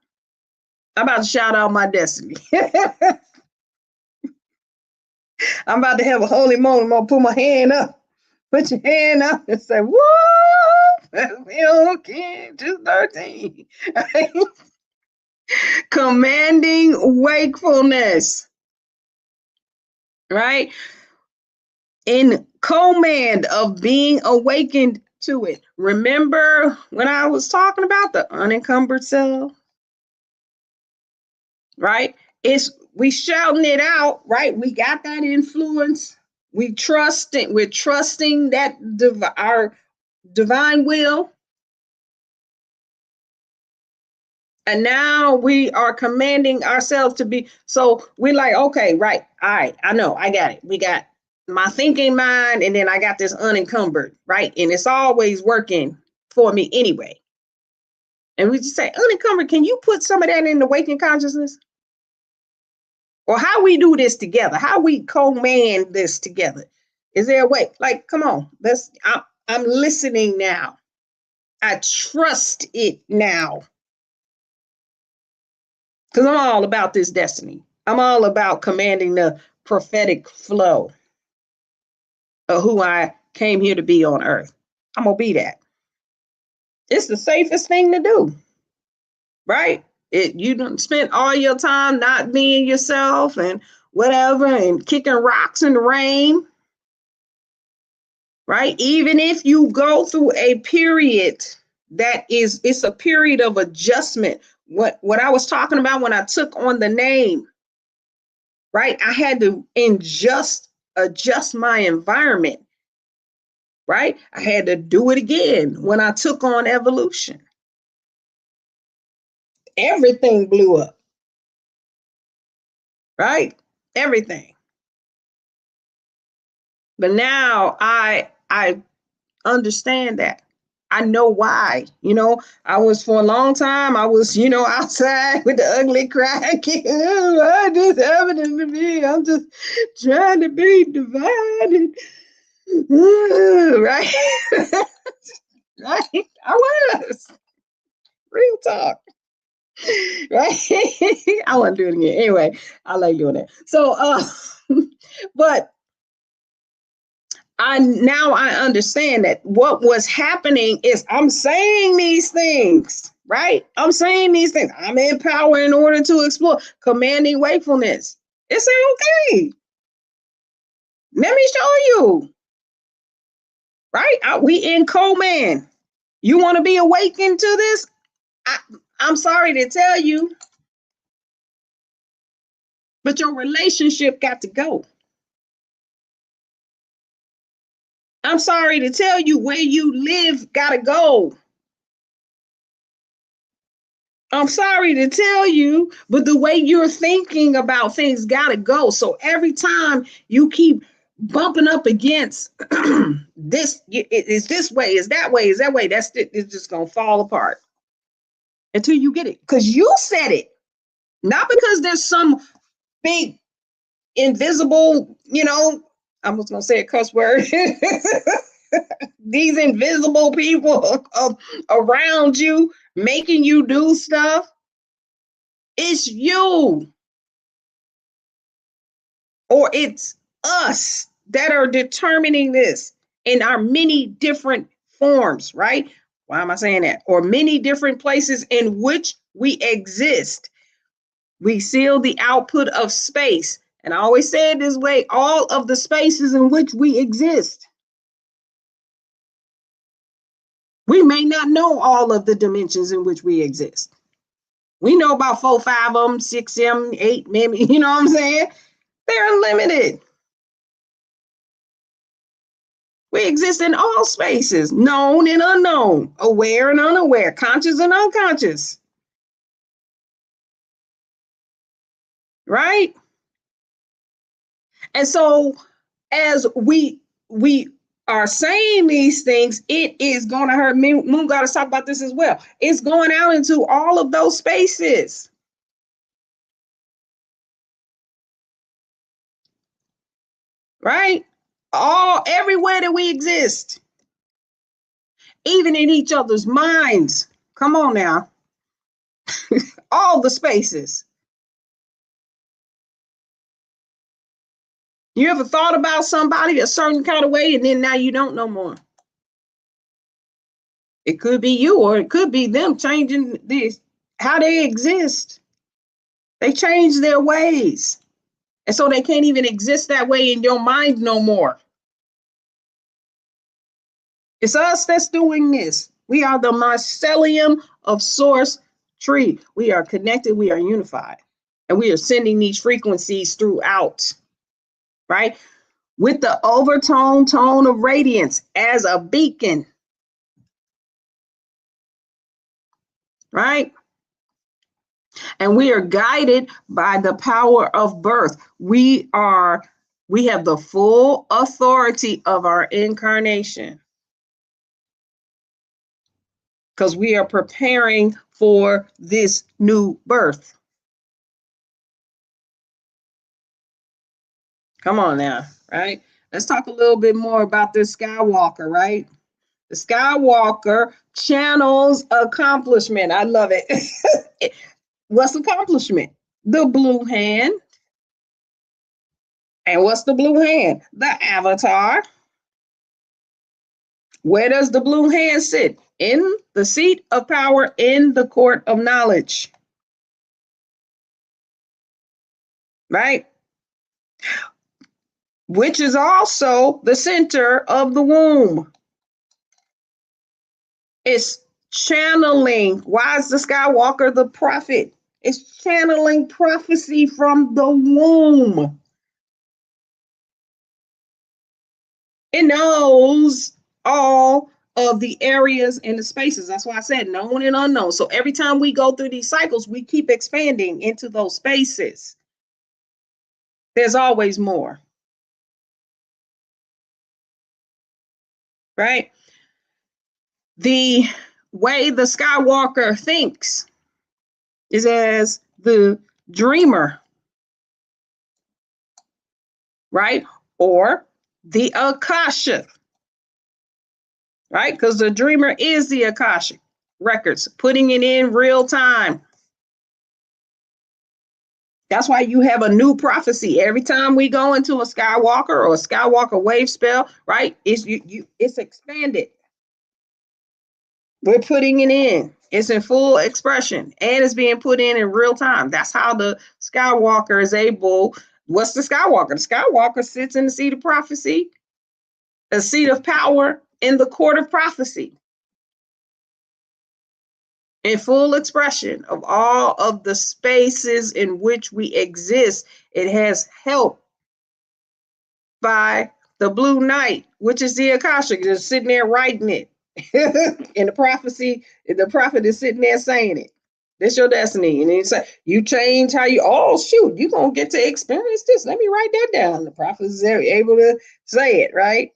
I'm about to shout out my destiny. I'm about to have a holy moment. I'm going to put my hand up. Put your hand up and say, woo! Okay, 213. Commanding wakefulness. Right? In command of being awakened to it. Remember when I was talking about the unencumbered self? Right? We shouting it out, right? We got that influence. We're trusting that our divine will. And now we are commanding ourselves to be, so we're like, okay, right, all right, I know, I got it. We got my thinking mind, and then I got this unencumbered, right? And it's always working for me anyway. And we just say, unencumbered, can you put some of that in the waking consciousness? Or how we do this together, how we command this together. Is there a way? Like, come on, I'm listening now. I trust it now. Because I'm all about this destiny. I'm all about commanding the prophetic flow of who I came here to be on earth. I'm going to be that. It's the safest thing to do, right? You don't spend all your time not being yourself and whatever, and kicking rocks in the rain, right? Even if you go through a period it's a period of adjustment. What I was talking about when I took on the name, right? I had to adjust my environment, right? I had to do it again when I took on evolution. Everything blew up, right? Everything. But now I understand that. I know why. I was for a long time, I was, outside with the ugly crack. I just happened to me. I'm just trying to be divided. Right? Right? I was. Real talk. Right? I want to do it again. Anyway, I like doing it. So, but I understand that what was happening is I'm saying these things, right? I'm saying these things. I'm in power in order to explore, commanding wakefulness. It's okay. Let me show you, right? We in command. You want to be awakened to this? I'm sorry to tell you, but your relationship got to go. I'm sorry to tell you, where you live got to go. I'm sorry to tell you, but the way you're thinking about things got to go. So every time you keep bumping up against this, it's this way, it's that way, it's that way, it's just going to fall apart until you get it. Because you said it, not because there's some big invisible, I was going to say a cuss word. These invisible people around you making you do stuff. It's you, or it's us that are determining this in our many different forms, right? Why am I saying that? Or many different places in which we exist. We seal the output of space. And I always say it this way, all of the spaces in which we exist. We may not know all of the dimensions in which we exist. We know about 4, 5 of them, 6 of them, 8, maybe, you know what I'm saying? They're limited. We exist in all spaces, known and unknown, aware and unaware, conscious and unconscious. Right? And so as we are saying these things, it is going to hurt. Moon Goddess talk about this as well. It's going out into all of those spaces. Right? Everywhere that we exist. Even in each other's minds. Come on now. All the spaces. You ever thought about somebody a certain kind of way and then now you don't no more? It could be you, or it could be them changing this, how they exist. They change their ways. And so they can't even exist that way in your mind no more. It's us that's doing this. We are the mycelium of source tree. We are connected, we are unified. And we are sending these frequencies throughout, right? With the overtone tone of radiance as a beacon. Right? And we are guided by the power of birth. We have the full authority of our incarnation. Because we are preparing for this new birth. Come on now, right? Let's talk a little bit more about this Skywalker, right? The Skywalker channels accomplishment. I love it. What's accomplishment? The blue hand. And what's the blue hand? The avatar. Where does the blue hand sit? In the seat of power, in the court of knowledge. Right? which is also the center of the womb. It's channeling. Why is the Skywalker the prophet? It's channeling prophecy from the womb. It knows all of the areas and the spaces. That's why I said known and unknown. So every time we go through these cycles, we keep expanding into those spaces. There's always more. Right? The way the Skywalker thinks is as the dreamer, right? Or the Akasha, right? Because the dreamer is the Akashic records, putting it in real time. That's why you have a new prophecy every time we go into a Skywalker or a Skywalker wave spell, right? It's expanded. We're putting it in. It's in full expression and it's being put in real time. That's how the Skywalker is able. What's the Skywalker? The Skywalker sits in the seat of prophecy, a seat of power in the court of prophecy, in full expression of all of the spaces in which we exist. It has help by the Blue Knight, which is the Akashic, just sitting there writing it. In the prophecy, the prophet is sitting there saying it. This your destiny. And he said, you change how you, oh shoot, you're going to get to experience this. Let me write that down. The prophet is able to say it, right?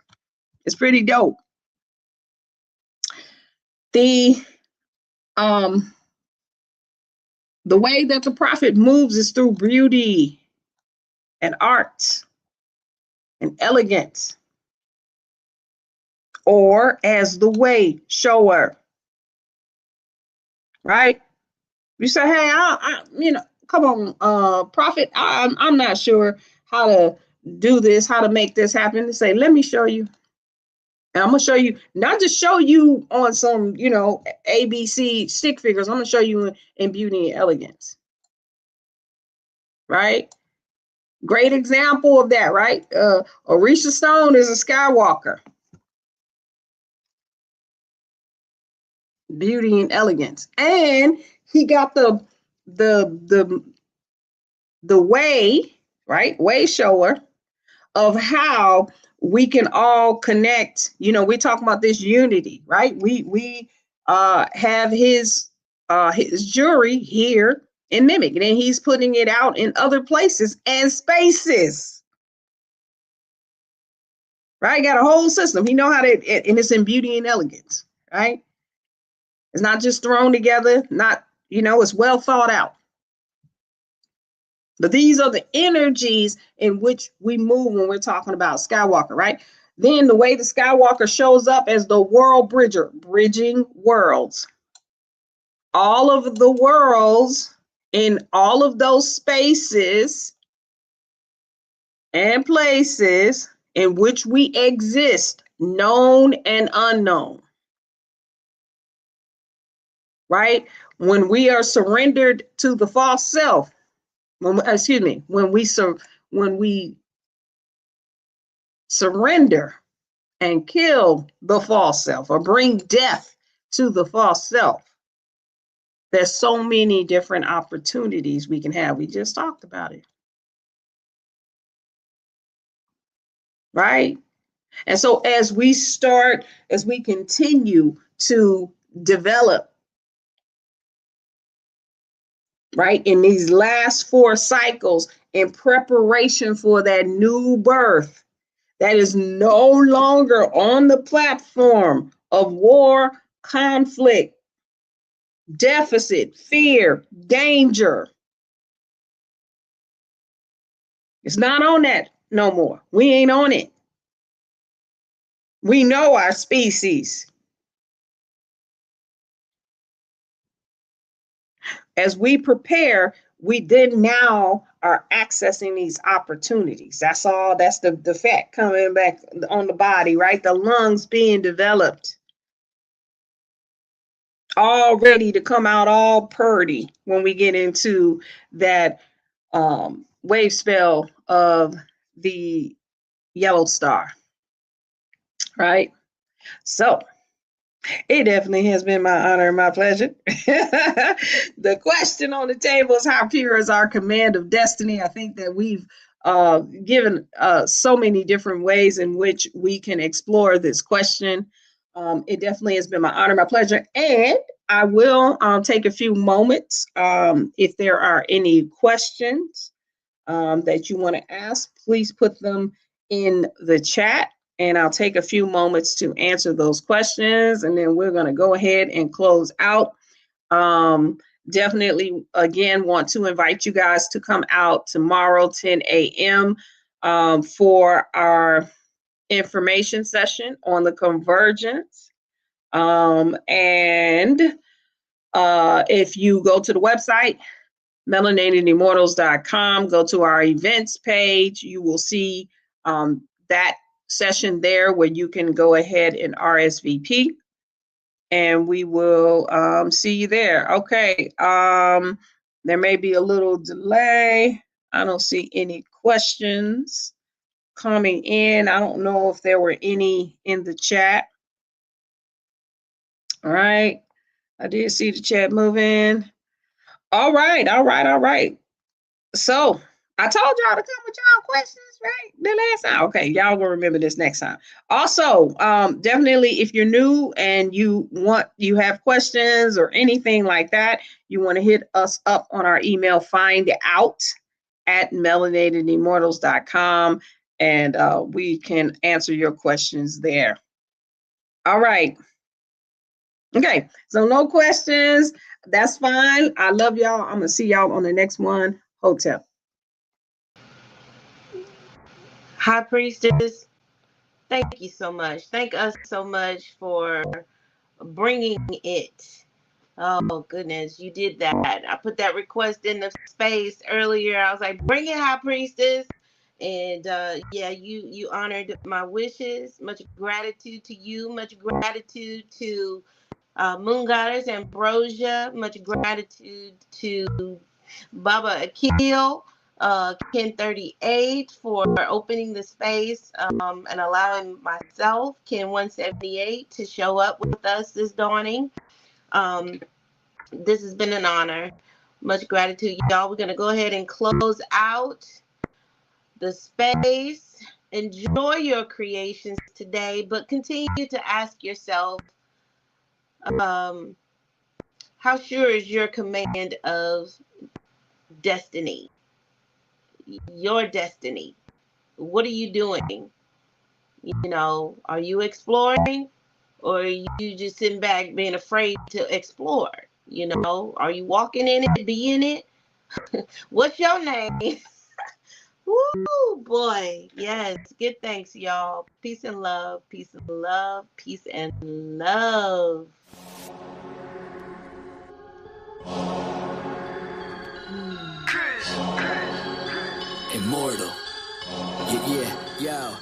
It's pretty dope. The way that the prophet moves is through beauty and art and elegance, or as the way shower, right? You say, hey, come on, prophet, I'm not sure how to do this, how to make this happen. They say, let me show you. And I'm going to show you, not just show you on some, ABC stick figures. I'm going to show you in beauty and elegance. Right? Great example of that, right? Orisha Stone is a Skywalker. Beauty and elegance. And he got the way, right? Way shower of how we can all connect. We're talking about this unity, right? We have his jury here in MIMEC, and then he's putting it out in other places and spaces. Right? Got a whole system. He know how to, and it's in beauty and elegance, right? It's not just thrown together, not, it's well thought out. But these are the energies in which we move when we're talking about Skywalker, right? Then the way the Skywalker shows up as the world bridger, bridging worlds. All of the worlds in all of those spaces and places in which we exist, known and unknown. Right? When we are surrendered to the false self, when we surrender and kill the false self or bring death to the false self, there's so many different opportunities we can have. We just talked about it. Right? And so as we continue to develop, right, in these last 4 cycles in preparation for that new birth that is no longer on the platform of war, conflict, deficit, fear, danger. It's not on that no more. We ain't on it. We know our species. As we prepare, we then now are accessing these opportunities. That's all. That's the fat coming back on the body, right? The lungs being developed. All ready to come out all purdy when we get into that wave spell of the yellow star, right? So it definitely has been my honor and my pleasure. The question on the table is, how pure is our command of destiny? I think that we've given so many different ways in which we can explore this question. It definitely has been my honor, my pleasure. And I will take a few moments. If there are any questions that you want to ask, please put them in the chat. And I'll take a few moments to answer those questions, and then we're going to go ahead and close out. Definitely, again, want to invite you guys to come out tomorrow, 10 a.m. For our information session on the convergence. And if you go to the website, melanatedimmortals.com, go to our events page, you will see that session there where you can go ahead and RSVP, and we will see you there. Okay, there may be a little delay. I don't see any questions coming in. I don't know if there were any in the chat. All right, I did see the chat moving. All right. So I told y'all to come with y'all questions, right? The last time. Okay, y'all gonna remember this next time. Also, definitely, if you're new and you have questions or anything like that, you want to hit us up on our email, findout@melanatedimmortals.com, and we can answer your questions there. All right. Okay, so no questions. That's fine. I love y'all. I'm gonna see y'all on the next one. Hotel. High Priestess, thank you so much. Thank us so much for bringing it. Oh, goodness, you did that. I put that request in the space earlier. I was like, bring it, High Priestess. And yeah, you honored my wishes. Much gratitude to you. Much gratitude to Moon Goddess Ambrosia. Much gratitude to Baba Akil. Ken 38 for opening the space and allowing myself, Ken 178, to show up with us this dawning. This has been an honor. Much gratitude, y'all. We're going to go ahead and close out the space. Enjoy your creations today, but continue to ask yourself, how sure is your command of destiny? Your destiny. What are you doing? You know, are you exploring, or are you just sitting back being afraid to explore? You know, are you walking in it, being it? What's your name? Woo, boy. Yes. Good thanks, y'all. Peace and love. Peace and love. Peace and love. Immortal. Yeah, yo.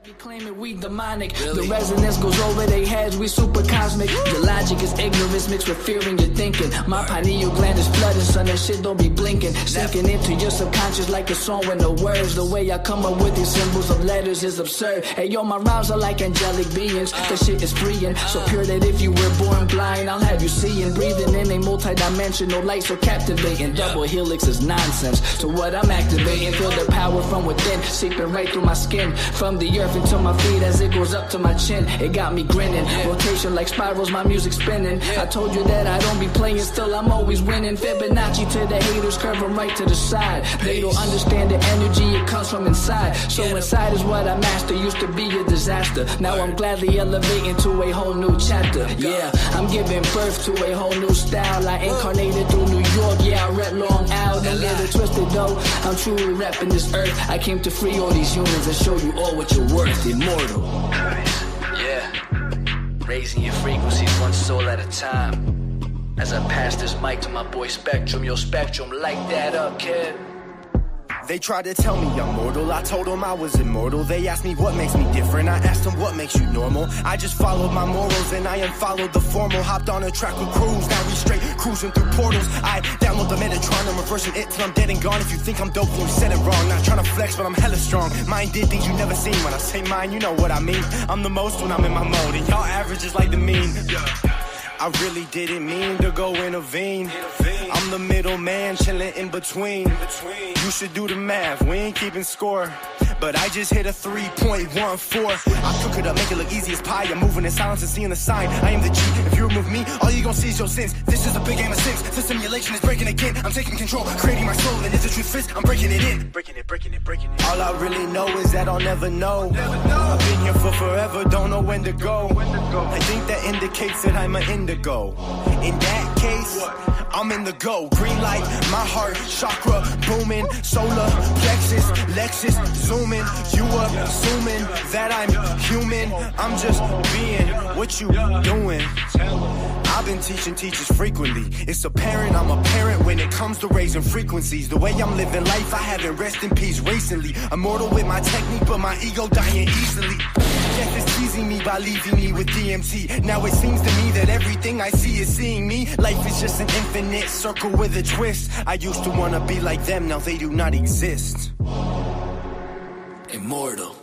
Be claiming we demonic. Really? The resonance goes over their heads, we super cosmic. Your logic is ignorance mixed with fear in your thinking. My pineal gland is flooded, son, that shit don't be blinking. Sinking into your subconscious like a song with no words. The way I come up with these symbols of letters is absurd. Hey yo, my rhymes are like angelic beings. That shit is freeing, so pure that if you were born blind, I'll have you seeing. Breathing in a multi-dimensional light so captivating. Double helix is nonsense, so what I'm activating. Feel the power from within, seeping right through my skin. From the earth into my feet as it goes up to my chin. It got me grinning, rotation like spirals, my music spinning. I told you that I don't be playing, still I'm always winning. Fibonacci to the haters, curve them right to the side. They don't understand the energy, it comes from inside. So inside is what I master, used to be a disaster. Now I'm gladly elevating to a whole new chapter. Yeah, I'm giving birth to a whole new style. I incarnated through New York, yeah, I read Long Island. Don't get it twisted, though. I'm truly repping this earth. I came to free all these humans and show you all what you're worth. Immortal. Yeah. Raising your frequencies one soul at a time. As I pass this mic to my boy Spectrum, yo Spectrum, light that up, kid. They tried to tell me I'm mortal, I told them I was immortal. They asked me what makes me different, I asked them what makes you normal. I just followed my morals and I unfollowed the formal. Hopped on a track with crews, now we straight cruising through portals. I download the Metatron, I'm reversing it till I'm dead and gone. If you think I'm dope, then you said it wrong. Not trying to flex, but I'm hella strong. Mine did things you never seen. When I say mine, you know what I mean. I'm the most when I'm in my mode, and y'all average is like the mean. I really didn't mean to go intervene. I'm the middleman chilling in between. You should do the math, we ain't keeping score. But I just hit a 3.14. I cook it up, make it look easy as pie. I'm moving in silence and seeing the sign. I am the G. If you remove me, all you gon' see is your sins. This is a big game of sins. The simulation is breaking again. I'm taking control, creating my soul. And if the truth fits, I'm breaking it in. Breaking it. All I really know is that I'll never know. I've been here for forever, don't know when to go. I think that indicates that I'm an indigo. In that case, I'm in the go. Green light, my heart, chakra booming. Solar plexus, Lexus zooming. You assuming that I'm human. I'm just being what you doing. I've been teaching teachers frequently. It's apparent I'm a parent when it comes to raising frequencies. The way I'm living life, I haven't rest in peace recently. Immortal with my technique, but my ego dying easily. Death is teasing me by leaving me with DMT. Now it seems to me that everything I see is seeing me. Life is just an infinite circle with a twist. I used to wanna be like them, now they do not exist. Immortal.